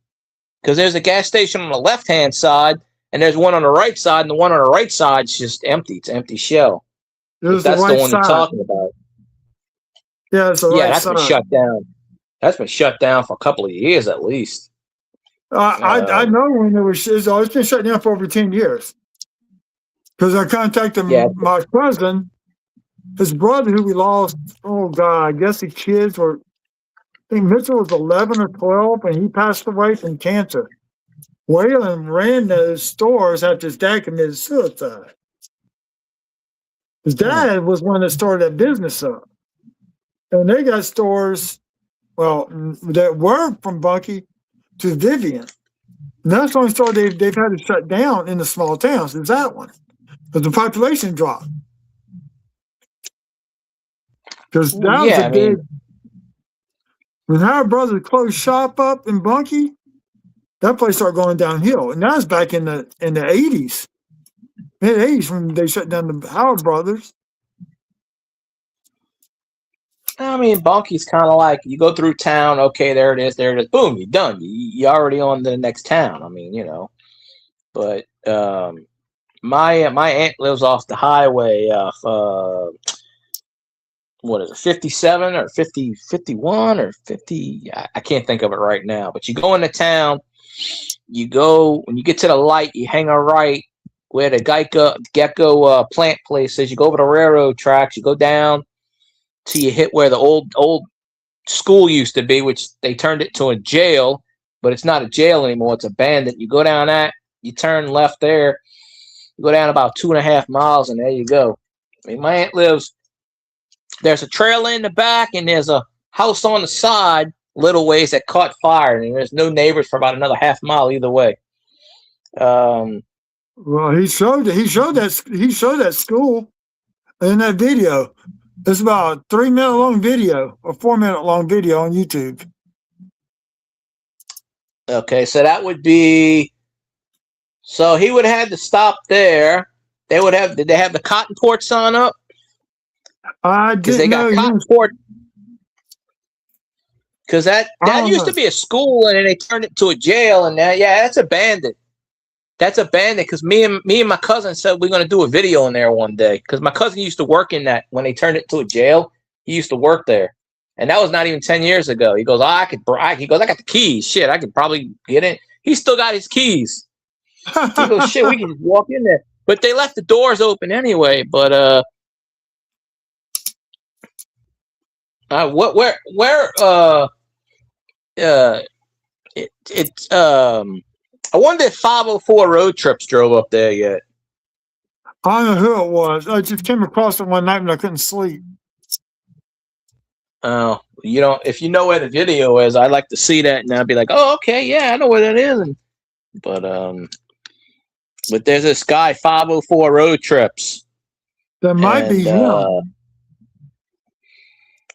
Because there's a gas station on the left-hand side, and there's one on the right side, and the one on the right side is just empty. It's an empty shell. That's the one you're talking about. Yeah, it's the right that's side. Been shut down. That's been shut down for a couple of years at least. I know when it was. It's been shut down for over 10 years. Because I contacted my cousin, his brother, who we lost. Oh God, I guess the kids were. I think Mitchell was 11 or 12, and he passed away from cancer. Waylon ran those stores after his dad committed suicide. His dad was one that started that business up. And they got stores, that were from Bunkie to Vivian. And that's the only store they've had to shut down in the small towns, is that one. Because the population dropped. Because that was a big... When Howard Brothers closed shop up in Bunkie, that place started going downhill. And that was back in the 80s. Mid-80s when they shut down the Howard Brothers. I mean, Bunkie's kind of like, you go through town, okay, there it is, boom, you're done. You're already on to the next town. I mean, But my aunt lives off the highway off what is it, 57 or 50, 51 or 50? I can't think of it right now. But you go into town, you go, when you get to the light, you hang a right where the Gecko plant place is. You go over the railroad tracks, you go down till you hit where the old school used to be, which they turned it to a jail, but it's not a jail anymore. It's abandoned. You go down that, you turn left there, you go down about 2.5 miles, and there you go. I mean, my aunt lives, there's a trailer in the back, and there's a house on the side, little ways, that caught fire, and there's no neighbors for about another half mile either way. Well, he showed that school in that video. It's about a 3-minute long video or 4-minute long video on YouTube. Okay, so that would be, so he would have had to stop there. Did they have the cotton port sign up? I Because they didn't got know. cotton port. Because that used to be a school, and then they turned it to a jail, and that's abandoned. That's abandoned because me and my cousin said we're going to do a video in there one day. Because my cousin used to work in that when they turned it to a jail. He used to work there, and that was not even 10 years ago. He goes, I got the keys. Shit, I could probably get in. He still got his keys. He goes, shit, we can just walk in there. But they left the doors open anyway. But I wonder if 504 Road Trips drove up there yet. I don't know who it was. I just came across it one night when I couldn't sleep. Oh, if you know where the video is, I'd like to see that, and I'd be like, oh, okay, yeah, I know where that is. But there's this guy, 504 Road Trips. That might be him.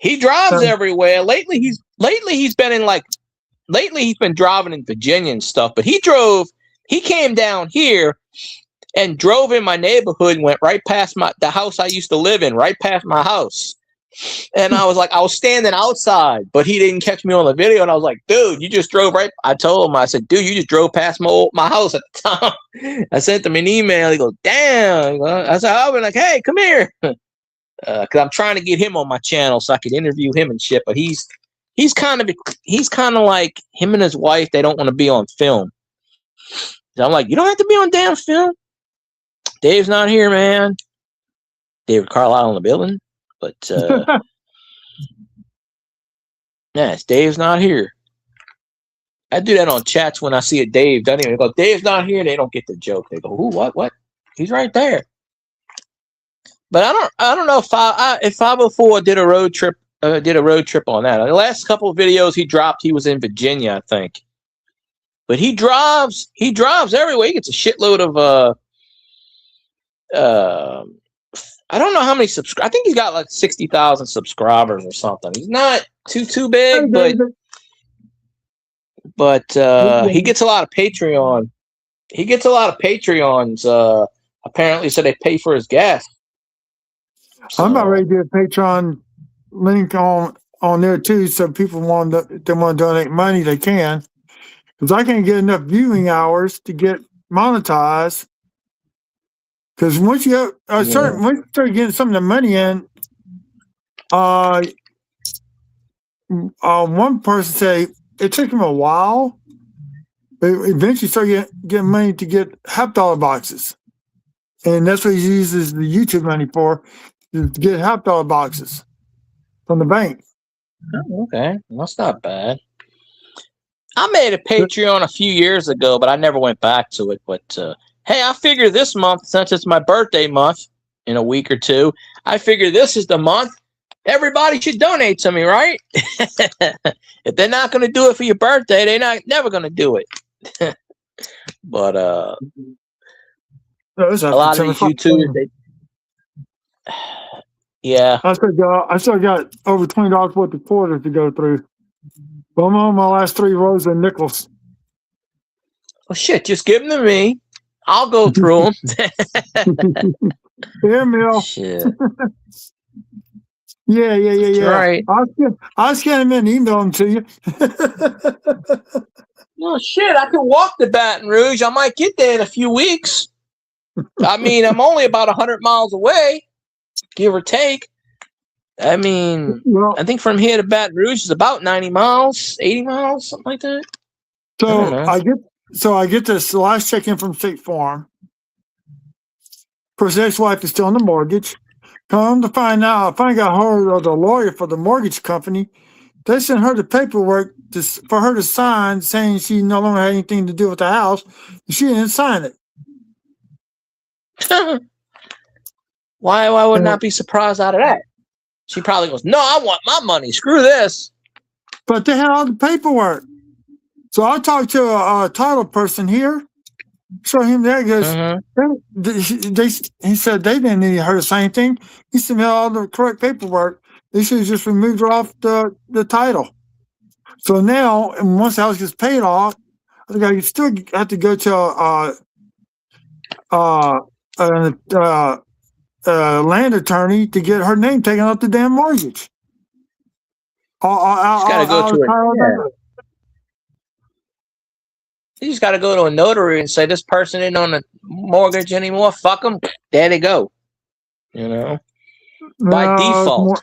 He drives everywhere. Lately he's been driving in Virginia and stuff, but he came down here and drove in my neighborhood and went right past the house I used to live in, right past my house. And I was standing outside, but he didn't catch me on the video. And I was like, dude, you just drove right. I told him, I said, dude, you just drove past my house at the time. I sent him an email. He goes, damn. I said, I'll be like, hey, come here. Because I'm trying to get him on my channel so I could interview him and shit. But he's kind of like him and his wife. They don't want to be on film. So I'm like, you don't have to be on damn film. Dave's not here, man. David Carlisle in the building. But Dave's not here. I do that on chats when I see a Dave. Doesn't even go, Dave's not here. They don't get the joke. They go, who? What? He's right there. But I don't know if 504 did a road trip on that. The last couple of videos he dropped, he was in Virginia, I think. But he drives everywhere. He gets a shitload of I don't know how many subscribers. I think he's got like 60,000 subscribers or something. He's not too big, but he gets a lot of Patreon. He gets a lot of Patreons apparently, so they pay for his gas. So, I'm about ready to get a Patreon link on there too, so people want to donate money, they can. Because I can't get enough viewing hours to get monetized. Because once you start getting some of the money in, one person say it took him a while, but eventually started getting money to get $50 boxes, and that's what he uses the YouTube money for, to get $50 boxes from the bank. Oh, okay, that's not bad. I made a Patreon a few years ago, but I never went back to it. But hey, I figure this month, since it's my birthday month in a week or two, I figure this is the month everybody should donate to me, right? If they're not going to do it for your birthday, they're never going to do it. But a lot of these YouTubers, yeah. I still got over $20 worth of quarters to go through. Well, I'm on my last 3 rows of nickels. Well, shit, just give them to me. I'll go through them. Here, Mill. Shit. Yeah. That's right. I'll scan them in and email them to you. Well, shit, I can walk to Baton Rouge. I might get there in a few weeks. I mean, I'm only about 100 miles away, give or take. I mean, Well, I think from here to Baton Rouge is about 90 miles, 80 miles, something like that. I don't so know. I get this last check-in from State Farm. Of course, the ex-wife is still on the mortgage. Come to find out, I finally got hold of the lawyer for the mortgage company. They sent her the paperwork for her to sign, saying she no longer had anything to do with the house. She didn't sign it. Why would not be surprised out of that? She probably goes, no, I want my money. Screw this. But they had all the paperwork. So I talked to a title person here. Show him that. He goes, he said they didn't need her to sign anything. He said, all the correct paperwork. They should have just removed her off the title. So now, and once the house gets paid off, you still have to go to land attorney to get her name taken off the damn mortgage. She's got to go to a You just got to go to a notary and say this person isn't on the mortgage anymore. Fuck them. There they go. You know, by default.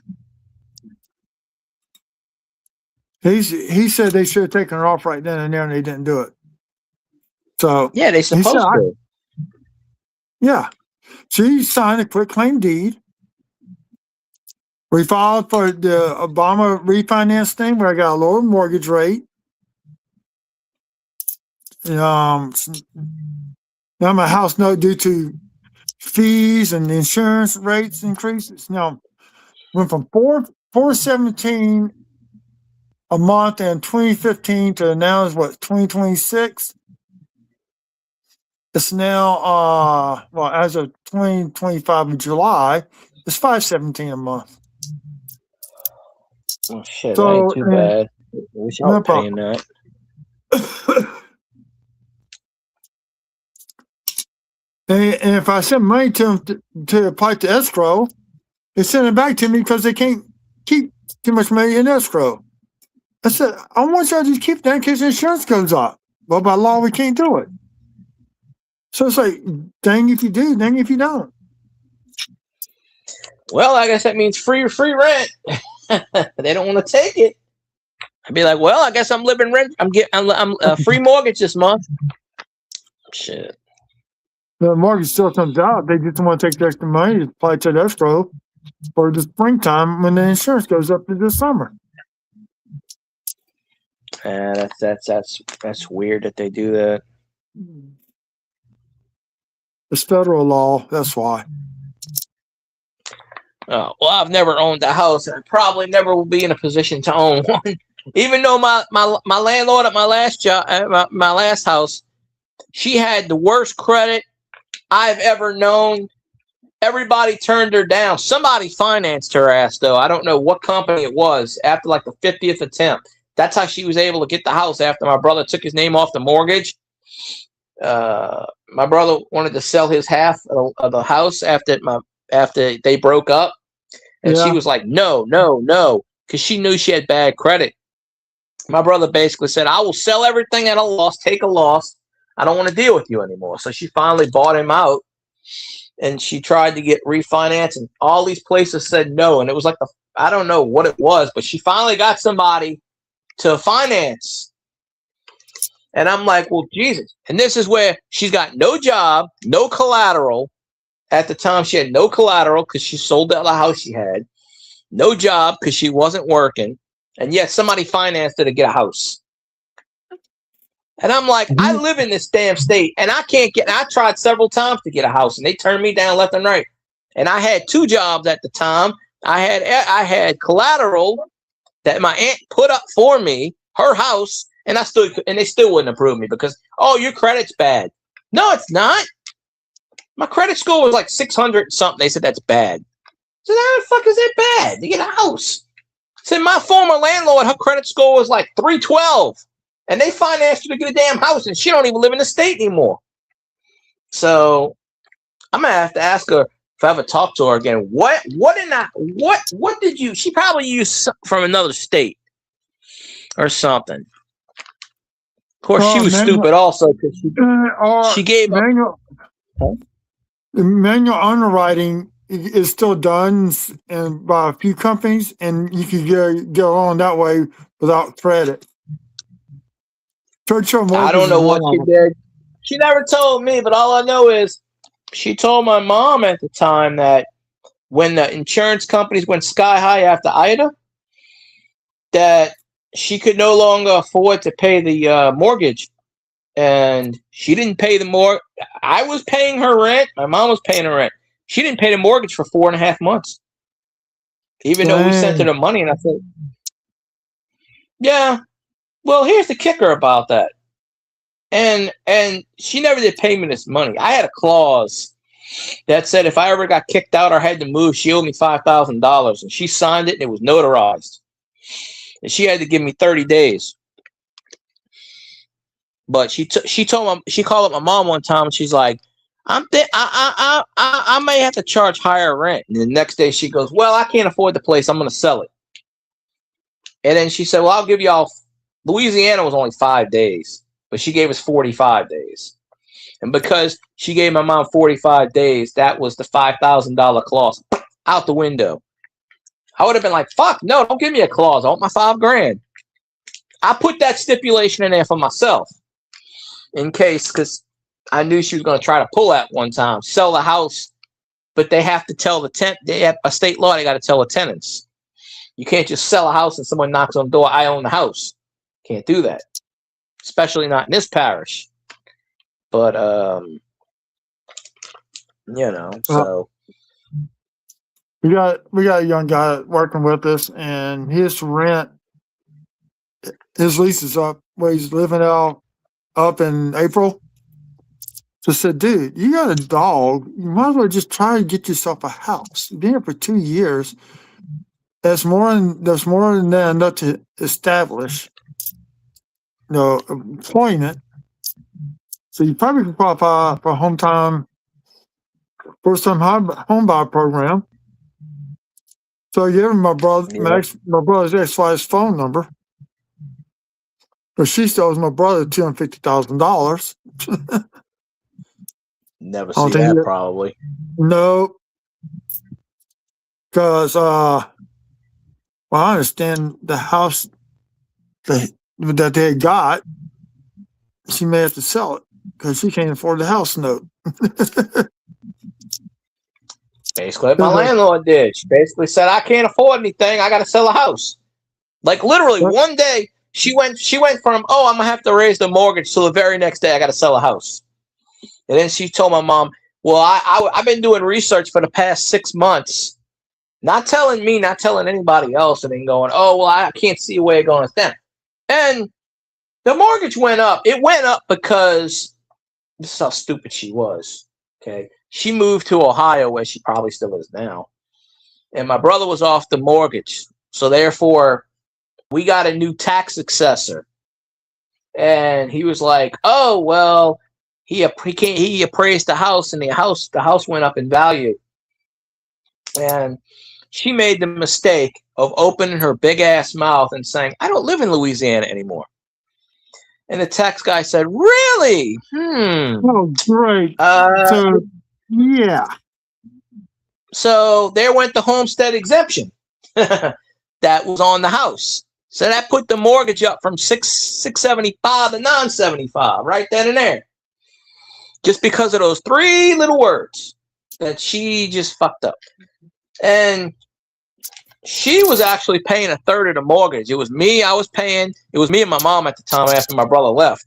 He said they should have taken her off right then and there, and they didn't do it. So yeah, they supposed to. Yeah, she signed a quitclaim deed. We filed for the Obama refinance thing, where I got a lower mortgage rate. Now my house note due to fees and insurance rates increases. Now went from $417 a month in 2015 to now is what 2026. It's now as of 2025 in July, it's $517 a month. Oh shit, that ain't too bad. I wish I was paying that. And if I send money to them to apply to escrow, they send it back to me because they can't keep too much money in escrow. I said, I want y'all to just keep that in case insurance goes up. Well, by law, we can't do it. So it's like, dang if you do, dang if you don't. Well, I guess that means free rent. They don't want to take it. I'd be like, well, I guess I'm living rent. I'm free mortgage this month. Shit. The mortgage still comes out. They just want to take the extra money to apply to the escrow for the springtime when the insurance goes up to the summer. That's weird that they do that. It's federal law. That's why. Oh, well, I've never owned a house, and I probably never will be in a position to own one. Even though my landlord at my last job, my last house, she had the worst credit I've ever known. Everybody turned her down. Somebody financed her ass, though. I don't know what company it was. After like the 50th attempt, that's how she was able to get the house. After my brother took his name off the mortgage, my brother wanted to sell his half of the house after they broke up, and she was like, no, because she knew she had bad credit. My brother basically said, I will sell everything at a loss, take a loss. I don't want to deal with you anymore. So she finally bought him out, and she tried to get refinanced, and all these places said no. And it was like, I don't know what it was, but she finally got somebody to finance. And I'm like, well, Jesus. And this is where she's got no job, no collateral. At the time, she had no collateral because she sold the other house she had. No job because she wasn't working. And yet somebody financed her to get a house. And I'm like, I live in this damn state, and I tried several times to get a house, and they turned me down left and right. And I had 2 jobs at the time. I had collateral that my aunt put up for me, her house, and they still wouldn't approve me because, oh, your credit's bad. No, it's not. My credit score was like 600 something. They said that's bad. I said, how the fuck is that bad? To get a house. I said, my former landlord, her credit score was like 312. And they financed her to get a damn house, and she don't even live in the state anymore. So I'm going to have to ask her if I ever talk to her again, what did you? She probably used from another state or something. Of course, she was stupid also because she gave up. Manual underwriting is still done and by a few companies, and you can go on that way without credit. Churchill I don't know what she did. She never told me, but all I know is she told my mom at the time that when the insurance companies went sky high after Ida, that she could no longer afford to pay the mortgage. And she didn't pay the mortgage. I was paying her rent. My mom was paying her rent. She didn't pay the mortgage for 4.5 months. Even though we sent her the money. And I said, yeah, well, here's the kicker about that. And she never did pay me this money. I had a clause that said if I ever got kicked out or had to move, she owed me $5,000. And she signed it and it was notarized. And she had to give me 30 days. But she called up my mom one time and she's like, I may have to charge higher rent. And the next day she goes, well, I can't afford the place. I'm going to sell it. And then she said, well, I'll give y'all. Louisiana was only 5 days, but she gave us 45 days. And because she gave my mom 45 days, that was the $5,000 clause out the window. I would have been like, fuck, no, don't give me a clause. I want my $5,000. I put that stipulation in there for myself in case, because I knew she was going to try to pull that one time, sell the house, but they have to tell the tenant, they have a state law, they got to tell the tenants. You can't just sell a house and someone knocks on the door, I own the house. Can't do that, especially not in this parish. But, so. We got a young guy working with us, and his lease is up where he's living out up in April. So I said, dude, you got a dog. You might as well just try to get yourself a house. You've been here for 2 years. There's more than enough to establish employment. So you probably can qualify for a first-time home buyer program. So I gave him my brother's ex-wife's phone number. But she still owes my brother $250,000. Never see that, probably. No. Because, I understand the house that they had got, she may have to sell it because she can't afford the house note. Basically, what my landlord did. She basically said, I can't afford anything. I got to sell a house. Like, literally, one day, she went from, I'm going to have to raise the mortgage, to the very next day, I got to sell a house. And then she told my mom, well, I've been doing research for the past 6 months, not telling me, not telling anybody else, and then going, I can't see a way of going with them. And the mortgage went up. It went up because this is how stupid she was. Okay. She moved to Ohio, where she probably still is now. And my brother was off the mortgage. So therefore, we got a new tax assessor. And he was like, he appraised the house, and the house went up in value. And she made the mistake of opening her big ass mouth and saying, I don't live in Louisiana anymore. And the tax guy said, really? Oh, great. Yeah. So there went the homestead exemption that was on the house. So that put the mortgage up from $675 to $975 right then and there. Just because of those 3 little words that she just fucked up. And she was actually paying a third of the mortgage. It was me. I was paying. It was me and my mom at the time after my brother left.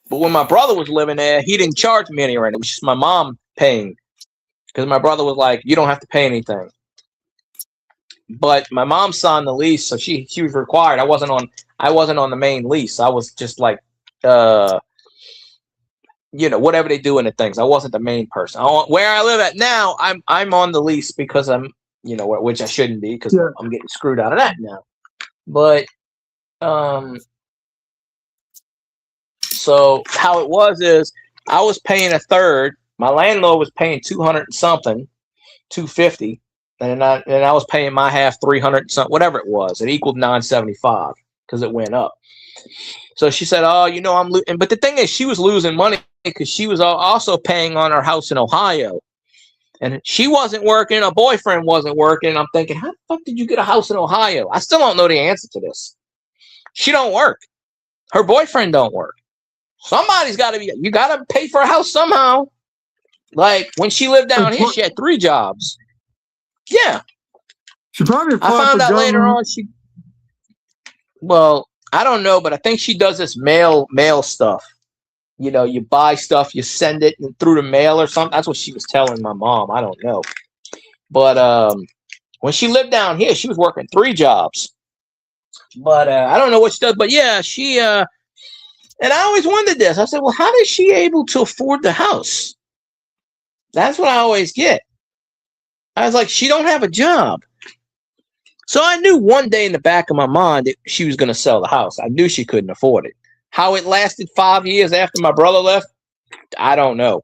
But when my brother was living there, he didn't charge me any rent. It was just my mom paying. Because my brother was like, you don't have to pay anything. But my mom signed the lease, so she was required. I wasn't on the main lease. I was just like, whatever they do in the things. I wasn't the main person. Where I live at now, I'm on the lease because I'm, which I shouldn't be because I'm getting screwed out of that now. But so how it was is I was paying a third. My landlord was paying 200 and something, $250, and I was paying my half 300 something, whatever it was. It equaled $975 because it went up. So she said, "Oh, you know, I'm losing." But the thing is, she was losing money because she was also paying on her house in Ohio, and she wasn't working. Her boyfriend wasn't working. I'm thinking, how the fuck did you get a house in Ohio? I still don't know the answer to this. She don't work. Her boyfriend don't work. Somebody's got to be. You got to pay for a house somehow. Like when she lived down here, she had 3 jobs. Yeah, She probably I found out later on she. Well, I don't know, but I think she does this mail stuff. You know, you buy stuff, you send it through the mail or something. That's what she was telling my mom. I don't know, but when she lived down here, she was working 3 jobs. But I don't know what she does. But yeah, she and I always wondered this. I said, well, how is she able to afford the house? That's what I always get. I was like, she don't have a job. So I knew one day in the back of my mind that she was going to sell the house. I knew she couldn't afford it. How it lasted 5 years after my brother left, I don't know.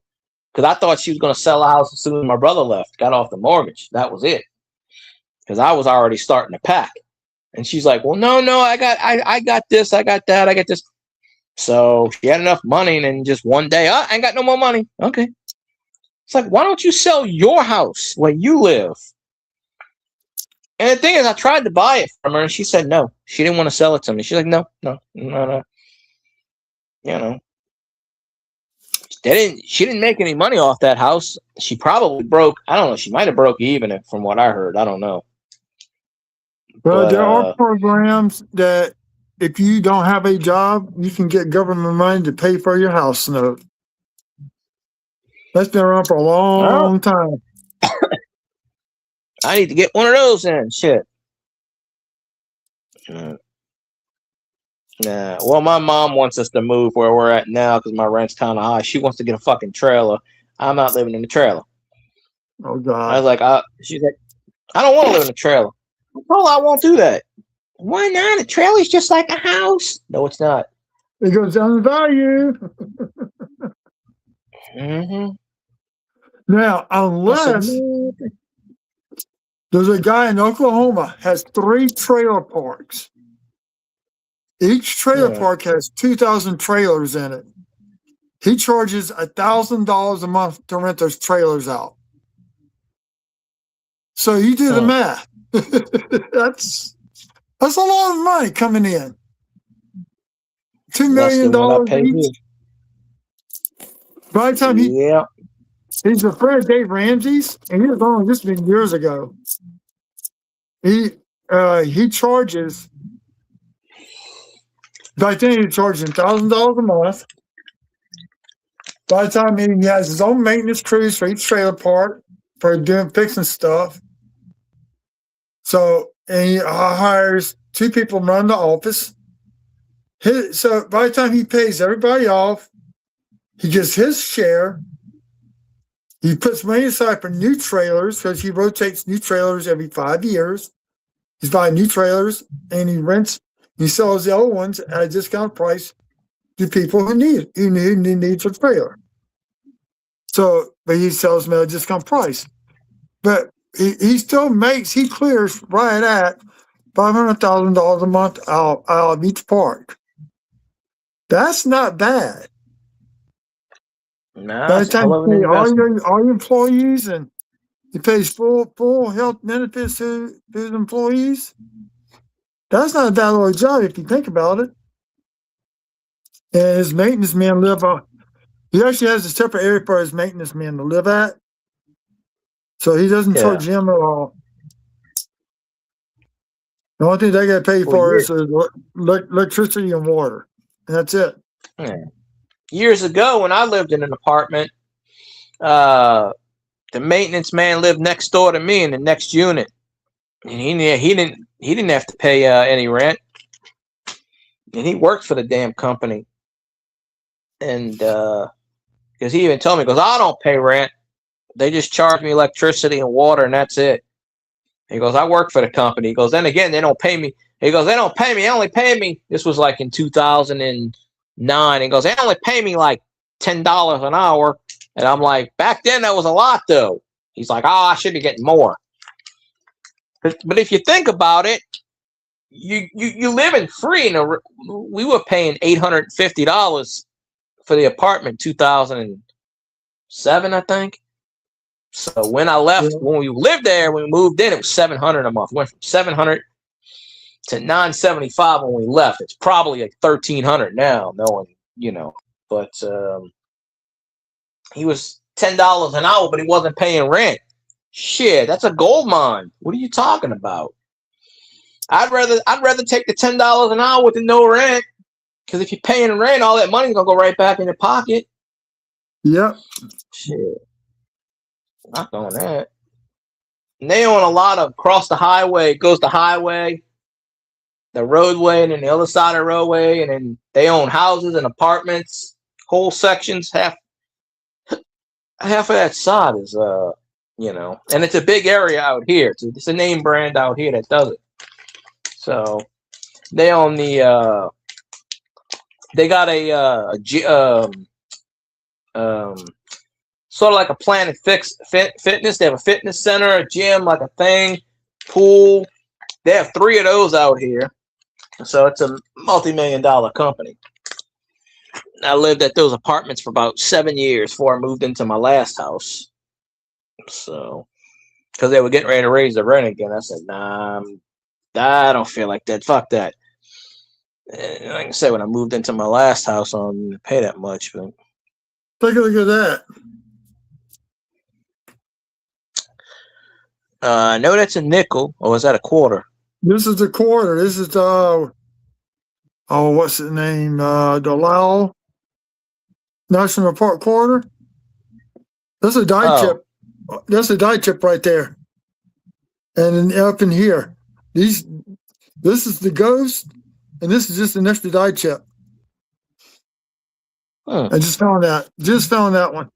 Because I thought she was going to sell the house as soon as my brother left, got off the mortgage. That was it. Because I was already starting to pack. And she's like, well, no, I got this, I got that, I got this. So she had enough money, and then just one day, I ain't got no more money. Okay. It's like, why don't you sell your house where you live? And the thing is, I tried to buy it from her, and she said no. She didn't want to sell it to me. She's like, no. You know, she didn't make any money off that house. She probably broke. I don't know. She might have broke even from what I heard. I don't know. Well, But, there are programs that if you don't have a job, you can get government money to pay for your house note. That's been around for a long time. I need to get one of those then. Shit. Nah. Well, my mom wants us to move where we're at now because my rent's kind of high. She wants to get a fucking trailer. I'm not living in the trailer. Oh, God. I was like, she's like, I don't want to live in a trailer. Well, I won't do that. Why not? A trailer's just like a house. No, it's not. It goes down in value. Mm-hmm. Now, unless there's a guy in Oklahoma has 3 trailer parks. Each trailer park has 2,000 trailers in it. He charges $1,000 a month to rent those trailers out. So you do the math. That's a lot of money coming in. $2 million each. By the time he's a friend of Dave Ramsey's, and he was on this been years ago. He charges. By the time he charges $1,000 a month. By the time he has his own maintenance crews for each trailer park for fixing stuff. So, and he hires 2 people to run the office. So by the time he pays everybody off, he gets his share. He puts money aside for new trailers because he rotates new trailers every 5 years. He's buying new trailers and he sells the old ones at a discount price to people who need a trailer. So, but he sells them at a discount price. But he clears right at $500,000 a month out of each park. That's not bad. Nah, by the time you pay all your employees and he pays full health benefits to his employees, that's not a bad little job if you think about it. And his maintenance men he actually has a separate area for his maintenance men to live at. So he doesn't charge them at all. The only thing they got to pay for is electricity and water. And that's it. Yeah. Years ago, when I lived in an apartment, the maintenance man lived next door to me in the next unit, and he didn't have to pay any rent, and he worked for the damn company. And because he even told me, because I don't pay rent, they just charge me electricity and water, and that's it. He goes, I work for the company. He goes, then again, they don't pay me. He goes, they don't pay me. They only pay me. This was like in 2009. He goes, they only pay me like $10 an hour. And I'm like, back then that was a lot though. He's like, I should be getting more. But if you think about it, you live in free. We were paying $850 for the apartment 2007, I think. So when I left, when we lived there, when we moved in, it was $700 a month. Went from $700 to $975 when we left. It's probably like $1,300 now, knowing, you know. But he was $10 an hour, but he wasn't paying rent. Shit, that's a gold mine. What are you talking about? I'd rather take the $10 an hour with the no rent, because if you're paying rent, all that money's gonna go right back in your pocket. Yep. Shit, not doing that. And they own a lot of across the highway. It goes the highway, the roadway, and then the other side of the roadway, and then they own houses and apartments, whole sections. Half of that side is you know, and it's a big area out here. It's a name brand out here that does it. So they own the they got a sort of like a Planet Fitness. They have a fitness center, a gym, like a thing, pool. They have 3 of those out here. So it's a multi-million-dollar company. I lived at those apartments for about 7 years before I moved into my last house. So, because they were getting ready to raise the rent again, I said, nah, I don't feel like that. Fuck that. And like I said, when I moved into my last house, I don't pay that much. But Take a look at that. I know that's a nickel, or is that a quarter? This is a quarter. This is what's the name? The Lowell National Park quarter. That's a die chip. That's a die chip right there. And then up in here, this is the Ghost, and this is just an extra die chip. I just found that. Just found that one.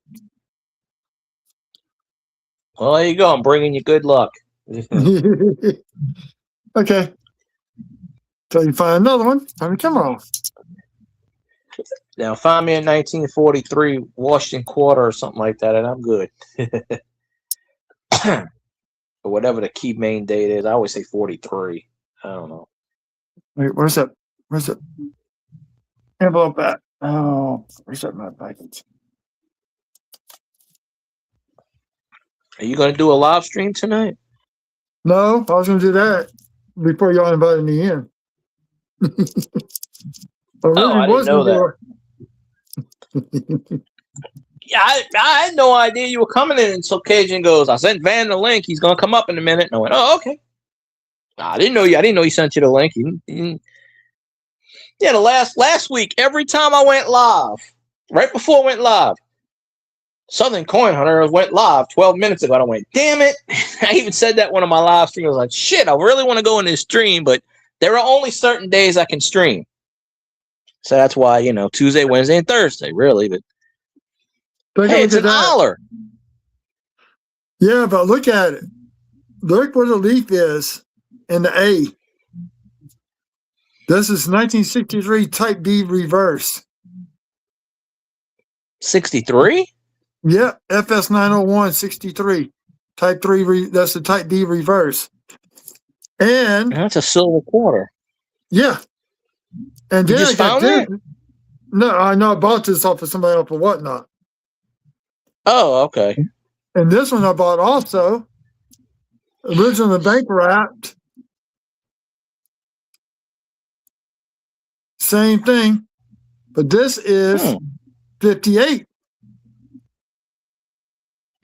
Well, there you go. I'm bringing you good luck. Okay. Till you find another one, turn the camera off. Now, find me a 1943 Washington quarter or something like that, and I'm good. Or whatever the key main date is. I always say 43. I don't know. Wait, where's that? Where's that envelope at? Oh, where's that my package? Are you going to do a live stream tonight? No, I was going to do that before y'all invited me in. I didn't know that. Yeah, I had no idea you were coming in until Cajun goes, I sent Van the link. He's going to come up in a minute. And I went, oh, okay. I didn't know he sent you the link. Yeah, the last week, every time I went live, right before I went live, Southern Coin Hunter went live 12 minutes ago. And I went, damn it. I even said that one of my live streams. I was like, shit, I really want to go in this stream, but there are only certain days I can stream. So that's why, you know, Tuesday, Wednesday, and Thursday, really. But hey, it's an holler. Yeah, but look at it. Look where the leaf is in the A. This is 1963 Type B reverse. 63? Yeah, FS 901 63. Type 3, that's the Type B reverse. And that's a silver quarter. Yeah. And you then just found it? No, I know I bought this off of somebody else or whatnot. Oh, okay. And this one I bought also. Originally bank wrapped. Same thing. But this is 58.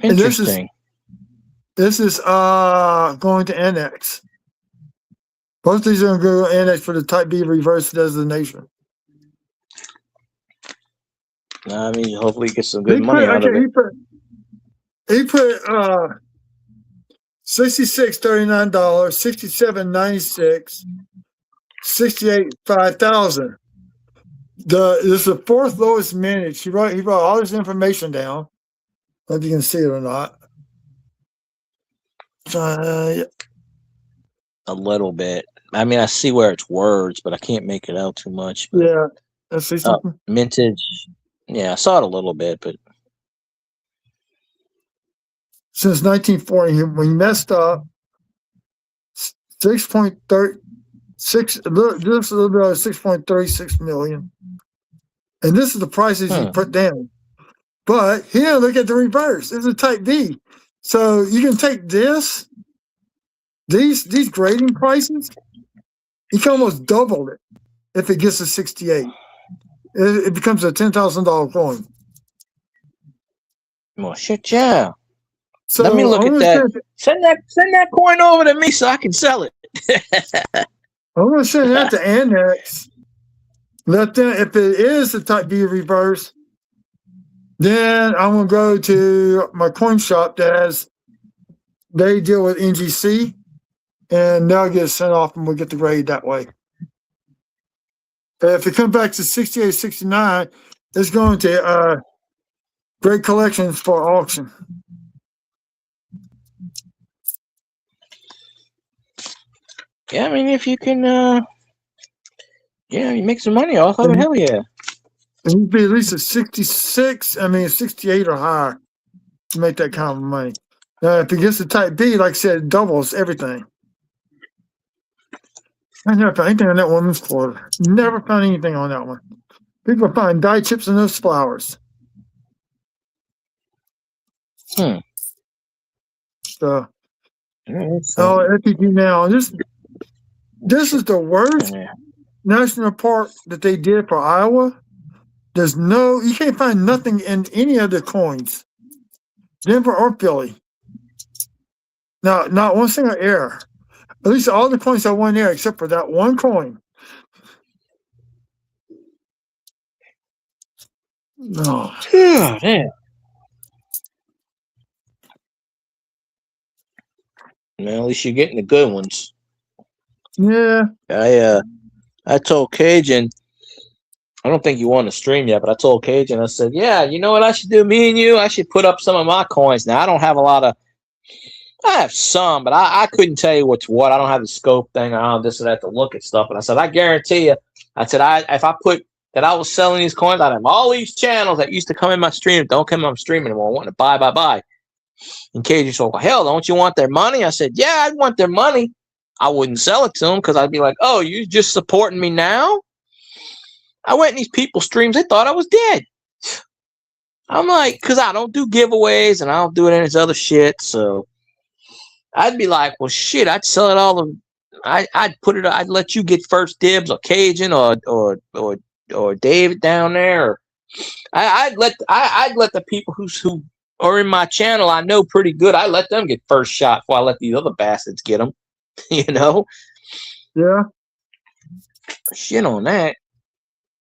Interesting. This is going to annex. Both of these are going to go annex for the Type B reverse designation. I mean, hopefully you get some good money out of it. He put $66.39, $67.96, $68.5,000. This is the fourth lowest managed. He brought all this information down. I don't know if you can see it or not. Yeah. A little bit. I mean, I see where it's words, but I can't make it out too much. But, yeah. I see something. Mintage. Yeah, I saw it a little bit, but since 1940. When he messed up, 6.36, just a little bit over 6.36 million. And this is the prices he put down. But here, look at the reverse. This is a type B. So you can take these grading prices, you can almost double it if it gets to 68. It becomes a $10,000 coin. Well, shit, yeah. So let me look at that. Send that coin over to me so I can sell it. I'm going to send that to Annex. Let them, if it is a type B reverse, then I'm going to go to my coin shop they deal with NGC, and they'll get it sent off and we'll get the grade that way. If it comes back to 68, 69, it's going to Great Collections for auction. Yeah, I mean, if you can, you make some money off of it, hell yeah. It would be at least a 68 or higher to make that kind of money. Now, if it gets to type B, like I said, it doubles everything. I never found anything on that woman's quarter. Never found anything on that one. People find dye chips in those flowers. So, FPG now. This is the worst national park that they did for Iowa. You can't find nothing in any of the coins, Denver or Philly. Now, not one single error. At least all the coins are one error except for that one coin. No. Yeah, damn. Man, at least you're getting the good ones. Yeah. I told Cajun, I don't think you want to stream yet, but I told Cajun, I said, yeah, you know what I should do? Me and you, I should put up some of my coins. Now, I don't have a lot of, I have some, but I couldn't tell you what's what. I don't have the scope thing. I don't have this or that to look at stuff. And I said, I guarantee you, if I put that I was selling these coins, I'd have all these channels that used to come in my stream, don't come in my stream anymore, wanting to buy. And Cajun said, well, hell, don't you want their money? I said, yeah, I'd want their money. I wouldn't sell it to them because I'd be like, oh, you just supporting me now? I went in these people's streams. They thought I was dead. I'm like, because I don't do giveaways and I don't do any of this other shit. So I'd be like, well, shit, I'd sell it all. I'd let you get first dibs, or Cajun or David down there. Or I'd let the people who are in my channel I know pretty good. I let them get first shot before I let these other bastards get them. You know? Yeah. Shit on that.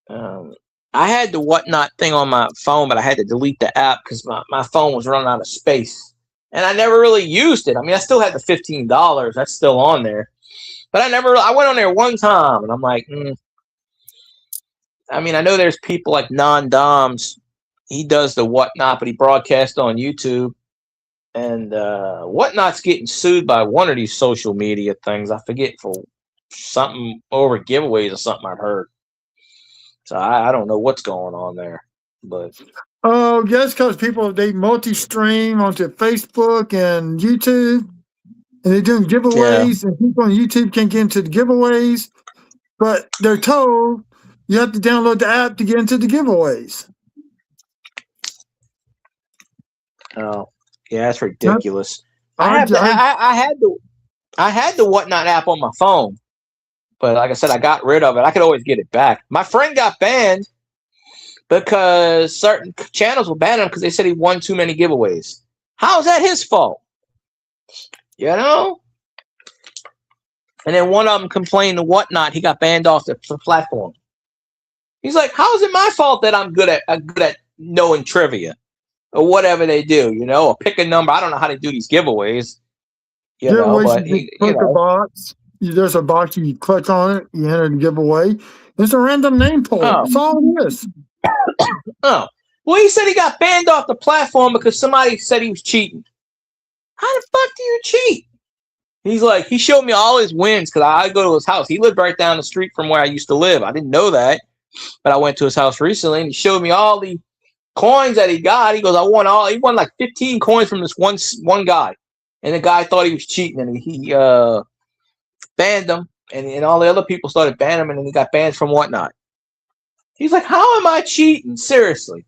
I had the Whatnot thing on my phone, but I had to delete the app because my phone was running out of space. And I never really used it. I mean, I still had the $15. That's still on there. But I went on there one time, and I'm like, I mean, I know there's people like Non-Doms. He does the Whatnot, but he broadcasts on YouTube. And Whatnot's getting sued by one of these social media things. I forget, for something over giveaways or something I've heard. So I don't know what's going on there. But oh, yes, because people, they multi-stream onto Facebook and YouTube. And they're doing giveaways. Yeah. And people on YouTube can't get into the giveaways. But they're told you have to download the app to get into the giveaways. Oh. Yeah, that's ridiculous. I had the Whatnot app on my phone, but like I said, I got rid of it. I could always get it back. My friend got banned because certain channels were banning him because they said he won too many giveaways. How is that his fault? You know? And then one of them complained to Whatnot. He got banned off the platform. He's like, how is it my fault that I'm good at knowing trivia? Or whatever they do, or pick a number. I don't know how to do these giveaways. But a box. There's a box, you click on it, you enter the giveaway. It's a random name poll. That's all it is. Oh. Well, he said he got banned off the platform because somebody said he was cheating. How the fuck do you cheat? He's like, he showed me all his wins because I go to his house. He lived right down the street from where I used to live. I didn't know that, but I went to his house recently and he showed me all the coins that he got. He goes, I won all. He won like 15 coins from this one guy, and the guy thought he was cheating, and he banned him, and all the other people started banning him, and then he got banned from Whatnot. He's like, how am I cheating? Seriously.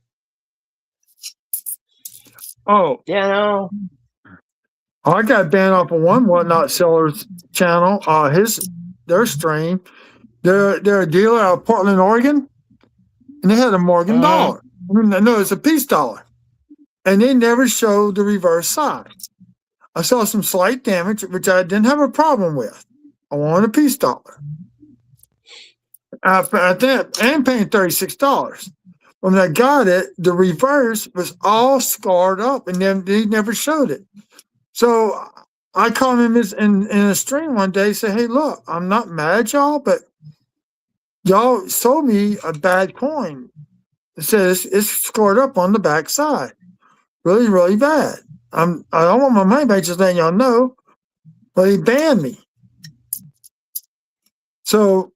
Oh, You know. I got banned off of one Whatnot seller's channel. Their stream. They're a dealer out of Portland, Oregon, and they had a Morgan dollar. I mean, no, it's a peace dollar, and they never showed the reverse side. I saw some slight damage, which I didn't have a problem with. I wanted a peace dollar. I think I'm paying $36. When I got it, the reverse was all scarred up, and then they never showed it. So I called him in a stream one day, say, hey, look, I'm not mad at y'all, but y'all sold me a bad coin. It says it's scored up on the back side. Really, really bad. I don't want my money back, just letting y'all know. But he banned me. So,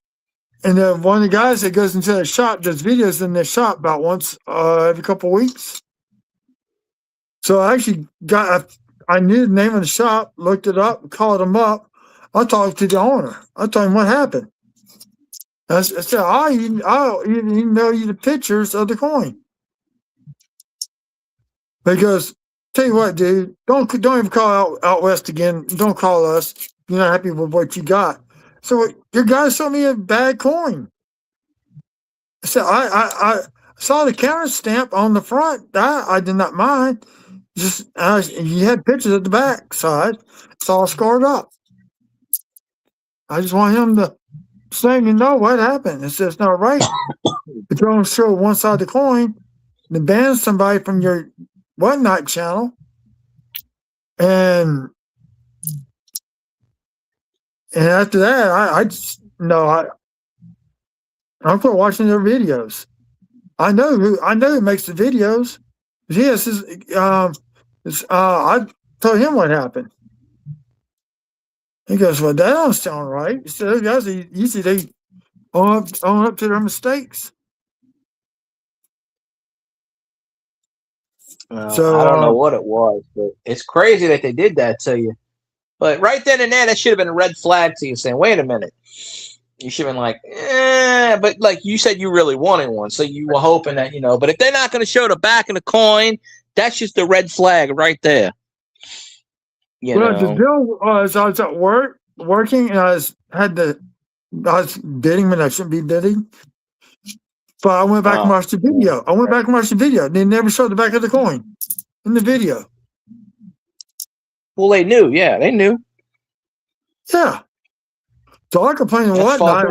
and then one of the guys that goes into the shop does videos in their shop about once every couple of weeks. So I actually I knew the name of the shop, looked it up, called him up. I talked to the owner. I told him what happened. I said, I'll even email you the pictures of the coin. Because, tell you what, dude, don't even call out west again. Don't call us. You're not happy with what you got. So your guy sold me a bad coin. I said, I saw the counter stamp on the front. I did not mind. Just you had pictures of the back side. It's all scarred up. I just want him to say, you know what happened. It's just not right. If you don't show one side of the coin, then ban somebody from your Whatnot channel, and after that, I quit watching their videos. I know who makes the videos. Yes, I told him what happened. He goes, well, that don't sound right. He said, those guys, usually they own up to their mistakes. So I don't know what it was, but it's crazy that they did that to you. But right then and there, that should have been a red flag to you, saying, wait a minute. You should have been like, but like you said, you really wanted one. So you were hoping that, but if they're not going to show the back of the coin, that's just a red flag right there. The deal was I was at working, and I was bidding when I shouldn't be bidding. But I went back and watched the video. They never showed the back of the coin in the video. Well, they knew. Yeah, they knew. Yeah. So I complained and Whatnot.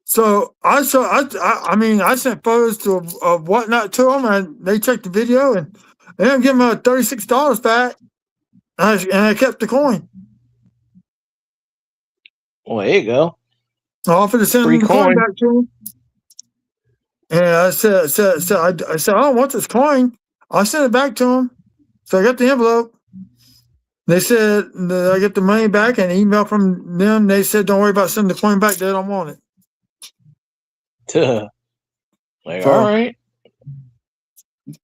So I sent photos of Whatnot to them, and they checked the video, and they didn't give them $36 back, and I kept the coin. Well, there you go. I offered to send the coin back to them. And I said, I don't want this coin. I'll send it back to them. So I got the envelope. They said I get the money back, and an email from them. They said, don't worry about sending the coin back. They don't want it. All right.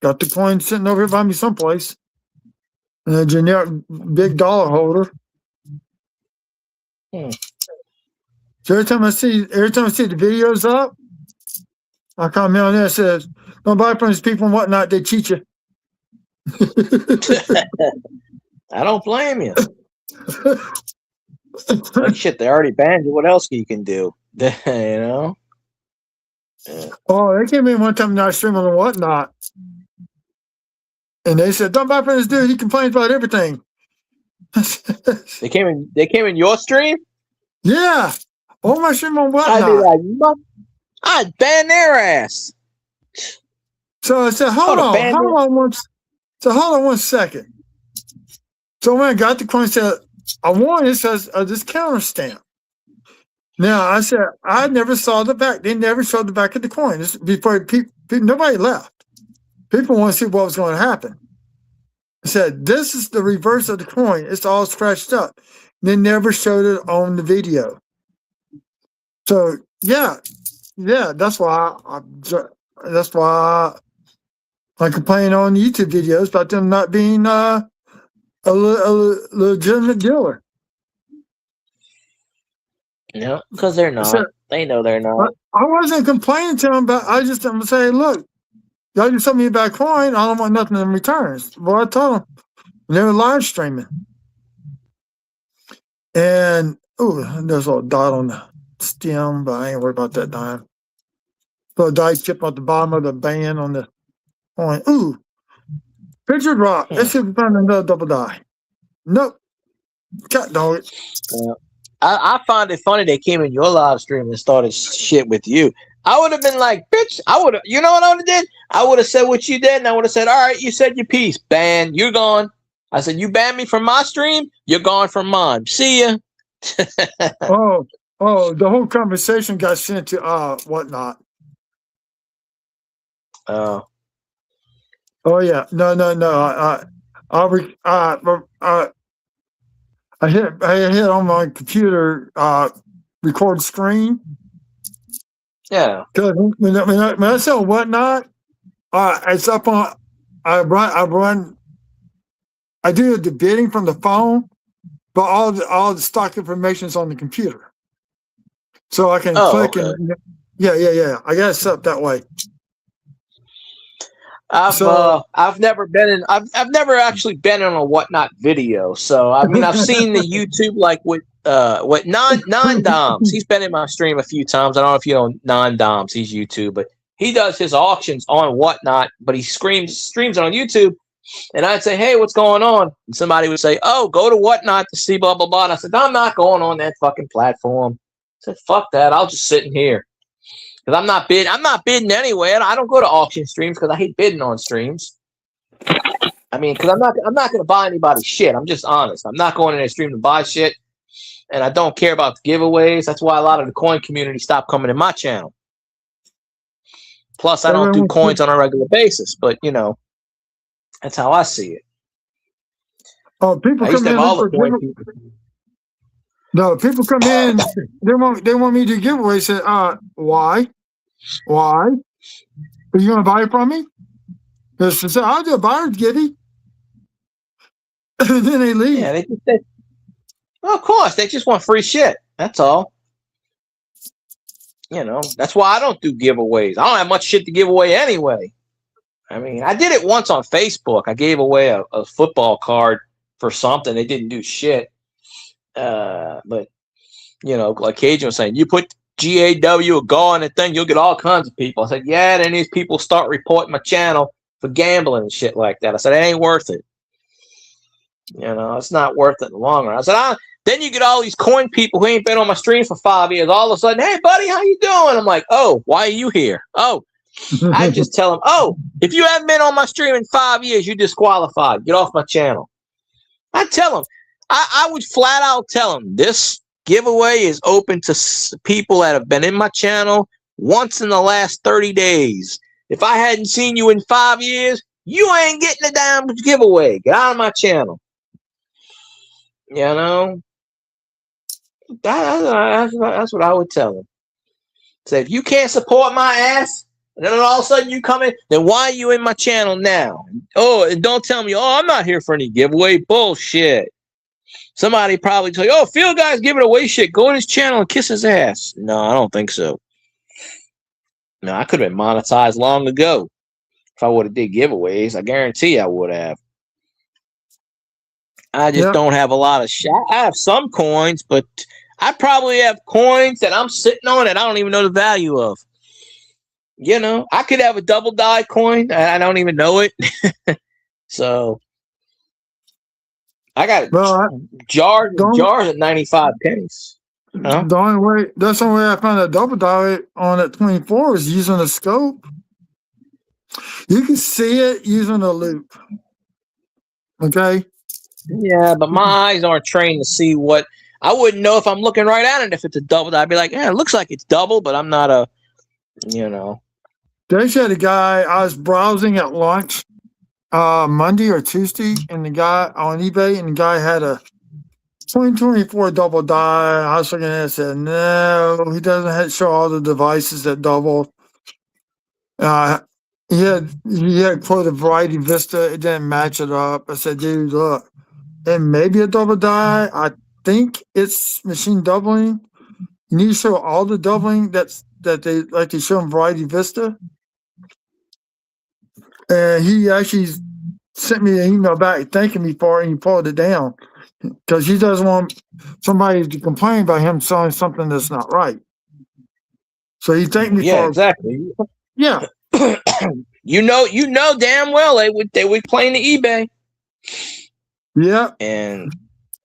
Got the coin sitting over here by me someplace. And a generic big dollar holder. So every time I see the videos up, I comment on there and says, don't buy from these people and Whatnot, they cheat you. I don't blame you. Like shit, they already banned you. What else you can do? Yeah. Oh, they came in one time and I was streaming on Whatnot. And they said, don't buy from this dude, he complains about everything. They came in your stream? Yeah. Oh, my stream on Whatnot. I'd be like, I'd ban their ass. So I said, hold on one second. So when I got the coin, I said, I want it says this counter stamp. Now I said, I never saw the back. They never showed the back of the coin. This before nobody left. People want to see what was going to happen. I said, this is the reverse of the coin. It's all scratched up. They never showed it on the video. So yeah, that's why I complain on YouTube videos about them not being a legitimate dealer. No, because they're not. So, They know they're not. I wasn't complaining to them, but I just am saying, look, y'all just send me back coin. I don't want nothing in return. Well, I told them they were live streaming. And, there's a little dot on the stem, but I ain't worried about that dime. Little dye chip at the bottom of the band on the coin. Ooh, picture drop. Let's see if we find another double die. Nope. Cat dog it. I find it funny they came in your live stream and started shit with you. I would have been like, bitch, you know what I would have did? I would have said what you did, and I would have said, all right, you said your piece. Ban, you're gone. I said, you banned me from my stream, you're gone from mine. See ya. Oh, the whole conversation got sent to whatnot. Oh. Oh yeah. No. I hit on my computer record screen. Yeah. Because when I say whatnot, it's up on. I do the bidding from the phone, but all the stock information is on the computer, so I can click okay. and yeah. I got it set up that way. I've never actually been in a whatnot video. So I mean, I've seen the YouTube like with non-doms. He's been in my stream a few times. I don't know if you know non-doms. He's YouTube, but he does his auctions on whatnot. But he streams it on YouTube. And I'd say, hey, what's going on? And somebody would say, oh, go to whatnot to see blah blah blah. And I said, I'm not going on that fucking platform. I said, fuck that. I'll just sit in here. Because I'm not bidding anyway. I don't go to auction streams because I hate bidding on streams. I mean, because I'm not going to buy anybody's shit. I'm just honest. I'm not going in a stream to buy shit, and I don't care about the giveaways. That's why a lot of the coin community stopped coming to my channel. Plus, I don't do coins on a regular basis, but that's how I see it. Oh, people come in for no, people come in. They want me to give away. Say, why? Are you going to buy it from me? Because I'll do a buyer's givey. And then they leave. Yeah, well, of course, they just want free shit. That's all. That's why I don't do giveaways. I don't have much shit to give away anyway. I mean, I did it once on Facebook. I gave away a football card for something. They didn't do shit. But like Cajun was saying, you put GAW a GAW on the thing, you'll get all kinds of people. I said, yeah, then these people start reporting my channel for gambling and shit like that. I said, it ain't worth it. It's not worth it in the long run. I said, then you get all these coin people who ain't been on my stream for 5 years. All of a sudden, hey, buddy, how you doing? I'm like, oh, why are you here? Oh, I just tell them, oh, if you haven't been on my stream in 5 years, you're disqualified. Get off my channel. I tell them, I would flat out tell them this giveaway is open to people that have been in my channel once in the last 30 days. If I hadn't seen you in 5 years, you ain't getting a damn giveaway. Get out of my channel. That's what I would tell them. Say, if you can't support my ass, and then all of a sudden you come in, then why are you in my channel now? Oh, and don't tell me, I'm not here for any giveaway. Bullshit. Somebody probably tell you, Field Guy's giving away shit. Go on his channel and kiss his ass. No, I don't think so. No, I could have been monetized long ago if I would have did giveaways. I guarantee I would have. I just don't have a lot of I have some coins, but I probably have coins that I'm sitting on that I don't even know the value of. I could have a double die coin and I don't even know it. So I got jars at 95 pennies. Huh? That's the only way I found a double die on at 24 is using a scope. You can see it using a loop. Okay. Yeah, but my eyes aren't trained to see what. I wouldn't know if I'm looking right at it if it's a double. I'd be like, it looks like it's double, but I'm not a. They had a guy. I was browsing at lunch, Monday or Tuesday, and the guy on eBay, and the guy had a 2024 double die. I was looking at it and said, no, he doesn't show all the devices that double. he had quoted Variety Vista. It didn't match it up. I said, dude, look, it may be a double die. I think it's machine doubling. You need to show all the doubling that they show in Variety Vista. And he actually sent me an email back thanking me for it, and he pulled it down because he doesn't want somebody to complain about him selling something that's not right. So he thanked me Yeah, for exactly. yeah. You know damn well they would claim the eBay. Yeah. And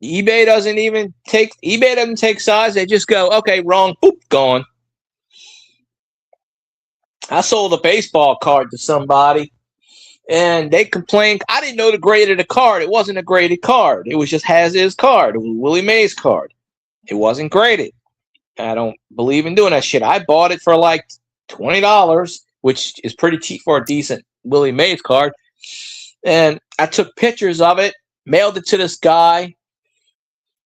eBay doesn't take sides. They just go, okay, wrong, boop, gone. I sold a baseball card to somebody, and they complained. I didn't know the grade of the card. It wasn't a graded card. It was just has his card. It was Willie Mays card. It wasn't graded. I don't believe in doing that shit. I bought it for like $20, which is pretty cheap for a decent Willie Mays card. And I took pictures of it, mailed it to this guy.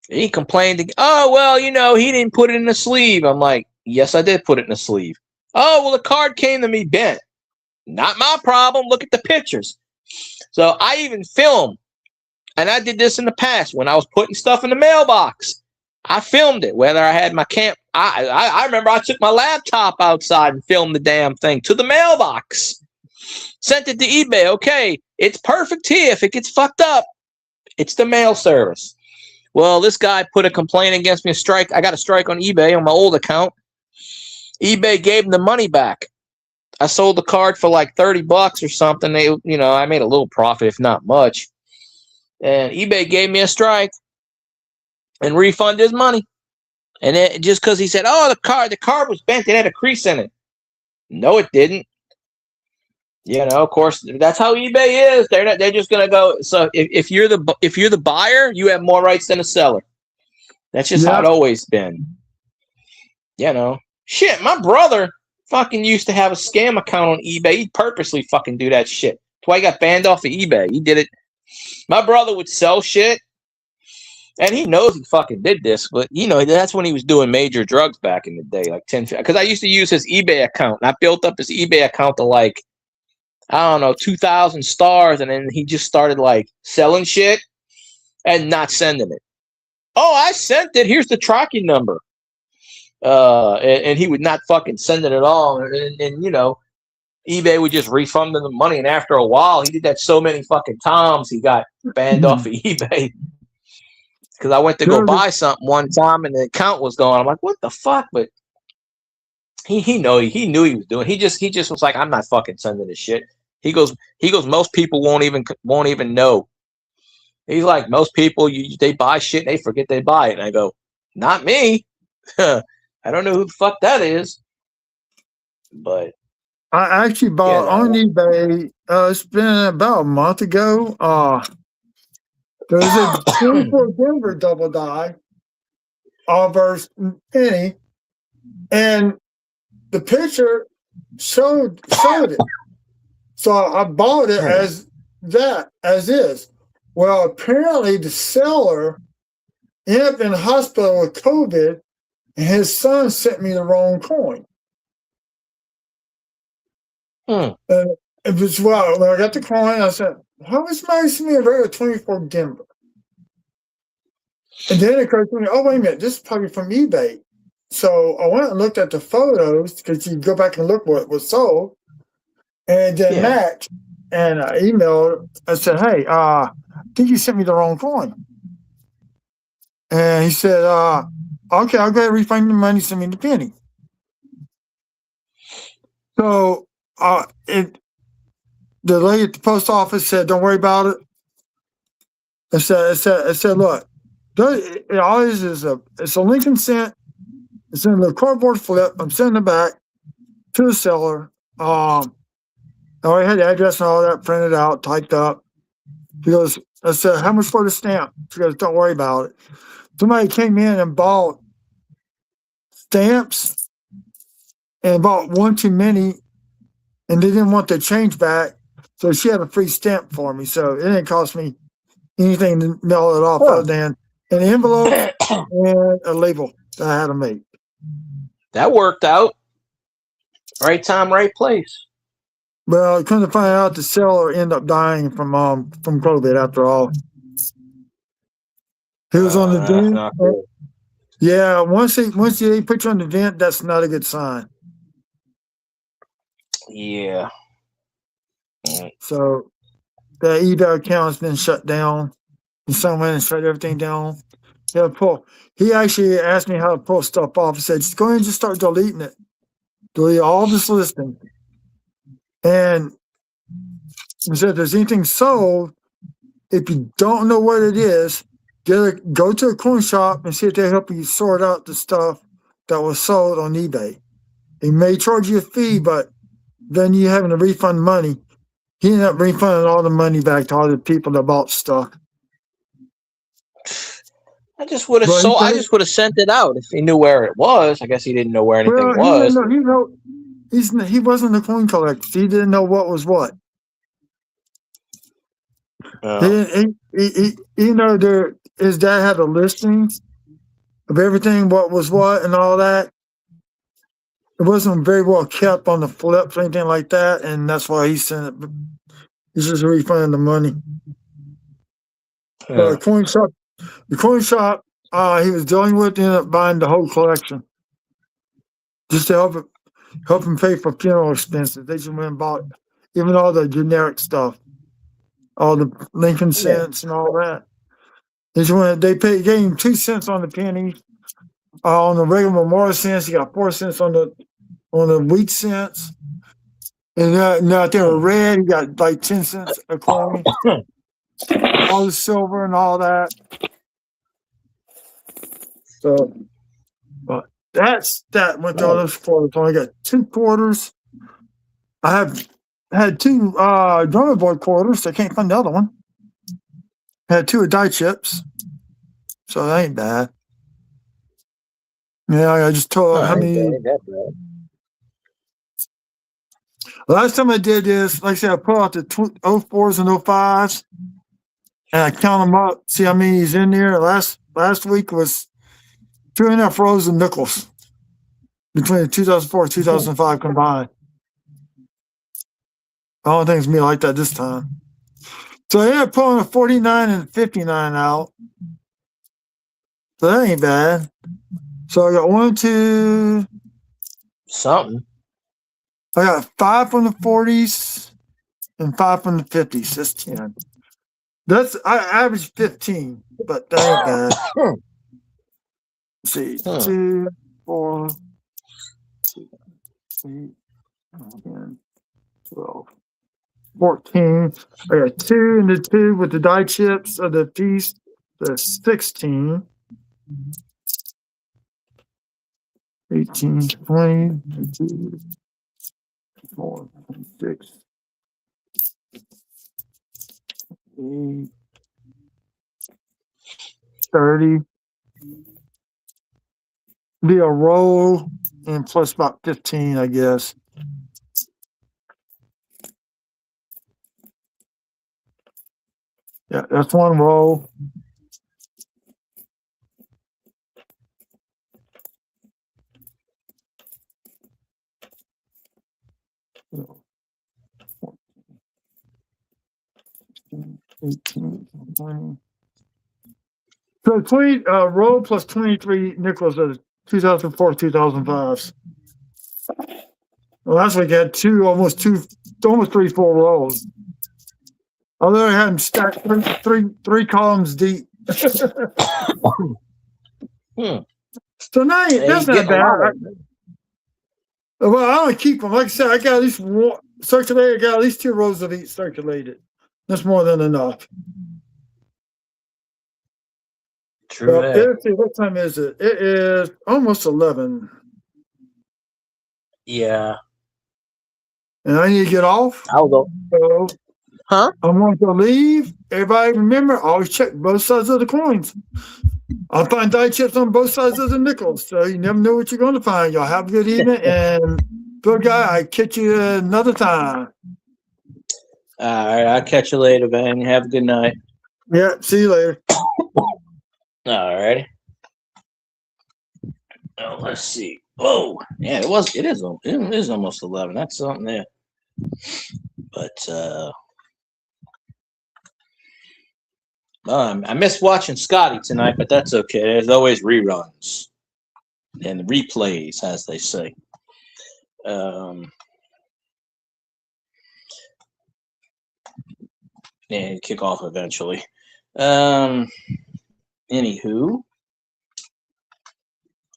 He complained, oh, well, he didn't put it in the sleeve. I'm like, yes, I did put it in the sleeve. Oh, well, the card came to me bent. Not my problem. Look at the pictures. So I even filmed, and I did this in the past when I was putting stuff in the mailbox. I filmed it, whether I had my I remember I took my laptop outside and filmed the damn thing to the mailbox. Sent it to eBay. Okay, it's perfect here. If it gets fucked up, it's the mail service. Well, this guy put a complaint against me, a strike. I got a strike on eBay on my old account. eBay gave him the money back. I sold the card for like $30 or something. I made a little profit, if not much. And eBay gave me a strike and refunded his money. And then just because he said, oh, the card was bent, it had a crease in it. No, it didn't. Of course, that's how eBay is. They're just gonna go. So if you're the buyer, you have more rights than the seller. That's just how it always been. Shit. My brother fucking used to have a scam account on eBay. He'd purposely fucking do that shit. That's why he got banned off of eBay. He did it. My brother would sell shit, and he knows he fucking did this, but that's when he was doing major drugs back in the day, like 10. Because I used to use his eBay account, and I built up his eBay account to like, I don't know, 2,000 stars, and then he just started like selling shit and not sending it. Oh, I sent it. Here's the tracking number. And he would not fucking send it at all. And eBay would just refund him the money. And after a while, he did that so many fucking times, he got banned off of eBay. Because I went to go buy something one time, and the account was gone. I'm like, what the fuck? But he knew he was doing. He just was like, I'm not fucking sending this shit. He goes. Most people won't even know. He's like, most people, they buy shit and they forget they buy it. And I go, not me. I don't know who the fuck that is. But I actually bought on eBay. It's been about a month ago. There's a 24 Denver double die, versus penny, and the picture showed it. So I bought it as is. Well, apparently the seller ended up in the hospital with COVID, and his son sent me the wrong coin. And it was when I got the coin, I said, how much money sent me a regular 24 Denver? And then it occurred to me, oh, wait a minute, this is probably from eBay. So I went and looked at the photos because you go back and look what was sold, and then match. And I emailed. I said, "Hey, I think you sent me the wrong coin." And he said, "Okay, I'll go ahead and refund the money. Send me the penny." So the lady at the post office said, "Don't worry about it." I said, "Look, it always is it's a Lincoln cent. It's in the cardboard flip. I'm sending it back to the seller. I already had the address and all that printed out, typed up." He goes, I said, "How much for the stamp?" She goes, "Don't worry about it." Somebody came in and bought stamps and bought one too many, and they didn't want the change back. So she had a free stamp for me. So it didn't cost me anything to mail it off other than an envelope and a label that I had to make. That worked out. Right time, right place. Well, come to find out, the seller ended up dying from COVID. After all, he was on the That's vent. not good. Yeah, once they put you on the vent, that's not a good sign. Yeah. So the eBay account has been shut down. And someone went and shut everything down. He actually asked me how to pull stuff off. He said, just go ahead and just start deleting it. Delete all this listing. And he said, if there's anything sold, if you don't know what it is, go to a coin shop and see if they help you sort out the stuff that was sold on eBay. He may charge you a fee, but then you having to refund money. He ended up refunding all the money back to all the people that bought stuff. I just would have sent it out if he knew where it was. I guess he didn't know where anything was. He wasn't a coin collector. He didn't know what was what. His dad had a listing of everything, what was what, and all that. It wasn't very well kept on the flips or anything like that, and that's why he sent it. He's just refunding the money. Yeah. The coin shop, he was dealing with ended up buying the whole collection just to help him pay for funeral expenses. They just went and bought even all the generic stuff, all the Lincoln cents and all that. Gave him 2 cents on the penny. On the regular Memorial cents, he got 4 cents on the wheat cents. And now if they were red, he got like 10 cents a coin. All the silver and all that. So, but that's that went to all those quarters. So I got 2 quarters. I have had 2 drummer board quarters. I can't find the other one. I had 2 die chips. So that ain't bad. Yeah, I just told how many. Last time I did this, like I said, I pulled out the 04s and 05s, and I count them up, see how many is in there. Last week was 2.5 rows of nickels between 2004 and 2005 combined. I don't think it's me like that this time. So I ended up pulling a 49 and 59 out. So that ain't bad. So I got 1, 2, something. I got 5 from the 40s and 5 from the 50s. That's 10. I averaged 15, but that ain't bad. Let's see, 2, 4, 8, 10, 12, 14. I got 2 and the 2 with the die chips of the piece. That's 16. 18, 20, 22, 24, 26, 8, 30. Be a roll and plus about 15, I guess. Yeah, that's 1 roll. So, 18, 20. So 20 roll plus 23 nickels are 2004, 2005s. Well, last week I had almost 3 full rolls. Although I had them stacked three columns deep. So now that's not bad. Well, I only keep them. Like I said, I got at least 1 circulated. I got at least 2 rows of each circulated. That's more than enough. True. Let's see, what time is it? It is almost 11. Yeah. And I need to get off. I'll go. So Huh? I'm going to leave. Everybody remember, always check both sides of the coins. I'll find die chips on both sides of the nickels. So you never know what you're going to find. Y'all have a good evening. And good guy, I catch you another time. All right. I'll catch you later, man. Have a good night. Yeah. See you later. All righty. Oh, let's see. Oh, yeah, it is almost 11. That's something there. But I missed watching Scotty tonight, but that's okay. There's always reruns and replays, as they say. And kick off eventually. Anywho,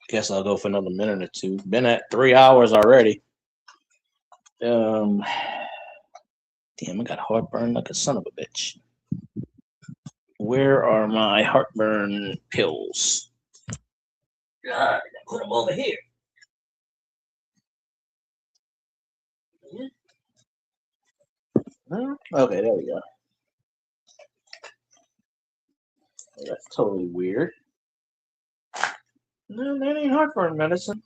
guess I'll go for another minute or two. Been at 3 hours already. Damn, I got heartburn like a son of a bitch. Where are my heartburn pills? God, I put them over here. Okay, there we go. That's totally weird. No, that ain't heartburn medicine.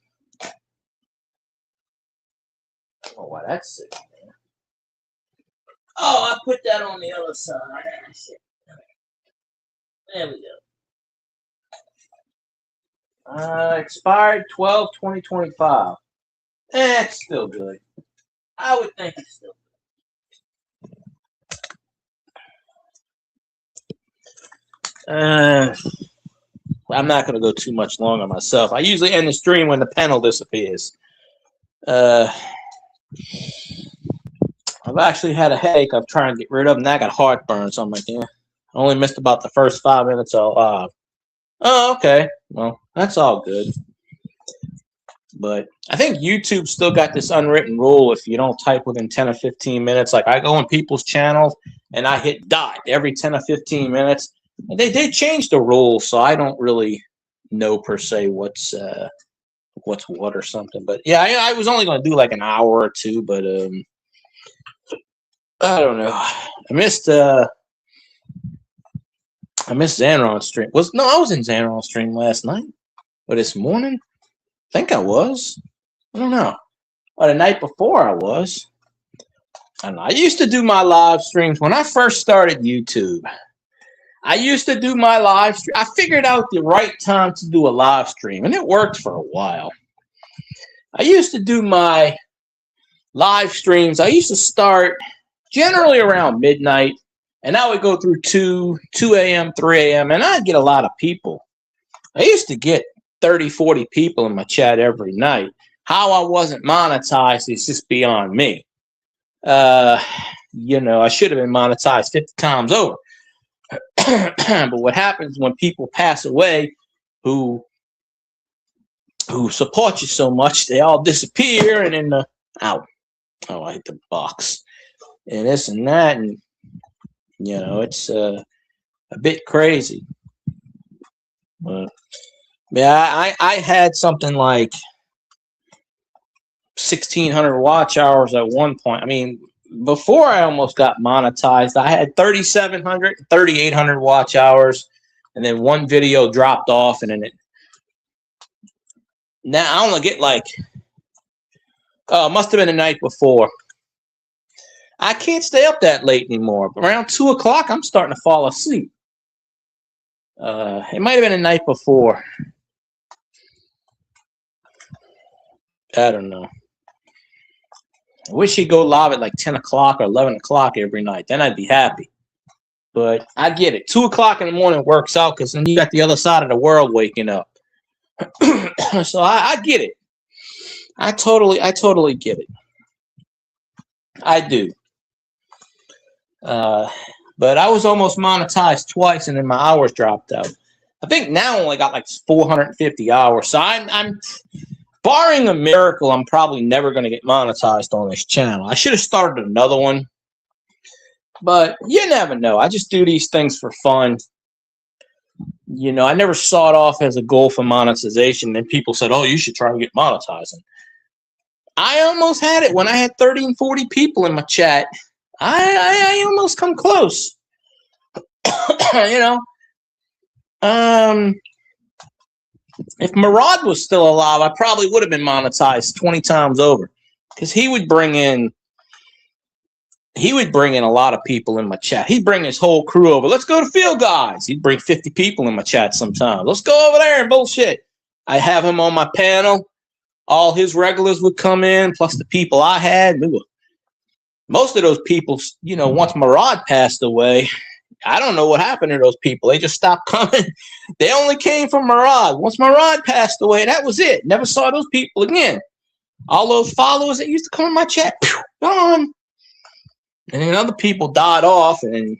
Oh, wow, that's sick, man. Oh, I put that on the other side. There we go. Expired 12/20/25. It's still good. I would think it's still good. I'm not going to go too much longer myself. I usually end the stream when the panel disappears. I've actually had a headache I'm trying to get rid of, and I got heartburn, so I'm like, yeah. I only missed about the first 5 minutes of oh, okay. Well, that's all good. But I think YouTube still got this unwritten rule if you don't type within 10 or 15 minutes. Like I go on people's channels and I hit dot every 10 or 15 minutes. And they did change the rules, so I don't really know per se what's what or something. But yeah, I was only going to do like an hour or two, but I don't know. I missed Xanron's stream. I was in Xanron's stream last night or this morning. I think I was. I don't know. Or the night before I was. I don't know. I used to do my live streams when I first started YouTube. I used to do my live stream. I figured out the right time to do a live stream, and it worked for a while. I used to do my live streams. I used to start generally around midnight, and I would go through 2 a.m., 3 a.m., and I'd get a lot of people. I used to get 30, 40 people in my chat every night. How I wasn't monetized is just beyond me. I should have been monetized 50 times over. But what happens when people pass away who support you so much, they all disappear, and then I hit the box and this and that, and it's a bit crazy. But yeah, I had something like 1,600 watch hours at one point. I mean, before I almost got monetized, I had 3,700, 3,800 watch hours, and then one video dropped off, and then now I only get like, it must have been the night before. I can't stay up that late anymore. Around 2 o'clock, I'm starting to fall asleep. It might have been the night before. I don't know. I wish he'd go live at like 10 o'clock or 11 o'clock every night. Then I'd be happy. But I get it. 2 o'clock in the morning works out because then you got the other side of the world waking up. So I get it. I totally get it. I do. But I was almost monetized twice, and then my hours dropped out. I think now I only got like 450 hours. So I'm barring a miracle, I'm probably never going to get monetized on this channel. I should have started another one, but you never know. I just do these things for fun. I never saw it off as a goal for monetization. Then people said, "Oh, you should try to get monetizing." I almost had it when I had 30 and 40 people in my chat. I almost come close. If Murad was still alive, I probably would have been monetized 20 times over, because he would bring in a lot of people in my chat. He'd bring his whole crew over. Let's go to Field Guys. He'd bring 50 people in my chat sometimes. Let's go over there and bullshit. I have him on my panel. All his regulars would come in, plus the people I had. most of those people, you know, once Murad passed away, I don't know what happened to those people. They just stopped coming. They only came from Murad. Once Murad passed away, that was it. Never saw those people again. All those followers that used to come in my chat, gone. And then other people died off, and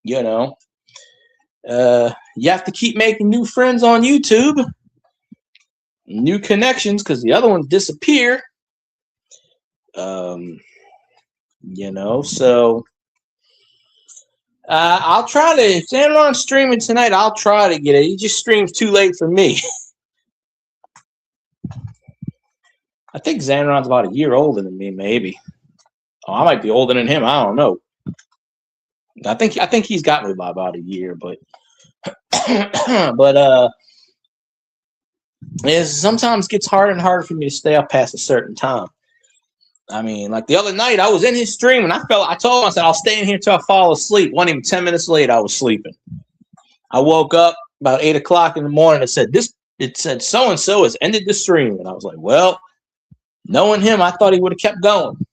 you know, you have to keep making new friends on YouTube, new connections, because the other ones disappear. You know, so I'll try to. If Zanron's streaming tonight, I'll try to get it. He just streams too late for me. I think Zanron's about a year older than me, maybe. Oh, I might be older than him. I don't know. I think he's got me by about a year, but it sometimes gets harder and harder for me to stay up past a certain time. I mean, like the other night, I was in his stream and I told him, I said, I'll stay in here till I fall asleep. Wasn't even 10 minutes late, I was sleeping. I woke up about 8 o'clock in the morning. It said so-and-so has ended the stream. And I was like, well, knowing him, I thought he would have kept going.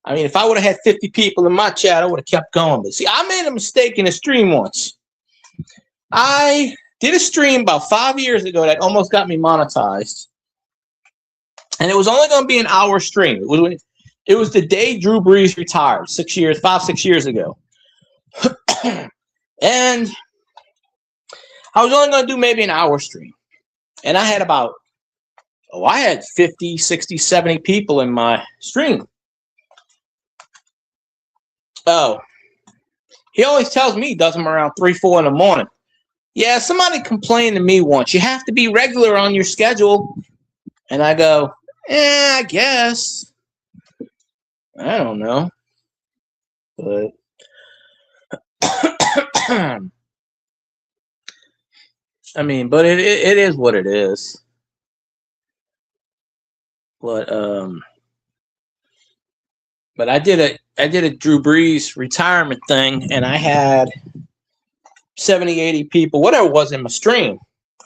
I mean, if I would have had 50 people in my chat, I would have kept going. But see, I made a mistake in a stream once. I did a stream about 5 years ago that almost got me monetized. And it was only going to be an hour stream. It was the day Drew Brees retired, 5, 6 years ago. And I was only going to do maybe an hour stream. And I had I had 50, 60, 70 people in my stream. Oh, he always tells me he does them around 3, 4 in the morning. Yeah, somebody complained to me once. You have to be regular on your schedule. And I go, I guess. I don't know. But I mean, but it is what it is. But I did a Drew Brees retirement thing, and I had 70, 80 people, whatever it was, in my stream.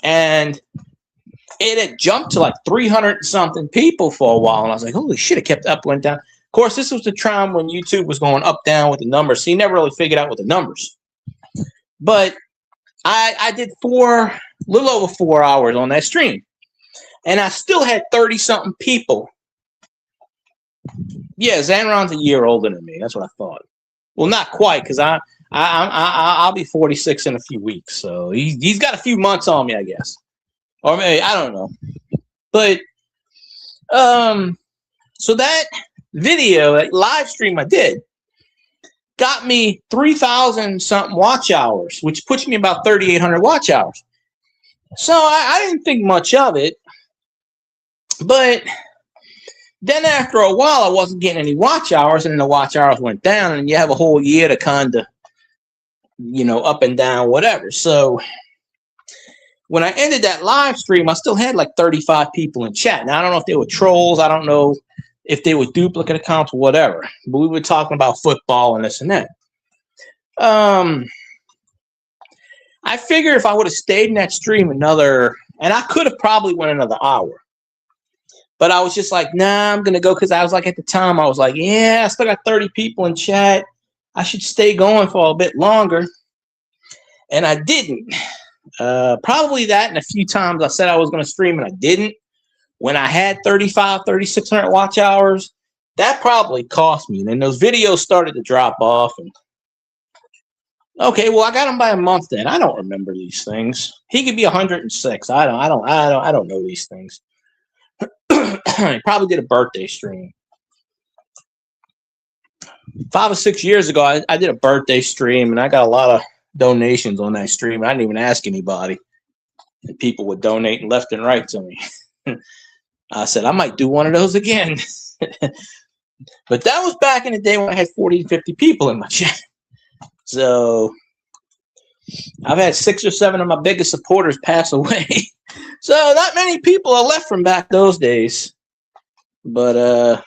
And it had jumped to like 300 something people for a while. And I was like, holy shit, it kept up, went down. Of course, this was the time when YouTube was going up, down with the numbers. So you never really figured out with the numbers. But I did a little over 4 hours on that stream. And I still had 30 something people. Yeah, Zanron's a year older than me. That's what I thought. Well, not quite, because I'll be 46 in a few weeks. So he's got a few months on me, I guess. Or maybe, I don't know. But so that video, that live stream I did, got me 3,000 something watch hours, which puts me about 3,800 watch hours. So I didn't think much of it. But then after a while, I wasn't getting any watch hours, and then the watch hours went down, and you have a whole year to kind of, you know, up and down, whatever. So when I ended that live stream, I still had like 35 people in chat. Now, I don't know if they were trolls. I don't know if they were duplicate accounts or whatever. But we were talking about football and this and that. I figure if I would have stayed in that stream another, and I could have probably went another hour. But I was just like, nah, I'm going to go, because I was like, at the time, I was like, yeah, I still got 30 people in chat. I should stay going for a bit longer. And I didn't. Probably that, and a few times I said I was going to stream and I didn't. When I had 3,600 watch hours, that probably cost me. And then those videos started to drop off. And okay, well, I got him by a month then. I don't remember these things. He could be 106. I don't know these things. He probably did a birthday stream. 5 or 6 years ago, I did a birthday stream, and I got a lot of donations on that stream. I didn't even ask anybody. And people were donating left and right to me. I said, I might do one of those again. But that was back in the day when I had 40 to 50 people in my chat. So I've had 6 or 7 of my biggest supporters pass away. So not many people are left from back those days. But,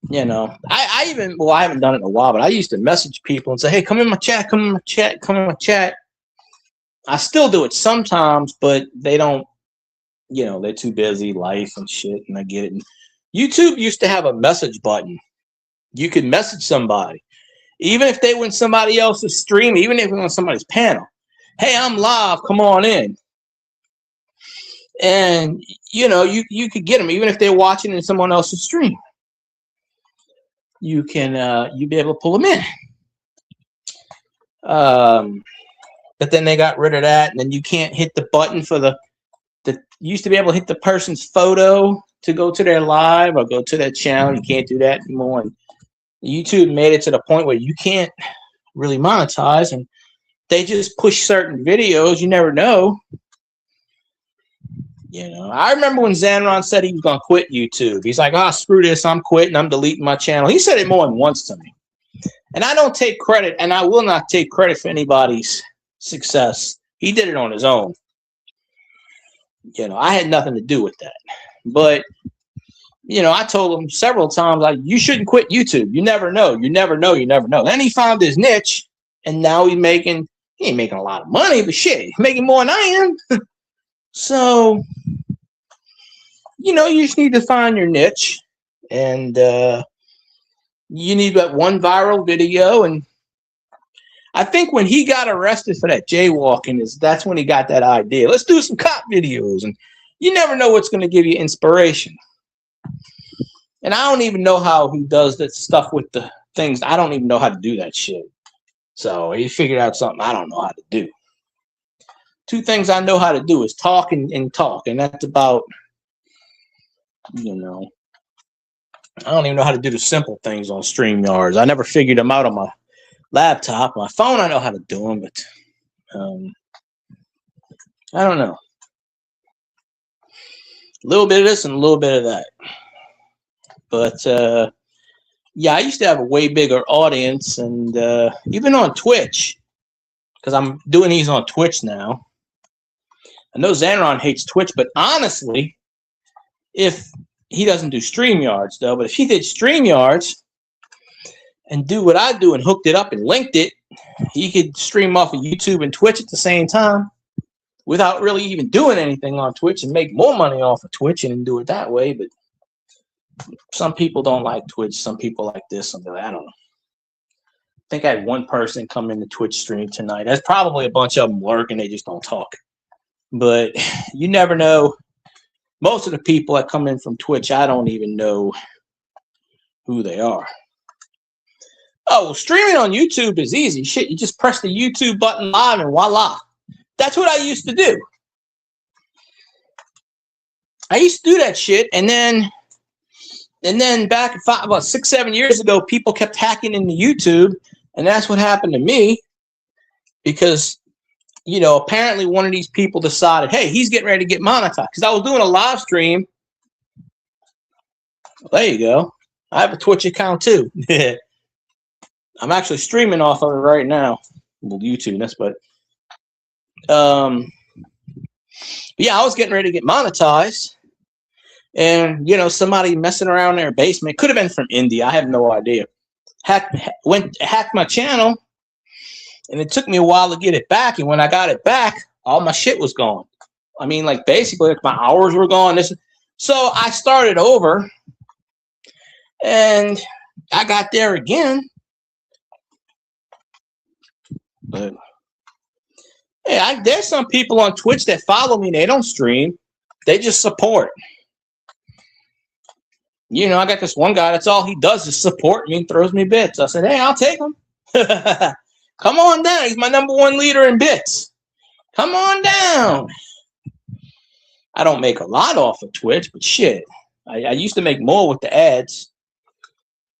you know, I haven't done it in a while, but I used to message people and say, hey, come in my chat, come in my chat, come in my chat. I still do it sometimes, but they don't, you know, they're too busy, life and shit, and I get it. And YouTube used to have a message button. You could message somebody, even if they were in somebody else's stream, even if it was on somebody's panel. Hey, I'm live. Come on in. And, you know, you could get them, even if they're watching in someone else's stream. You can, you'd be able to pull them in. But then they got rid of that, and then you can't hit the button for the you used to be able to hit the person's photo to go to their live or go to their channel. You can't do that anymore. And YouTube made it to the point where you can't really monetize, and they just push certain videos. You never know. You know, I remember when Zanron said he was going to quit YouTube. He's like, "Oh, screw this. I'm quitting. I'm deleting my channel." He said it more than once to me. And I don't take credit, and I will not take credit for anybody's success. He did it on his own. You know, I had nothing to do with that. But, you know, I told him several times, like, you shouldn't quit YouTube. You never know. You never know. You never know. Then he found his niche, and now he ain't making a lot of money, but shit, he's making more than I am. So, you know, you just need to find your niche, and you need that one viral video. And I think when he got arrested for that jaywalking, that's when he got that idea. Let's do some cop videos, and you never know what's going to give you inspiration. And I don't even know how he does that stuff with the things. I don't even know how to do that shit. So he figured out something I don't know how to do. Two things I know how to do is talk and talk, and that's about, you know, I don't even know how to do the simple things on StreamYards. I never figured them out on my laptop. My phone, I know how to do them, but I don't know. A little bit of this and a little bit of that. But yeah, I used to have a way bigger audience, and even on Twitch, because I'm doing these on Twitch now. I know Zanron hates Twitch, but honestly, if he doesn't do StreamYards though, but if he did StreamYards and do what I do and hooked it up and linked it, he could stream off of YouTube and Twitch at the same time without really even doing anything on Twitch and make more money off of Twitch and do it that way. But some people don't like Twitch. Some people like this. Something like, I don't know. I think I had one person come in the Twitch stream tonight. There's probably a bunch of them work and they just don't talk. But you never know. Most of the people that come in from Twitch, I don't even know who they are. Oh, well, streaming on YouTube is easy. Shit, you just press the YouTube button live and voila. That's what I used to do. I used to do that shit, and then back about 6-7 years ago, people kept hacking into YouTube, and that's what happened to me. Because, you know, apparently one of these people decided, hey, he's getting ready to get monetized. Because I was doing a live stream. Well, there you go. I have a Twitch account too. I'm actually streaming off of it right now. Well, YouTube, that's but yeah, I was getting ready to get monetized. And, you know, somebody messing around in their basement, could have been from India, I have no idea, hacked my channel, and it took me a while to get it back. And when I got it back, all my shit was gone. I mean, like, basically, like, my hours were gone. So I started over, and I got there again. But hey, there's some people on Twitch that follow me. They don't stream. They just support. You know, I got this one guy, that's all he does is support me and throws me bits. I said, hey, I'll take him. Come on down. He's my #1 leader in bits. Come on down. I don't make a lot off of Twitch, but shit. I used to make more with the ads.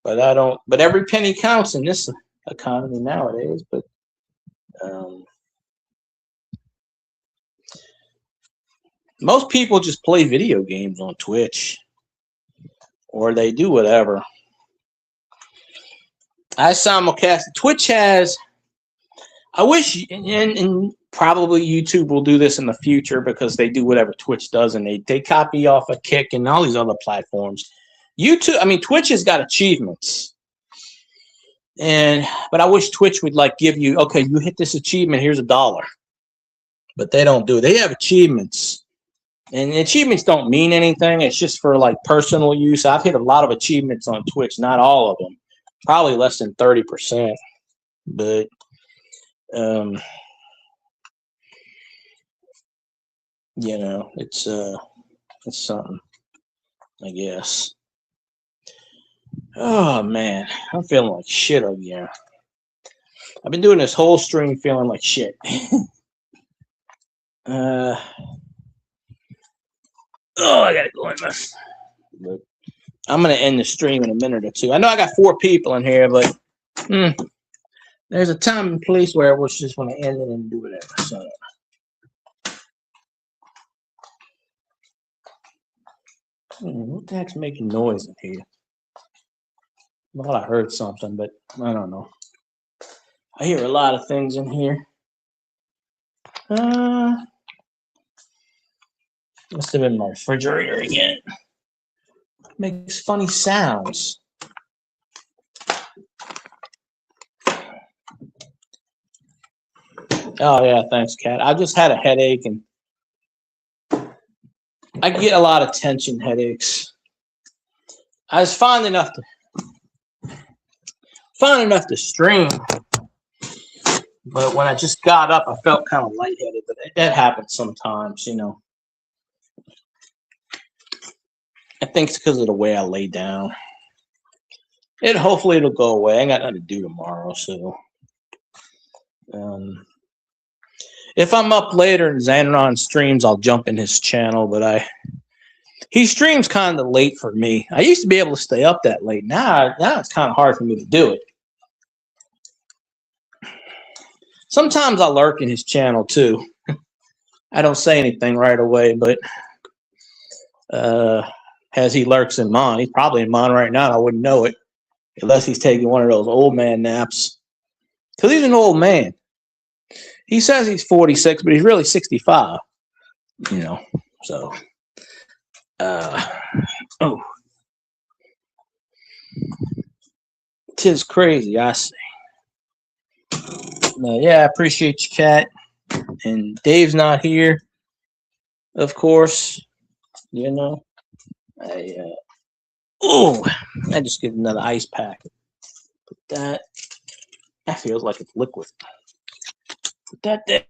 But I don't. But every penny counts in this economy nowadays. But most people just play video games on Twitch. Or they do whatever. I simulcast. Twitch has, I wish, and probably YouTube will do this in the future because they do whatever Twitch does, and they copy off of Kick and all these other platforms. Twitch has got achievements. But I wish Twitch would like give you, okay, you hit this achievement, here's $1. But they don't do it. They have achievements. And achievements don't mean anything. It's just for like personal use. I've hit a lot of achievements on Twitch, not all of them, probably less than 30%. But you know, it's something, I guess. Oh man, I'm feeling like shit again. I've been doing this whole stream feeling like shit. I gotta go in this. But I'm gonna end the stream in a minute or two. I know I got 4 people in here, but there's a time and place where I was just want to end it and do whatever. So. What the heck's making noise in here? Well, I heard something, but I don't know. I hear a lot of things in here. Must have been my refrigerator again. Makes funny sounds. Oh yeah, thanks, Kat. I just had a headache, and I get a lot of tension headaches. I was fine enough to stream, but when I just got up, I felt kind of lightheaded. But that happens sometimes, you know. I think it's because of the way I lay down. Hopefully it'll go away. I ain't got nothing to do tomorrow, so. If I'm up later and Xanaron streams, I'll jump in his channel, but he streams kind of late for me. I used to be able to stay up that late. Now it's kind of hard for me to do it. Sometimes I lurk in his channel too. I don't say anything right away, but as he lurks in mine, he's probably in mine right now. I wouldn't know it unless he's taking one of those old man naps. Because he's an old man. He says he's 46, but he's really 65. You know, so. Tis crazy, I see. Yeah, I appreciate you, Kat. And Dave's not here, of course. You know, I just get another ice pack. Put that feels like it's liquid. Put that there.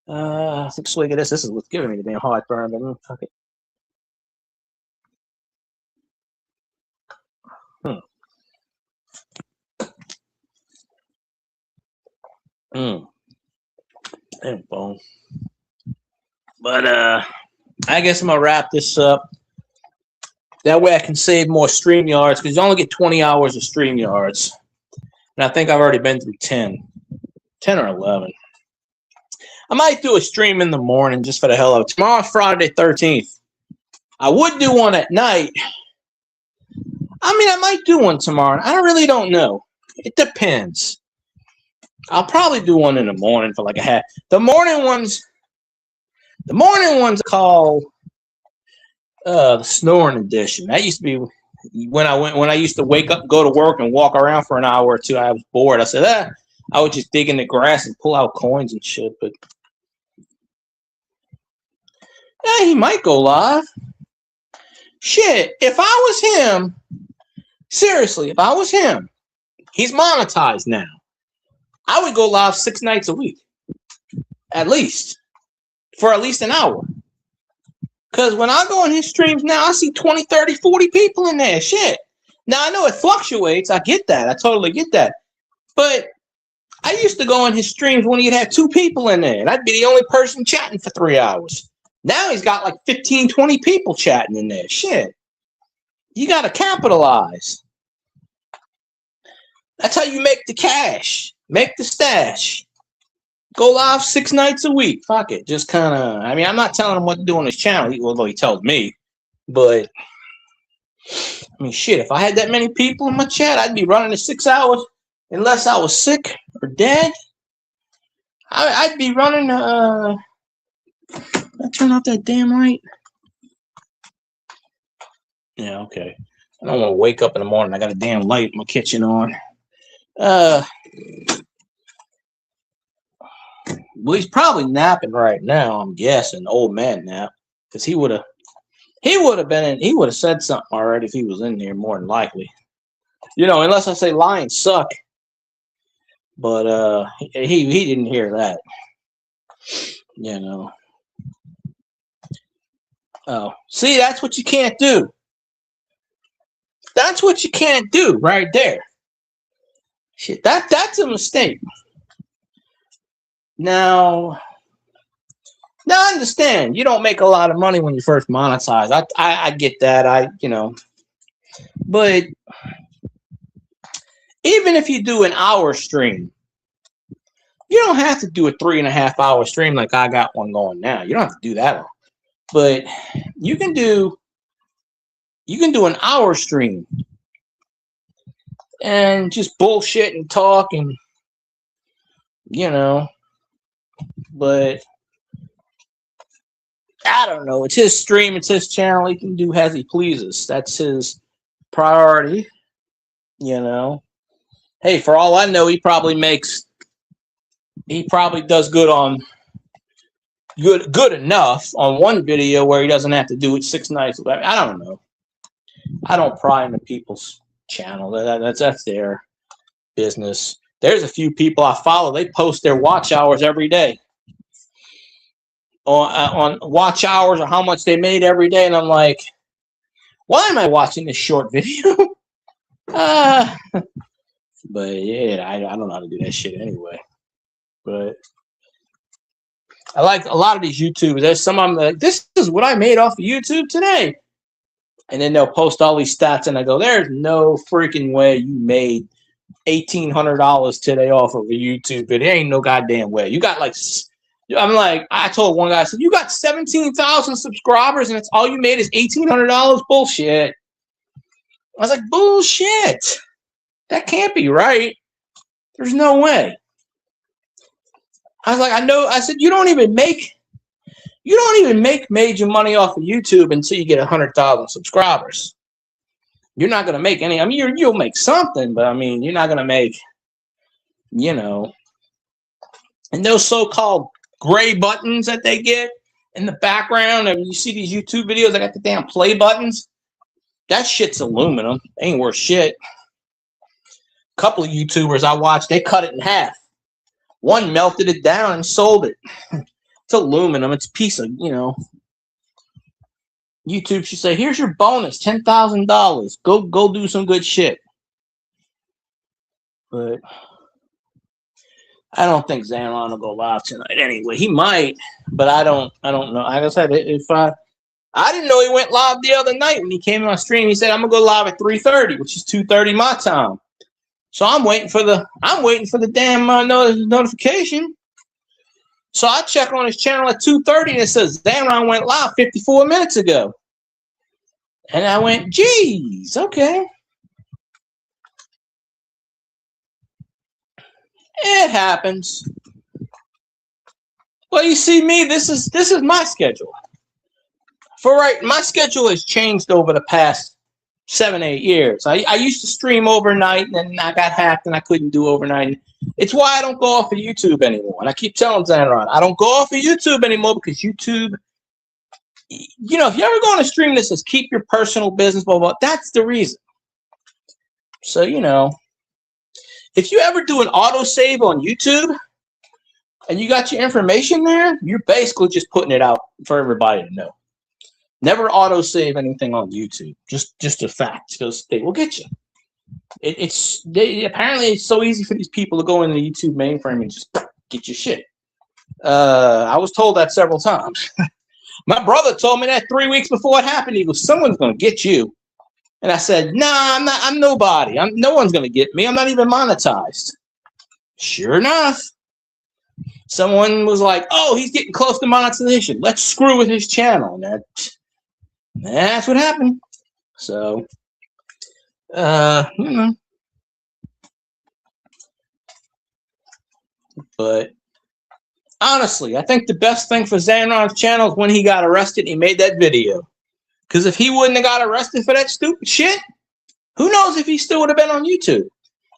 I think swig of this. This is what's giving me the damn heartburn. But fuck it. Damn bone. But I guess I'm gonna wrap this up. That way I can save more StreamYards, because you only get 20 hours of StreamYards. And I think I've already been through 10 or 11. I might do a stream in the morning just for the hell of it. Tomorrow's Friday 13th. I would do one at night. I mean, I might do one tomorrow. I really don't know. It depends. I'll probably do one in the morning for like a half. The morning ones called the snoring edition. That used to be when I used to wake up, go to work, and walk around for an hour or two. I was bored. I said, I would just dig in the grass and pull out coins and shit. But yeah, he might go live. Shit, if I was him, seriously, if I was him, he's monetized now. I would go live 6 nights a week, at least, for at least an hour. Because when I go on his streams now, I see 20, 30, 40 people in there. Shit. Now, I know it fluctuates. I get that. I totally get that. But I used to go on his streams when he'd have 2 people in there, and I'd be the only person chatting for 3 hours. Now he's got like 15, 20 people chatting in there. Shit. You got to capitalize. That's how you make the cash. Make the stash. Go live 6 nights a week. Fuck it. Just kind of, I mean, I'm not telling him what to do on his channel, although he tells me. But, I mean, shit, if I had that many people in my chat, I'd be running the 6 hours unless I was sick or dead. I'd be running, did I turn off that damn light? Yeah, okay. I don't want to wake up in the morning. I got a damn light in my kitchen on. Well, he's probably napping right now. I'm guessing old man nap, because he would have said something already if he was in there, more than likely. You know, unless I say lions suck. But he didn't hear that. You know. Oh, see, that's what you can't do. That's what you can't do right there. Shit, that's a mistake. Now I understand you don't make a lot of money when you first monetize. I get that. But even if you do an hour stream, you don't have to do a 3.5 hour stream like I got one going now. You don't have to do that long. But you can do an hour stream and just bullshit and talk and but I don't know. It's his stream, it's his channel. He can do as he pleases. That's his priority. Hey, for all I know, he probably does good enough on one video where he doesn't have to do it 6 nights. I don't know. I don't pry into people's channel. That's their business. There's a few people I follow. They post their watch hours every day on watch hours or how much they made every day, and I'm like, why am I watching this short video? But yeah, I don't know how to do that shit anyway. But I like a lot of these YouTubers. There's some of them like, this is what I made off of YouTube today. And then they'll post all these stats, and I go, there's no freaking way you made $1,800 today off of a YouTube video. There ain't no goddamn way. You got I told one guy, I said, you got 17,000 subscribers, and it's all you made is $1,800? Bullshit. I was like, bullshit. That can't be right. There's no way. I was like, I said, you don't even make major money off of YouTube until you get 100,000 subscribers. You're not going to make any. I mean, you'll make something, but I mean, you're not going to make, and those so-called gray buttons that they get in the background. I mean, you see these YouTube videos, they got the damn play buttons. That shit's aluminum. Ain't worth shit. A couple of YouTubers I watched, they cut it in half. One melted it down and sold it. It's aluminum. It's a piece of, YouTube should say, here's your bonus, $10,000. Go do some good shit. But I don't think Xanon will go live tonight anyway. He might, but I don't know. Like I said, I didn't know he went live the other night when he came on stream. He said, I'm gonna go live at 3:30, which is 2:30 my time. So I'm waiting for the damn notification. So I check on his channel at 2:30 and it says Xanon went live 54 minutes ago. And I went, geez, okay. It happens. Well, you see me, this is my schedule. My schedule has changed over the past 7-8 years. I used to stream overnight, and then I got hacked and I couldn't do overnight. It's why I don't go off of YouTube anymore. And I keep telling Xanon, I don't go off of YouTube anymore because YouTube, if you ever go on a stream that says keep your personal business, blah, blah, that's the reason. So, if you ever do an autosave on YouTube and you got your information there, you're basically just putting it out for everybody to know. Never autosave anything on YouTube. Just a fact, because they will get you. Apparently it's so easy for these people to go into the YouTube mainframe and just get your shit. I was told that several times. My brother told me that 3 weeks before it happened. He goes, someone's going to get you. And I said, nah, I'm not. I'm nobody. No one's going to get me. I'm not even monetized. Sure enough, someone was like, oh, he's getting close to monetization. Let's screw with his channel. And that's what happened. So, But honestly, I think the best thing for Xanon's channel is when he got arrested, he made that video. Because if he wouldn't have got arrested for that stupid shit, who knows if he still would have been on YouTube.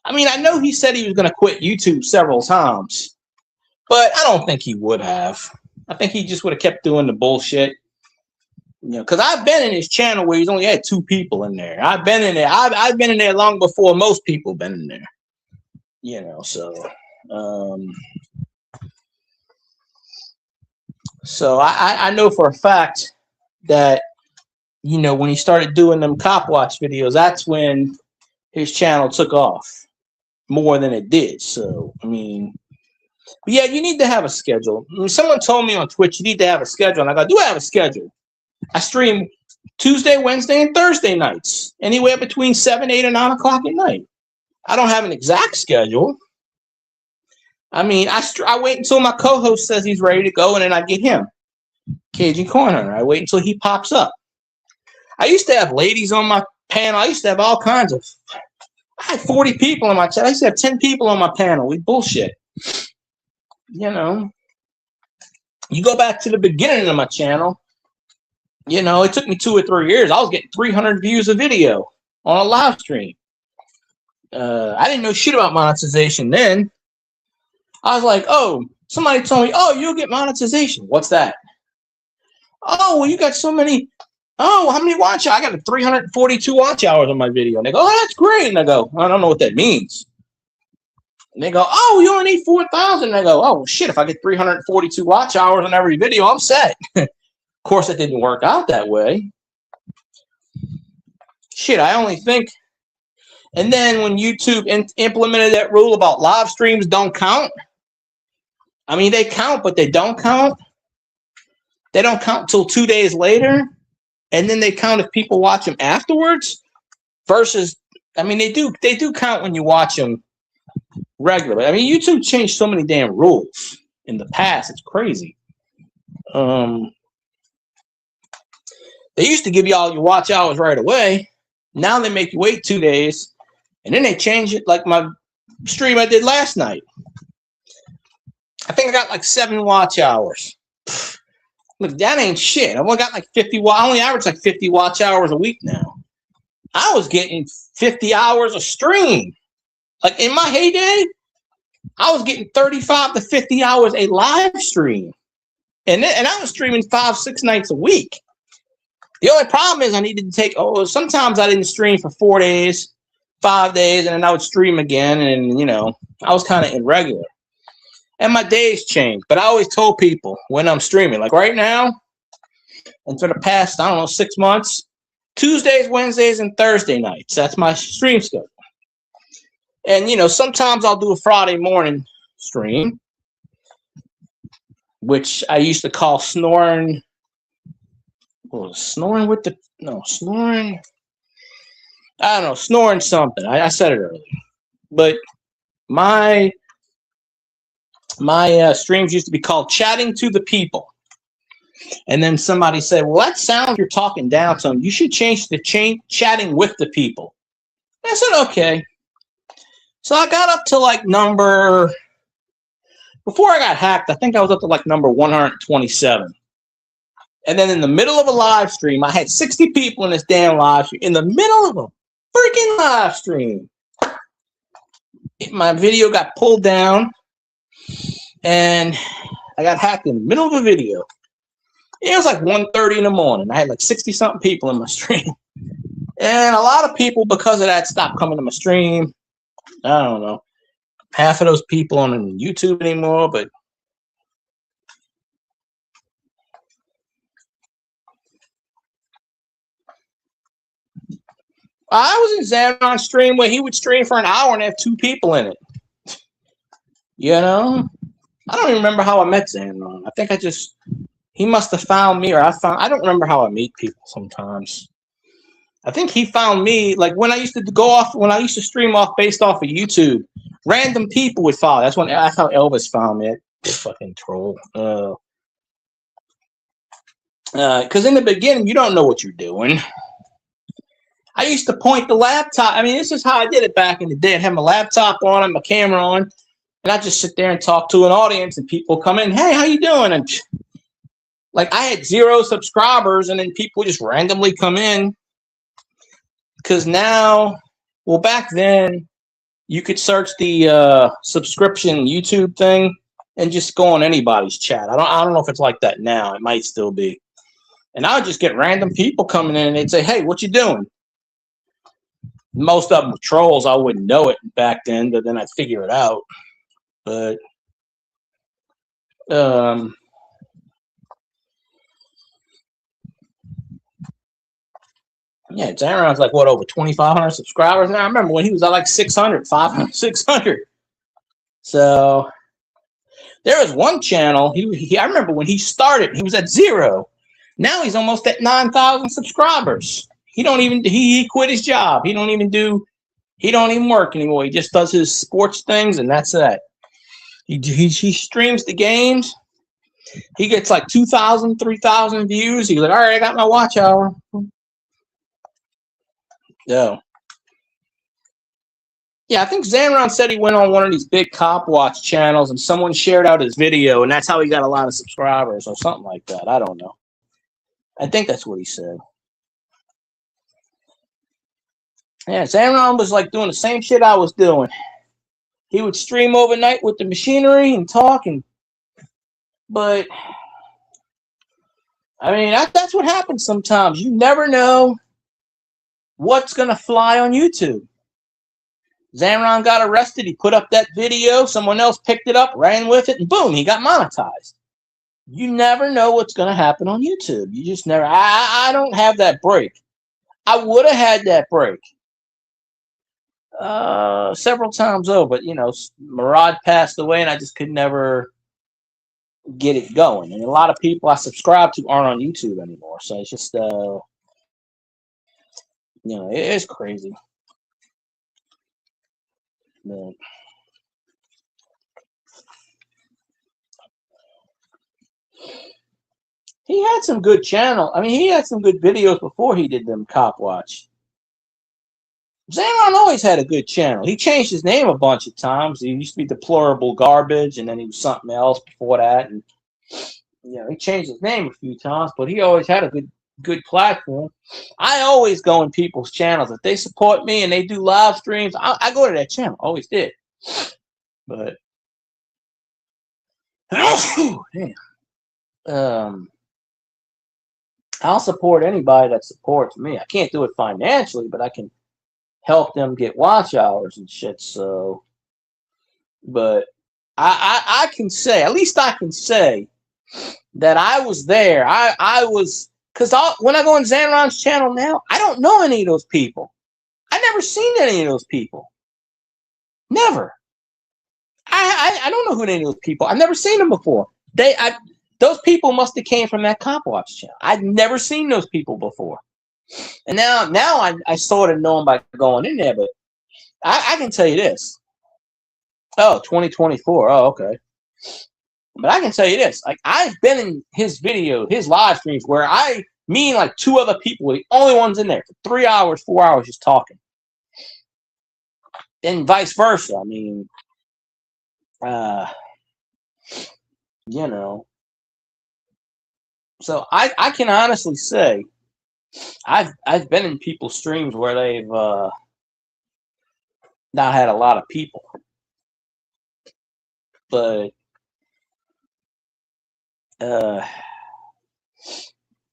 I mean, I know he said he was going to quit YouTube several times. But I don't think he would have. I think he just would have kept doing the bullshit. You know, because I've been in his channel where he's only had 2 people in there. I've been in there. I've been in there long before most people been in there. You know, so I know for a fact that, you know, when he started doing them cop watch videos, that's when his channel took off more than it did. So, I mean, but yeah, you need to have a schedule. I mean, someone told me on Twitch, you need to have a schedule. And I go, do I have a schedule? I stream Tuesday, Wednesday, and Thursday nights, anywhere between 7, 8, and 9 o'clock at night. I don't have an exact schedule. I mean, I wait until my co-host says he's ready to go, and then I get him. Cajun Corner. I wait until he pops up. I used to have ladies on my panel. I used to have all kinds of. I had 40 people on my chat. I used to have 10 people on my panel. We bullshit. You know, you go back to the beginning of my channel. You know, it took me 2 or 3 years. I was getting 300 views a video on a live stream. I didn't know shit about monetization then. I was like, oh, somebody told me, oh, you'll get monetization. What's that? Oh, well, you got so many. Oh, how many watch hours? I got 342 watch hours on my video. And they go, oh, that's great. And I go, I don't know what that means. And they go, oh, you only need 4,000. And I go, oh, shit, if I get 342 watch hours on every video, I'm set. Of course, it didn't work out that way. Shit, I only think. And then when YouTube implemented that rule about live streams don't count, I mean, they count, but they don't count. They don't count till 2 days later. And then they count if people watch them afterwards versus, I mean, they do count when you watch them regularly. I mean, YouTube changed so many damn rules in the past. It's crazy. They used to give you all your watch hours right away. Now they make you wait 2 days. And then they change it like my stream I did last night. I think I got like 7 watch hours. Look, that ain't shit. I only got like 50. I only average like 50 watch hours a week now. I was getting 50 hours a stream. Like in my heyday, I was getting 35 to 50 hours a live stream. And I was streaming 5, 6 nights a week. The only problem is I needed to take, sometimes I didn't stream for 4 days, 5 days, and then I would stream again. And, you know, I was kind of irregular. And my days changed. But I always told people when I'm streaming, like right now, and for the past, 6 months, Tuesdays, Wednesdays, and Thursday nights. That's my stream schedule. And, you know, sometimes I'll do a Friday morning stream, which I used to call snoring. Snoring. I don't know, snoring something. I said it earlier. But my streams used to be called Chatting to the People. And then somebody said, well, that sounds you're talking down to them. You should change to Chatting with the People. And I said, okay. So I got up to like before I got hacked, I think I was up to like number 127. And then in the middle of a live stream, I had 60 people in this damn live stream. In the middle of a freaking live stream, my video got pulled down, and I got hacked in the middle of a video. It was like 1:30 in the morning. I had like 60-something people in my stream. And a lot of people, because of that, stopped coming to my stream. I don't know. Half of those people on YouTube anymore, but I was in Xanon's stream where he would stream for an hour and have 2 people in it. You know? I don't even remember how I met Xanon. I think he must have found me, or I don't remember how I meet people sometimes. I think he found me, like when I used to stream off based off of YouTube, random people would follow. That's how Elvis found me. Fucking troll. Because in the beginning, you don't know what you're doing. I used to point the laptop. I mean, this is how I did it back in the day. I'd have my laptop on, my camera on, and I'd just sit there and talk to an audience, and people come in, hey, how you doing? And like I had 0 subscribers, and then people would just randomly come in. Because now, well, back then, you could search the subscription YouTube thing, and just go on anybody's chat. I don't know if it's like that now. It might still be. And I would just get random people coming in and they'd say, "Hey, what you doing?" Most of them were trolls. I wouldn't know it back then, but then I'd figure it out. But yeah, Zaron's like what, over 2,500 subscribers now. I remember when he was at like 600, 500, 600. So there was one channel. I remember when he started, he was at 0. Now he's almost at 9,000 subscribers. He quit his job. He don't even work anymore. He just does his sports things, and that's that. He streams the games. He gets like 2,000, 3,000 views. He's like, all right, I got my watch hour. Yeah. Yeah, I think Zanron said he went on one of these big cop watch channels and someone shared out his video, and that's how he got a lot of subscribers or something like that. I don't know. I think that's what he said. Yeah, Zanron was like doing the same shit I was doing. He would stream overnight with the machinery and talk, but I mean, that's what happens sometimes. You never know what's going to fly on YouTube. Zanron got arrested. He put up that video. Someone else picked it up, ran with it, and boom, he got monetized. You never know what's going to happen on YouTube. You just never. I don't have that break. I would have had that break several times over, but Murad passed away, and I just could never get it going. And a lot of people I subscribe to aren't on YouTube anymore, so it's just it's crazy. But he had some good channel. I mean, he had some good videos before he did them cop watch. Zanron always had a good channel. He changed his name a bunch of times. He used to be Deplorable Garbage, and then he was something else before that. And he changed his name a few times, but he always had a good platform. I always go in people's channels. If they support me and they do live streams, I go to that channel. Always did. But damn. I'll support anybody that supports me. I can't do it financially, but I can help them get watch hours and shit. So, but I can say, at least I can say that I was there. I was, because when I go on Zanron's channel now, I don't know any of those people. I never seen any of those people. Never. I don't know who any of those people. I've never seen them before. Those people must have came from that Cop Watch channel. I'd never seen those people before. And now I sort of know them by going in there, but I can tell you this. Oh, 2024. Oh, okay. But I can tell you this. Like, I've been in his live streams where me and like 2 other people were the only ones in there for 3 hours, 4 hours just talking. And vice versa. I mean, So I can honestly say I've been in people's streams where they've not had a lot of people, but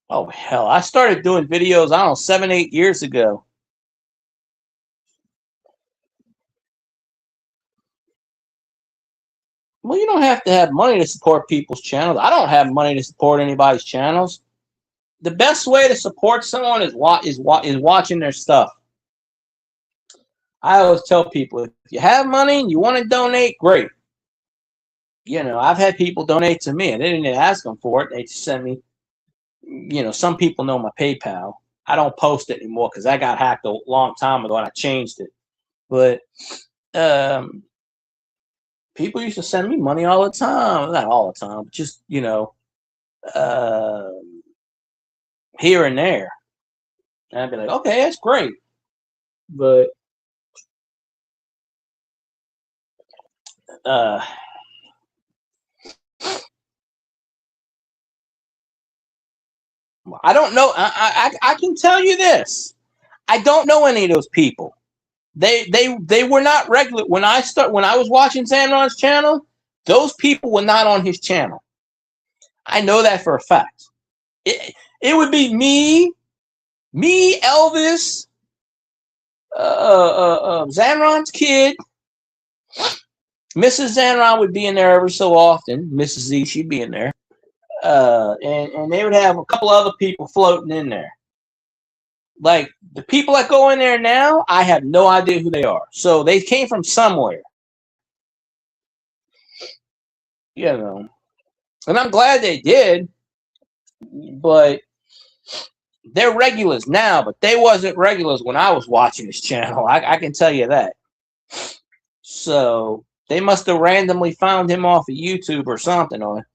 oh hell, I started doing videos, I don't know, 7-8 years ago. Well, you don't have to have money to support people's channels. I don't have money to support anybody's channels. The best way to support someone is watching their stuff. I always tell people, if you have money and you want to donate, great. I've had people donate to me and they didn't ask them for it. They just send me, some people know my PayPal. I don't post it anymore because I got hacked a long time ago and I changed it. But people used to send me money all the time. Not all the time, but just, here and there. And I'd be like, okay, that's great. But I don't know. I can tell you this. I don't know any of those people. They were not regular. When I was watching Zanron's channel, those people were not on his channel. I know that for a fact. It would be me, Elvis, Zanron's kid. Mrs. Zanron would be in there every so often. Mrs. Z, she'd be in there. And they would have a couple other people floating in there. Like the people that go in there now, I have no idea who they are. So they came from somewhere. You know. And I'm glad they did. But they're regulars now, but they wasn't regulars when I was watching this channel. I can tell you that. So they must have randomly found him off of YouTube or something, or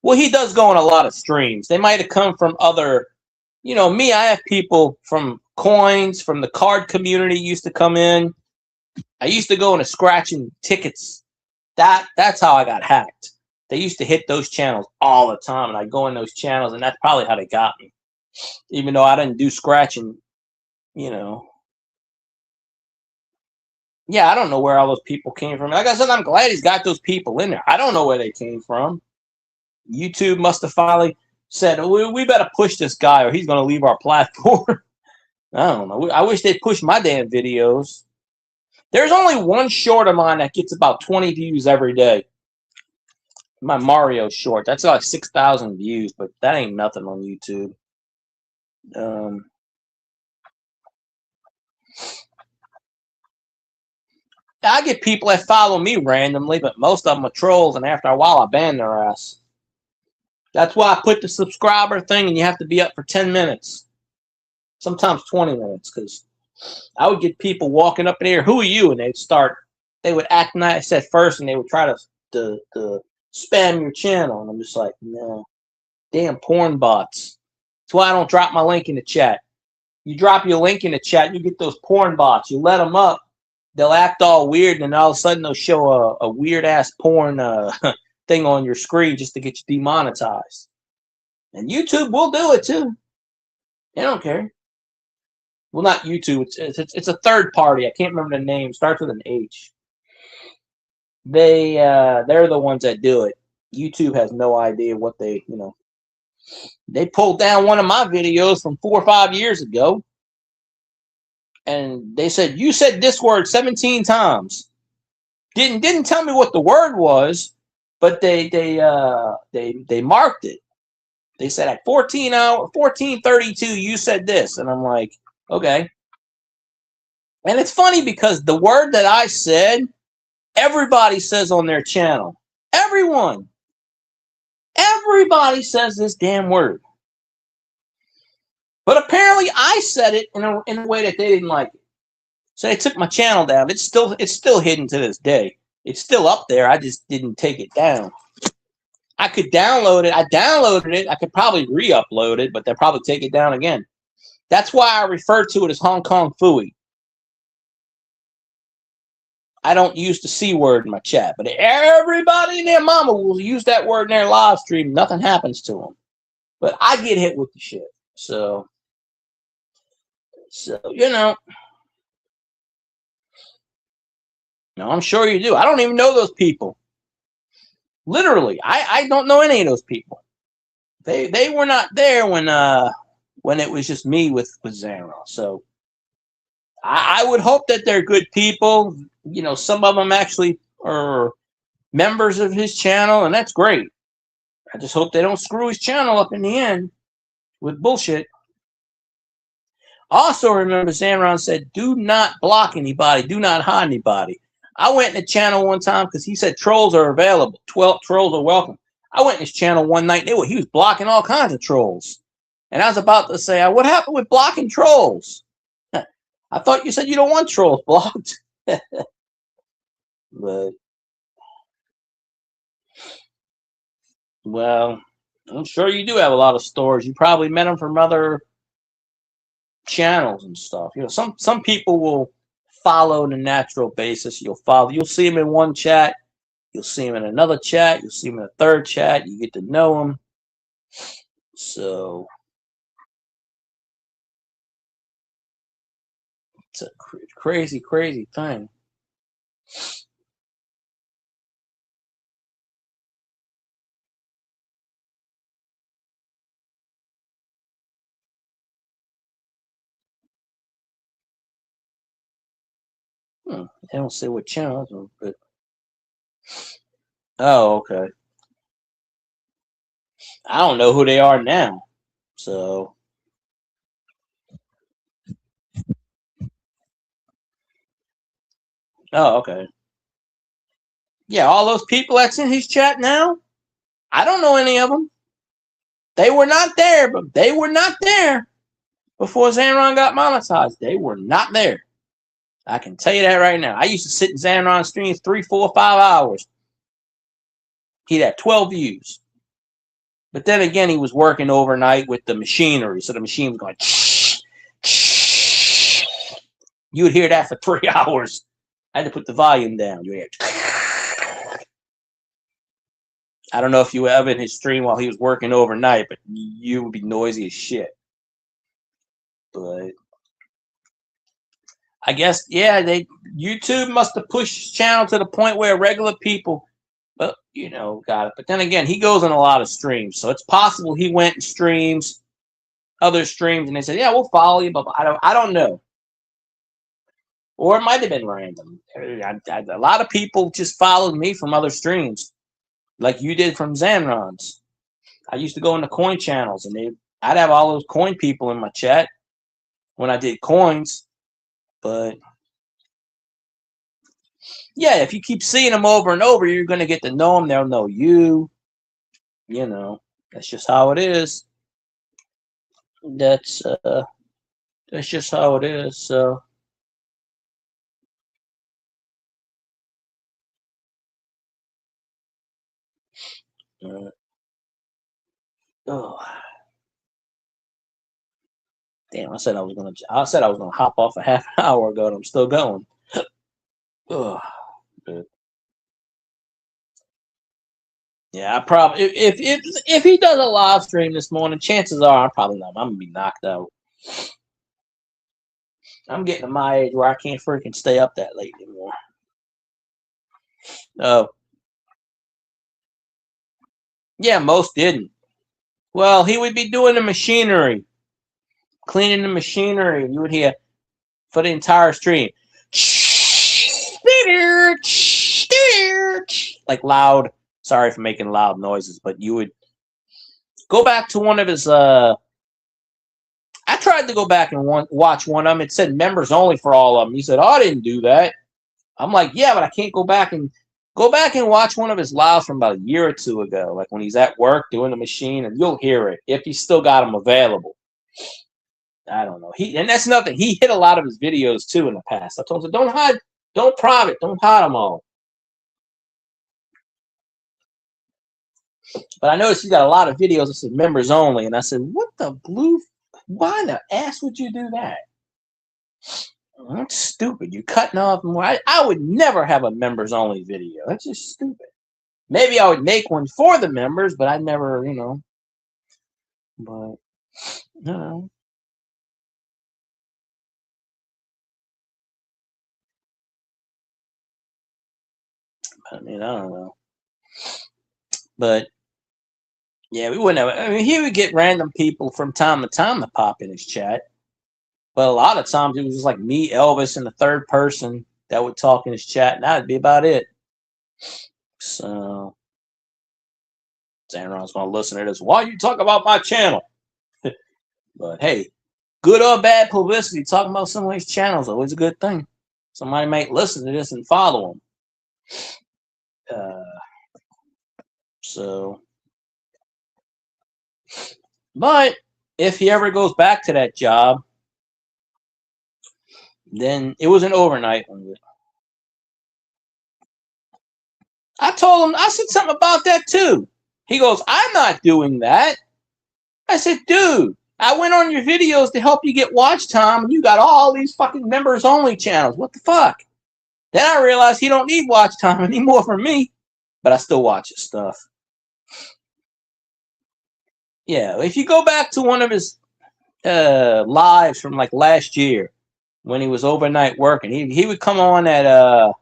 well, he does go on a lot of streams. They might have come from other, you know, me. I have people from coins, from the card community used to come in. I used to go into scratching tickets. That's how I got hacked. They used to hit those channels all the time, and I go in those channels, and that's probably how they got me. Even though I didn't do scratching, you know. Yeah, I don't know where all those people came from. Like I said, I'm glad he's got those people in there. I don't know where they came from. YouTube must have finally said, we better push this guy or he's going to leave our platform. I don't know. I wish they'd push my damn videos. There's only one short of mine that gets about 20 views every day. My Mario short. That's like 6,000 views, but that ain't nothing on YouTube. I get people that follow me randomly, but most of them are trolls, and after a while I ban their ass. That's why I put the subscriber thing, and you have to be up for 10 minutes. Sometimes 20 minutes, because I would get people walking up in here, who are you? And they would act nice at first, and they would try to spam your channel. And I'm just like, no, damn porn bots. That's why I don't drop my link in the chat. You drop your link in the chat, you get those porn bots. You let them up, they'll act all weird, and then all of a sudden they'll show a weird-ass porn thing on your screen just to get you demonetized. And YouTube will do it too. They don't care. Well, not YouTube. It's a third party. I can't remember the name. Starts with an H. They're the ones that do it. YouTube has no idea what they, you know. They pulled down one of my videos from 4 or 5 years ago, and they said, you said this word 17 times. Didn't tell me what the word was, but they marked it. They said at 14:32 you said this, and I'm like, okay. And it's funny because the word that I said, everybody says on their channel. Everybody says this damn word. But apparently I said it in a way that they didn't like it. So they took my channel down. It's still hidden to this day. It's still up there. I just didn't take it down. I could download it. I downloaded it. I could probably re-upload it, but they'll probably take it down again. That's why I refer to it as Hong Kong Phooey. I don't use the C word in my chat, but everybody and their mama will use that word in their live stream. Nothing happens to them. But I get hit with the shit. So you know. No, I'm sure you do. I don't even know those people. Literally, I don't know any of those people. They were not there when it was just me with Zanron. So I would hope that they're good people. You know, some of them actually are members of his channel, and that's great. I just hope they don't screw his channel up in the end with bullshit. Also, remember, Zanron said, do not block anybody. Do not hide anybody. I went in the channel one time because he said trolls are available. 12 trolls are welcome. I went in his channel one night. He was blocking all kinds of trolls. And I was about to say, what happened with blocking trolls? I thought you said you don't want trolls blocked. But, well, I'm sure you do have a lot of stories. You probably met them from other channels and stuff. You know, some people will follow on a natural basis. You'll see them in one chat. You'll see them in another chat. You'll see them in a third chat. You get to know them. So it's a crazy, crazy thing. They don't say what channel, but oh, okay. I don't know who they are now, so oh, okay. Yeah, all those people that's in his chat now, I don't know any of them. They were not there, but they were not there before Xanron got monetized. They were not there. I can tell you that right now. I used to sit in Xanron streams 3, 4, 5 hours. He'd have 12 views. But then again, he was working overnight with the machinery, so the machine was going. You would hear that for 3 hours. I had to put the volume down. You hear. I don't know if you were ever in his stream while he was working overnight, but you would be noisy as shit. But I guess, yeah, YouTube must have pushed his channel to the point where regular people, got it. But then again, he goes on a lot of streams, so it's possible he went and streams other streams, and they said, "Yeah, we'll follow you," but I don't know. Or it might have been random. A lot of people just followed me from other streams, like you did from Xanron's. I used to go into coin channels, and I'd have all those coin people in my chat when I did coins. But yeah, if you keep seeing them over and over, you're going to get to know them. They'll know you. That's just how it is. That's just how it is. So. Oh. Damn! I said I was gonna hop off a half an hour ago, and I'm still going. Oh, yeah, I probably if he does a live stream this morning, chances are I'm gonna be knocked out. I'm getting to my age where I can't freaking stay up that late anymore. Oh, yeah, most didn't. Well, he would be doing the machinery, cleaning the machinery, and you would hear for the entire stream, like loud. Sorry for making loud noises, but you would go back to one of his. I tried to go back and watch one of them. It said members only for all of them. He said, "Oh, I didn't do that." I'm like, "Yeah, but I can't go back and watch one of his lives from about a year or two ago, like when he's at work doing the machine, and you'll hear it if he's still got them available." I don't know. And that's nothing. He hid a lot of his videos too in the past. I told him, "Don't hide, don't private, don't hide them all." But I noticed he's got a lot of videos that said members only, and I said, "What the blue? Why the ass would you do that? That's stupid. You're cutting off more. I would never have a members only video. That's just stupid. Maybe I would make one for the members, but I'd never, But no. I mean, I don't know. But yeah, we wouldn't have. I mean, he would get random people from time to time to pop in his chat. But a lot of times it was just like me, Elvis, and the third person that would talk in his chat, and that'd be about it. So Xanron's gonna listen to this. Why you talk about my channel? But hey, good or bad publicity, talking about somebody's channel is always a good thing. Somebody might listen to this and follow him. But if he ever goes back to that job, then it was an overnight one. I told him, I said something about that too. He goes, "I'm not doing that." I said, "Dude, I went on your videos to help you get watch time, and you got all these fucking members only channels. What the fuck?" Then I realized he don't need watch time anymore from me, but I still watch his stuff. Yeah, if you go back to one of his lives from like last year when he was overnight working, he would come on at I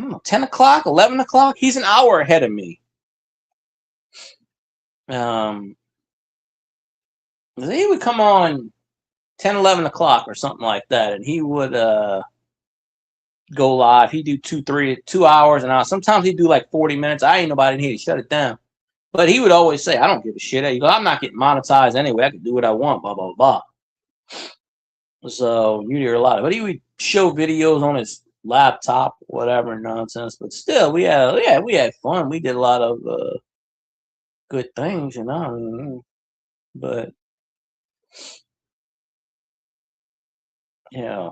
don't know, 10 o'clock, 11 o'clock. He's an hour ahead of me. He would come on 10, 11 o'clock or something like that. And he would go live. He'd do 2 hours an hour. Sometimes he'd do like 40 minutes. I ain't nobody in here to shut it down. But he would always say, I don't give a shit. He goes, I'm not getting monetized anyway. I can do what I want, blah, blah, blah. So you hear a lot of, but he would show videos on his laptop, whatever nonsense. But still, we had fun. We did a lot of good things, you know. But yeah.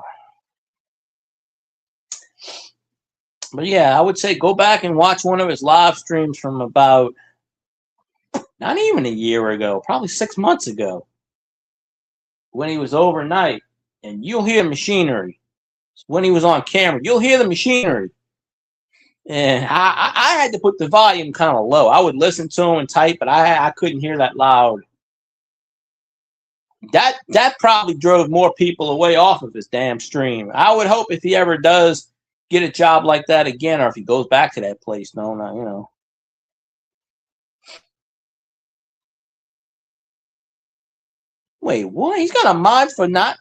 But yeah, I would say go back and watch one of his live streams from about not even a year ago, probably 6 months ago, when he was overnight, and you'll hear machinery. When he was on camera, you'll hear the machinery. And I had to put the volume kind of low. I would listen to him and type, but I couldn't hear that loud. That probably drove more people away off of his damn stream. I would hope if he ever does get a job like that again, or if he goes back to that place, you know. Wait, what? He's got a mod for not.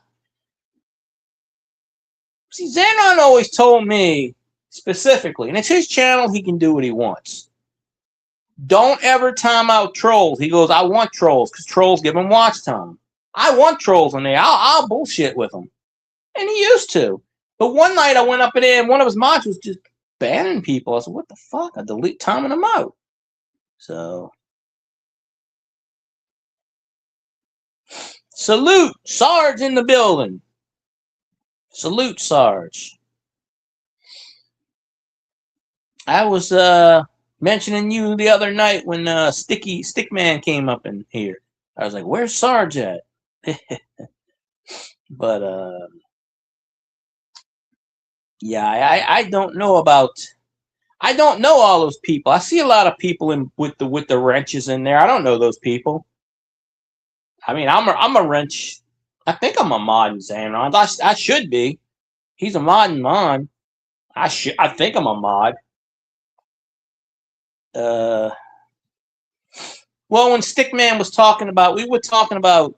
See, Xenon always told me specifically, and it's his channel, he can do what he wants. Don't ever time out trolls. He goes, I want trolls because trolls give him watch time. I want trolls in there. I'll bullshit with them. And he used to. But one night I went up in there and one of his mods was just banning people. I said, what the fuck? I delete timing them out. So. Salute. Sarge in the building. Salute, Sarge. I was mentioning you the other night when Stickman came up in here. I was like, where's Sarge at? But yeah, I don't know I don't know all those people. I see a lot of people with the wrenches in there. I don't know those people. I mean, I'm a wrench. I think I'm a mod in Xenon. I should be. He's a mod in mine. I think I'm a mod. Well, when Stickman was talking about, we were talking about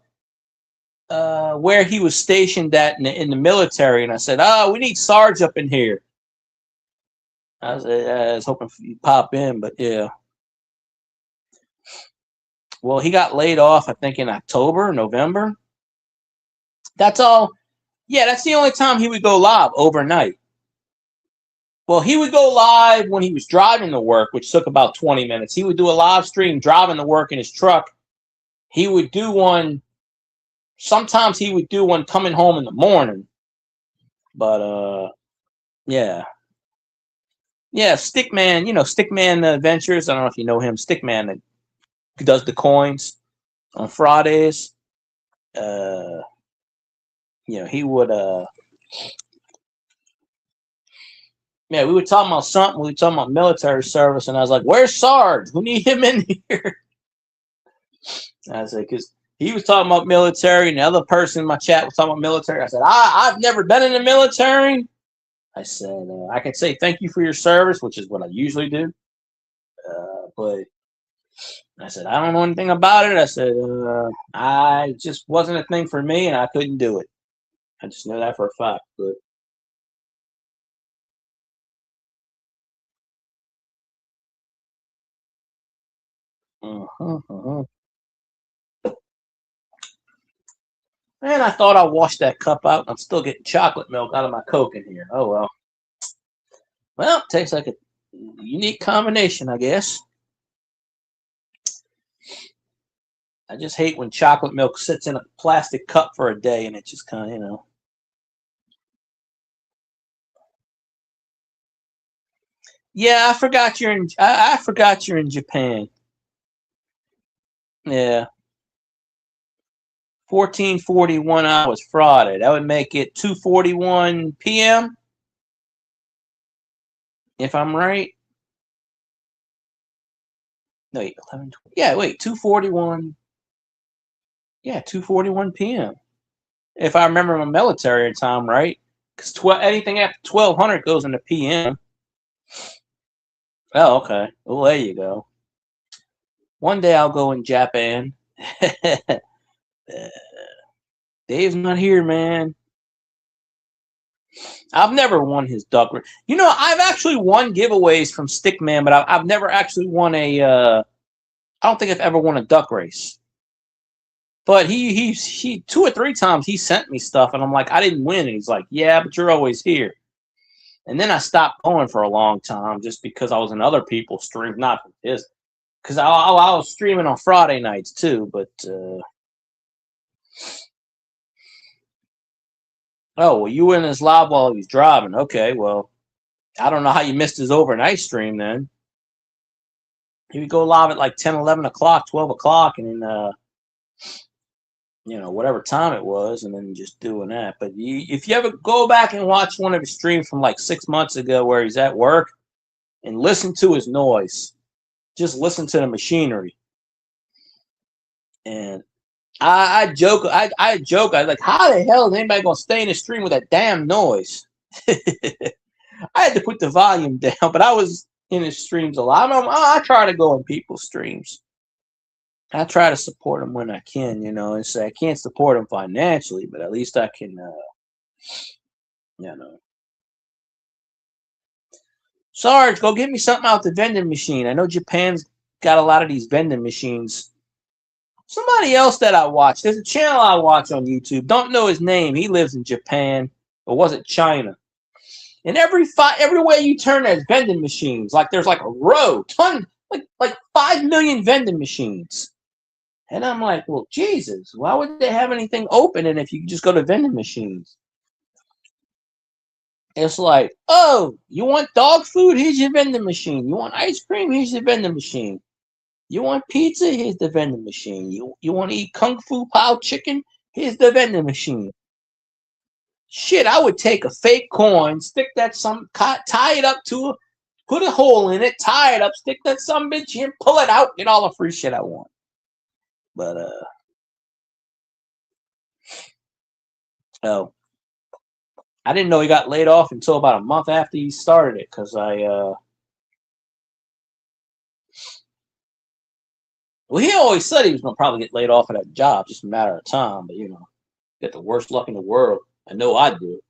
where he was stationed at in the military, and I said, "Oh, we need Sarge up in here." I was hoping you'd pop in, but yeah. Well, he got laid off, I think, in October, November. That's all. Yeah, that's the only time he would go live overnight. Well, he would go live when he was driving to work, which took about 20 minutes. He would do a live stream driving to work in his truck. He would do one. Sometimes he would do one coming home in the morning. But, yeah. Yeah, Stickman, Stickman Adventures. I don't know if you know him. Stickman that does the coins on Fridays. He would, yeah, we were talking about something. We were talking about military service, and I was like, where's Sarge? We need him in here. I said, because he was talking about military, and the other person in my chat was talking about military. I said, I've never been in the military. I said, I can say thank you for your service, which is what I usually do. But I said, I don't know anything about it. I said, I just wasn't a thing for me, and I couldn't do it. I just know that for a fact. But and I thought I washed that cup out. I'm still getting chocolate milk out of my Coke in here. Oh, well. Well, it tastes like a unique combination, I guess. I just hate when chocolate milk sits in a plastic cup for a day and it just kind of, Yeah, I forgot you're in Japan. Yeah. 14:41 hours Friday. That would make it 2:41 p.m. if I'm right. No, wait, 11. Yeah, wait, 2:41. Yeah, 2:41 p.m. If I remember my military time right, because anything after 1200 goes into p.m. Oh, okay. Well, there you go. One day I'll go in Japan. Dave's not here, man. I've never won his duck race. You know, I've actually won giveaways from Stickman, but I've never actually won a. I don't think I've ever won a duck race. But he 2 or 3 times he sent me stuff, and I'm like, I didn't win. And he's like, yeah, but you're always here. And then I stopped going for a long time just because I was in other people's streams, not from his. Because I was streaming on Friday nights too, but. Oh, well, you were in his live while he was driving. Okay, well, I don't know how you missed his overnight stream then. He would go live at like 10, 11 o'clock, 12 o'clock, and then, whatever time it was, and then just doing that. But if you ever go back and watch one of his streams from like 6 months ago where he's at work and listen to his noise, just listen to the machinery. And I joke. I joke. I was like, how the hell is anybody going to stay in the stream with that damn noise? I had to put the volume down, but I was in his streams a lot. I try to go in people's streams. I try to support them when I can, and say I can't support them financially, but at least I can, Sarge, go get me something out the vending machine. I know Japan's got a lot of these vending machines. Somebody else that I watch. There's a channel I watch on YouTube. Don't know his name. He lives in Japan, or was it China? And everywhere you turn, there's vending machines. Like there's like a row, like 5 million vending machines. And I'm like, well, Jesus, why would they have anything open? And if you just go to vending machines, it's like, oh, you want dog food? Here's your vending machine. You want ice cream? Here's your vending machine. You want pizza? Here's the vending machine. You want to eat Kung Fu Pao chicken? Here's the vending machine. Shit, I would take a fake coin, stick that tie it up to put a hole in it, tie it up, stick that some bitch in, pull it out, get all the free shit I want. But I didn't know he got laid off until about a month after he started it, because well, he always said he was going to probably get laid off of that job, just a matter of time. But, get the worst luck in the world. I know I do.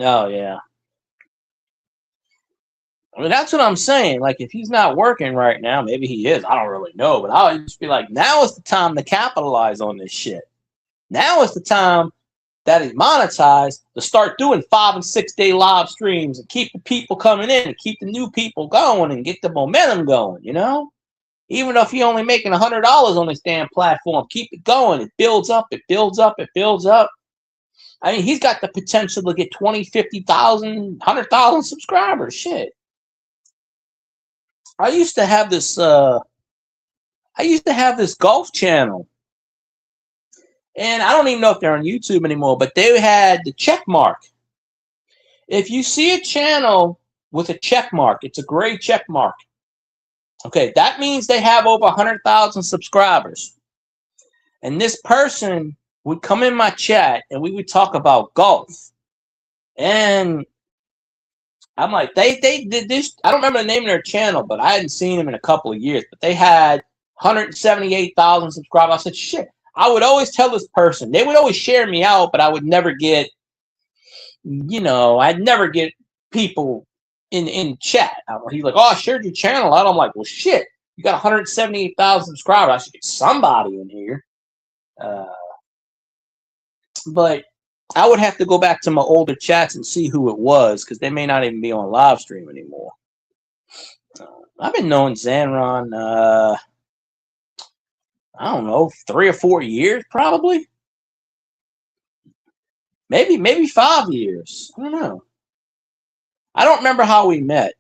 Oh, yeah. I mean, that's what I'm saying. Like, if he's not working right now, maybe he is. I don't really know. But I would just be like, now is the time to capitalize on this shit. Now is the time that is monetized to start doing 5 and 6 day live streams and keep the people coming in and keep the new people going and get the momentum going, Even if you're only making $100 on this damn platform, keep it going. It builds up, it builds up, it builds up. I mean, he's got the potential to get 20, 50,000, 100,000 subscribers. Shit. I used to have this golf channel. And I don't even know if they're on YouTube anymore, but they had the check mark. If you see a channel with a check mark, it's a gray check mark. Okay, that means they have over 100,000 subscribers. And this person would come in my chat and we would talk about golf. And I'm like, they did this. I don't remember the name of their channel, but I hadn't seen them in a couple of years. But they had 178,000 subscribers. I said, shit. I would always tell this person, they would always share me out, but I would never get, I'd never get people in chat. He's like, oh, I shared your channel out. I'm like, well, shit, you got 178,000 subscribers. I should get somebody in here. But I would have to go back to my older chats and see who it was, because they may not even be on live stream anymore. I've been knowing Zanron, I don't know, 3 or 4 years, probably. Maybe 5 years. I don't know. I don't remember how we met.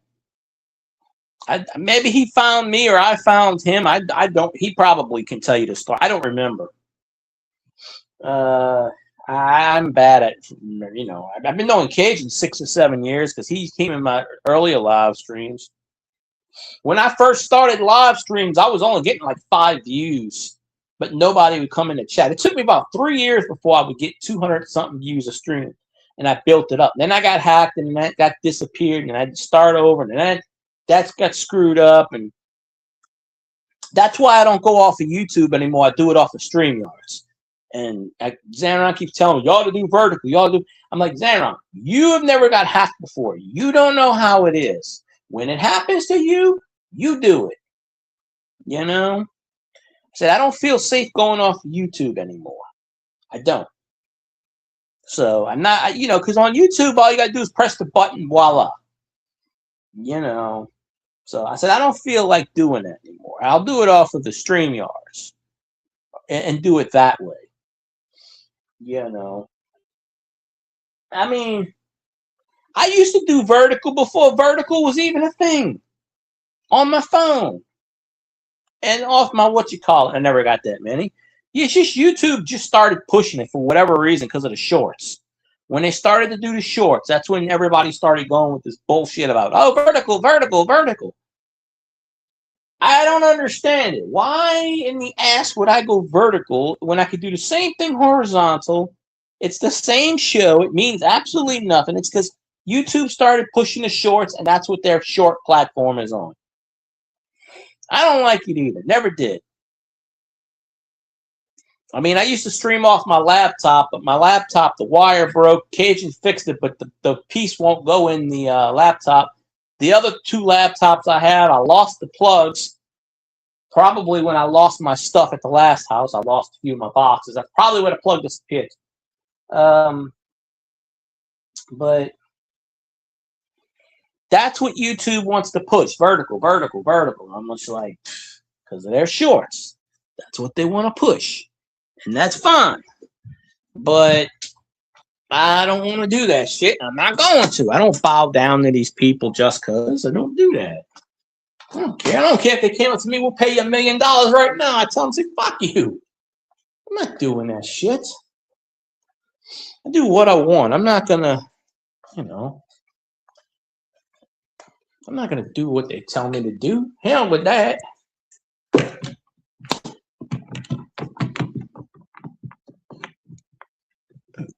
Maybe he found me or I found him. I don't. He probably can tell you the story. I don't remember. I'm bad at, I've been knowing Cajun 6 or 7 years because he came in my earlier live streams. When I first started live streams, I was only getting like 5 views, but nobody would come in the chat. It took me about 3 years before I would get 200 something views a stream. and I built it up. Then I got hacked, and that got disappeared, and I had to start over, and then that got screwed up, and that's why I don't go off of YouTube anymore. I do it off of StreamYards. And Xanron keeps telling me, you ought to do vertical. You ought to do. I'm like, Xanron, you have never got hacked before. You don't know how it is. When it happens to you, you do it. You know? I said, I don't feel safe going off of YouTube anymore. I don't. So I'm not, you know, because on YouTube, all you got to do is press the button, voila. You know? So I said, I don't feel like doing that anymore. I'll do it off of the StreamYards and do it that way. You know, I mean, I used to do vertical before vertical was even a thing on my phone and off my I never got that many. It's just YouTube just started pushing it for whatever reason because of the shorts. When they started to do the shorts, that's when everybody started going with this bullshit about, oh, vertical, vertical, vertical. I don't understand it. Why in the ass would I go vertical when I could do the same thing horizontal? It's the same show. It means absolutely nothing. It's because YouTube started pushing the shorts, and that's what their short platform is on. I don't like it either. Never did. I mean, I used to stream off my laptop, but my laptop, the wire broke. Cajun fixed it, but the piece won't go in the laptop. The other two laptops I had, I lost the plugs. Probably when I lost my stuff at the last house, I lost a few of my boxes. That's probably where the plug disappeared. But that's what YouTube wants to push. Vertical, vertical, vertical. I'm just like, because of their shorts. That's what they want to push. And that's fine. But I don't want to do that shit. I'm not going to. I don't bow down to these people just because. I don't do that. I don't care. I don't care if they came up to me, we'll pay you $1 million right now. I tell them, say, fuck you. I'm not doing that shit. I do what I want. I'm not going to, you know, I'm not going to do what they tell me to do. Hell with that.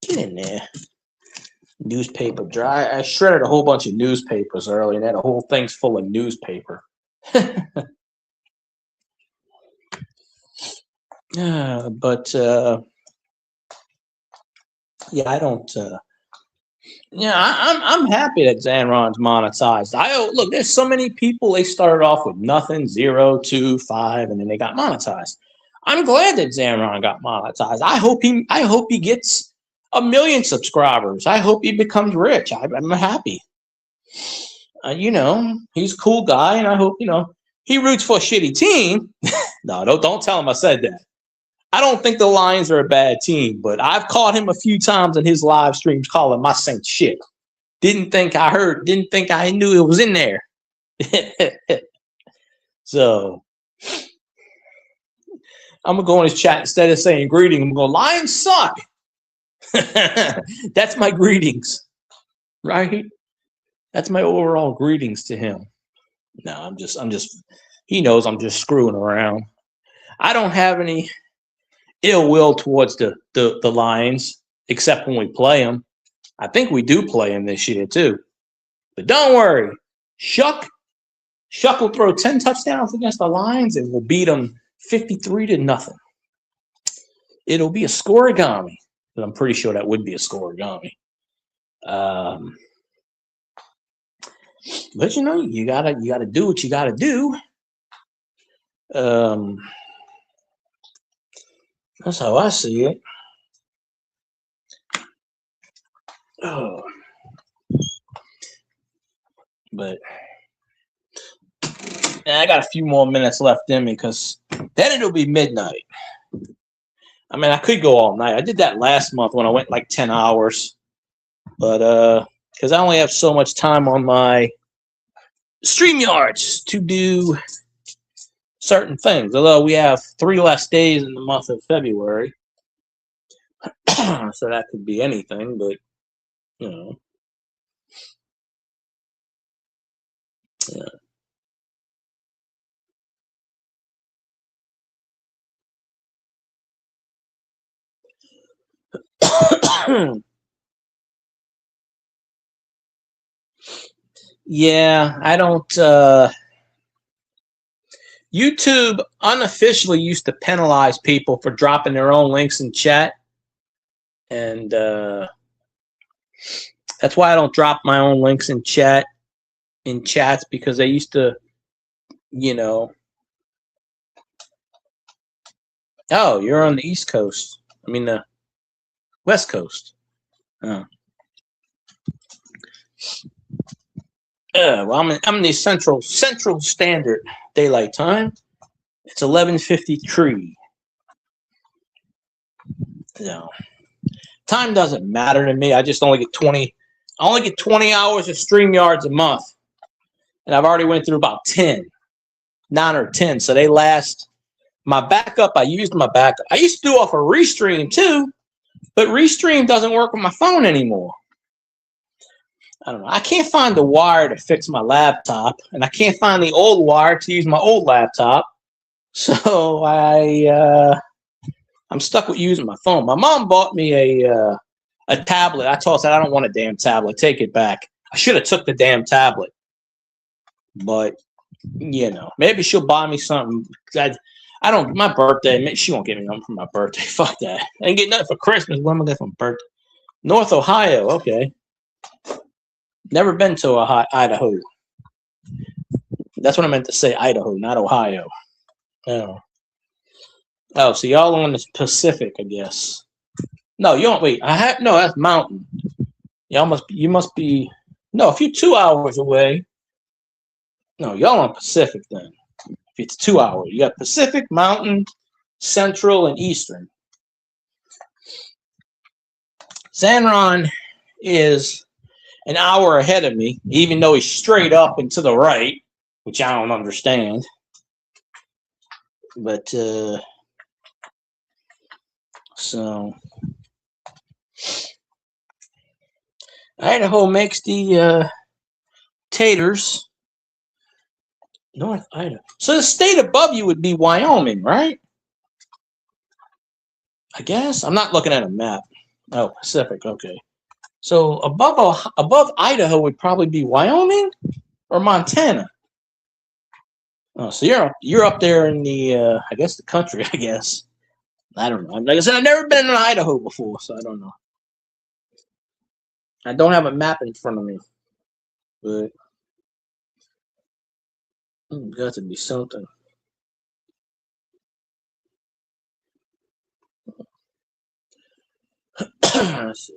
Get in there. Newspaper dry. I shredded a whole bunch of newspapers earlier, and that whole thing's full of newspaper. But yeah, I don't. Yeah, I'm happy that Xanron's monetized. Look, there's so many people. They started off with nothing, 0, 2, 5, and then they got monetized. I'm glad that Xanron got monetized. I hope he gets 1 million subscribers. I hope he becomes rich. I'm happy. You know, he's a cool guy, and I hope, you know, he roots for a shitty team. No, don't tell him I said that. I don't think the Lions are a bad team, but I've caught him a few times in his live streams calling my Saints shit. Didn't think I knew it was in there. So I'm gonna go in his chat instead of saying greetings. I'm gonna go, Lions suck. That's my greetings, right? That's my overall greetings to him. No, I'm just. He knows I'm just screwing around. I don't have any ill will towards the Lions, except when we play them. I think we do play them this year too. But don't worry, Shuck will throw 10 touchdowns against the Lions and we'll beat them 53-0. It'll be a scoregami. But I'm pretty sure that would be a scoregami. But you know, you gotta do what you gotta do. That's how I see it. Oh. But I got a few more minutes left in me because then it'll be midnight. I mean, I could go all night. I did that last month when I went like 10 hours. But because I only have so much time on my StreamYards to do certain things. Although we have 3 less days in the month of February. So that could be anything, but you know. Yeah. Yeah, I don't. YouTube unofficially used to penalize people for dropping their own links in chat, and that's why I don't drop my own links in chats because they used to, you know. Oh, you're on the East Coast. I mean the West Coast. Oh. Well, I'm in the Central Standard Daylight Time. It's 11:53. No, time doesn't matter to me. I just only get 20. I only get 20 hours of StreamYards a month, and I've already went through about 9 or 10. So they last. My backup, I used my backup. I used to do off a Restream too, but Restream doesn't work with my phone anymore. I don't know. I can't find the wire to fix my laptop, and I can't find the old wire to use my old laptop. So I'm stuck with using my phone. My mom bought me a tablet. I told her, I don't want a damn tablet. Take it back. I should have took the damn tablet, but you know, maybe she'll buy me something. I don't. My birthday. She won't give me nothing for my birthday. Fuck that. I ain't get nothing for Christmas. What am I getting for my birthday? North Ohio. Okay. Never been to Idaho. That's what I meant to say. Idaho, not Ohio. Oh. Oh, so y'all on the Pacific, I guess. No, you don't. Wait, no. That's mountain. Y'all must be. You must be. No, if you're 2 hours away. No, y'all on Pacific then. If it's 2 hours, you got Pacific, Mountain, Central, and Eastern. Zanron is an hour ahead of me, even though he's straight up and to the right, which I don't understand. But so Idaho makes the taters. North Idaho. So the state above you would be Wyoming, right? I guess. I'm not looking at a map. Oh, Pacific. Okay. So above Idaho would probably be Wyoming or Montana. Oh, so you're up there in the I guess the country. I guess. I don't know. Like I said, I've never been in Idaho before, so I don't know. I don't have a map in front of me, but. Got to be something. Let's see.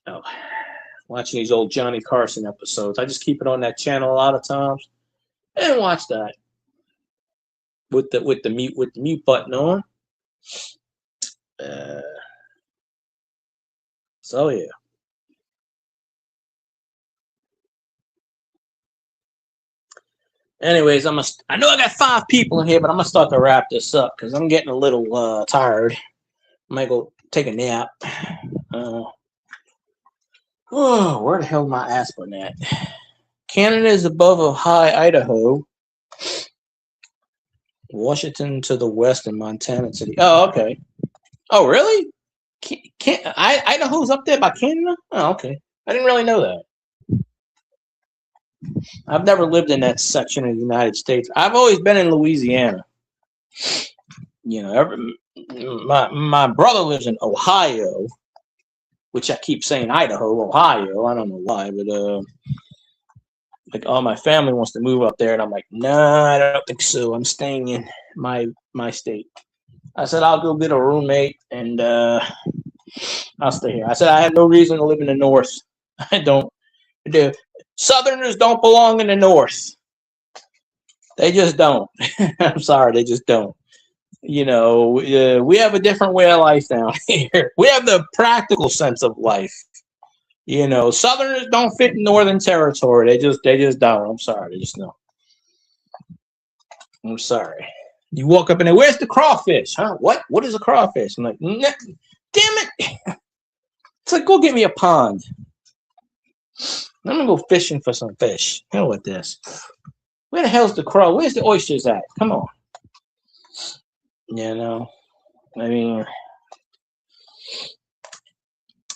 Oh, watching these old Johnny Carson episodes. I just keep it on that channel a lot of times and watch that with the mute button on. So yeah. Anyways, I know I got 5 people in here, but I'm gonna start to wrap this up because I'm getting a little tired. I might go take a nap. Oh, where the hell is my aspirin at? Canada is above Ohio, Idaho, Washington to the west, and Montana to the. Oh, okay. Oh, really? Idaho's up there by Canada? Oh, okay. I didn't really know that. I've never lived in that section of the United States. I've always been in Louisiana. You know, my brother lives in Ohio, which I keep saying Idaho, Ohio. I don't know why, but like all my family wants to move up there, and I'm like, nah, I don't think so. I'm staying in my state. I said I'll go get a roommate, and I'll stay here. I said I have no reason to live in the north. I don't. The Southerners don't belong in the north. They just don't. I'm sorry, they just don't. You know, we have a different way of life down here. We have the practical sense of life. You know, Southerners don't fit in Northern Territory. They just don't. I'm sorry, they just don't. I'm sorry. You walk up in there, where's the crawfish? Huh? What is a crawfish? I'm like, damn it. It's like, go get me a pond. I'm gonna go fishing for some fish. Hell with this. Where the hell's the craw? Where's the oysters at? Come on. You know. I mean,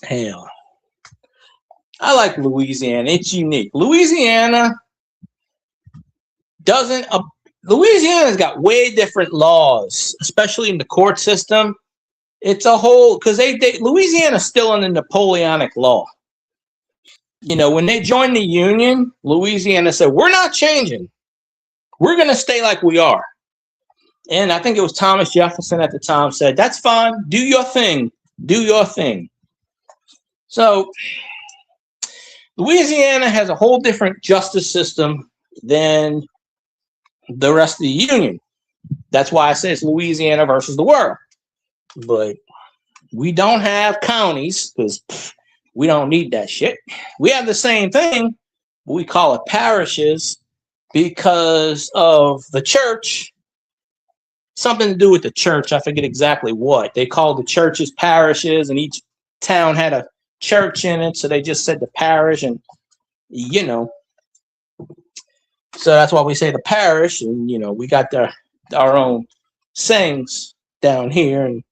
hell, I like Louisiana. It's unique. Louisiana's got way different laws, especially in the court system. It's a whole, because Louisiana's still under Napoleonic law. You know, when they joined the Union, Louisiana said, we're not changing. We're going to stay like we are. And I think it was Thomas Jefferson at the time said, that's fine. Do your thing. Do your thing. So Louisiana has a whole different justice system than the rest of the Union. That's why I say it's Louisiana versus the world. But we don't have counties because we don't need that shit. We have the same thing, but we call it parishes because of the church. Something to do with the church. I forget exactly what. They called the churches parishes, and each town had a church in it, so they just said the parish, and you know. So that's why we say the parish, and you know, we got our own sayings down here, and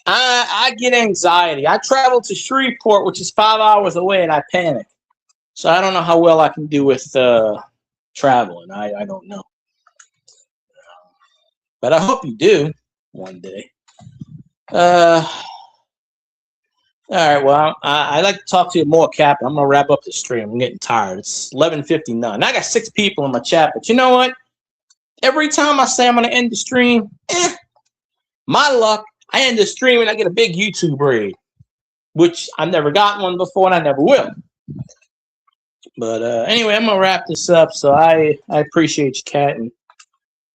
I get anxiety. I travel to Shreveport, which is 5 hours away, and I panic. So I don't know how well I can do with traveling. I don't know. But I hope you do one day. All right, well, I'd like to talk to you more, Cap. I'm going to wrap up the stream. I'm getting tired. It's 11:59. I got 6 people in my chat, but you know what? Every time I say I'm going to end the stream, my luck, I end the stream and I get a big YouTube raid, which I've never gotten one before and I never will. But anyway, I'm going to wrap this up. So I appreciate you, Kat, and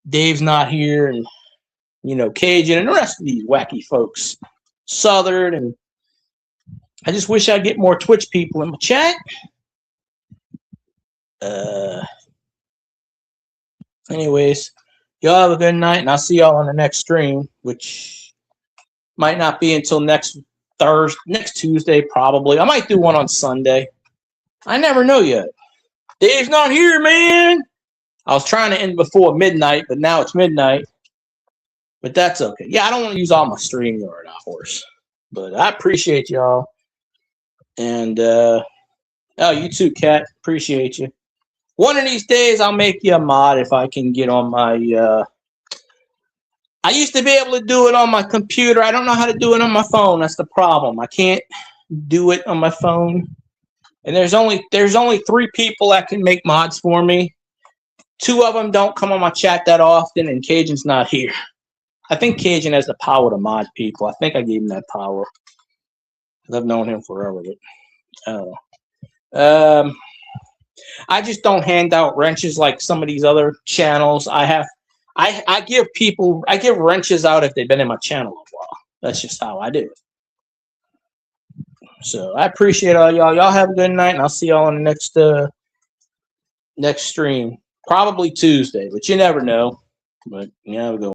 Dave's not here, and, you know, Cajun and the rest of these wacky folks, Southern, and I just wish I'd get more Twitch people in my chat. Anyways, y'all have a good night, and I'll see y'all on the next stream, which might not be until next Tuesday, probably. I might do one on Sunday. I never know yet. Dave's not here, man. I was trying to end before midnight, but now it's midnight. But that's okay. Yeah, I don't want to use all my StreamYard hours. But I appreciate y'all. And, you too, Kat. Appreciate you. One of these days, I'll make you a mod if I can get on my... I used to be able to do it on my computer. I don't know how to do it on my phone. That's the problem. I can't do it on my phone. And there's only 3 people that can make mods for me. 2 of them don't come on my chat that often, and Cajun's not here. I think Cajun has the power to mod people. I think I gave him that power. I've known him forever. But, I just don't hand out wrenches like some of these other channels. I give wrenches out if they've been in my channel a while. That's just how I do it. So I appreciate all y'all. Y'all have a good night, and I'll see y'all on the next stream. Probably Tuesday, but you never know. But yeah, have a good one.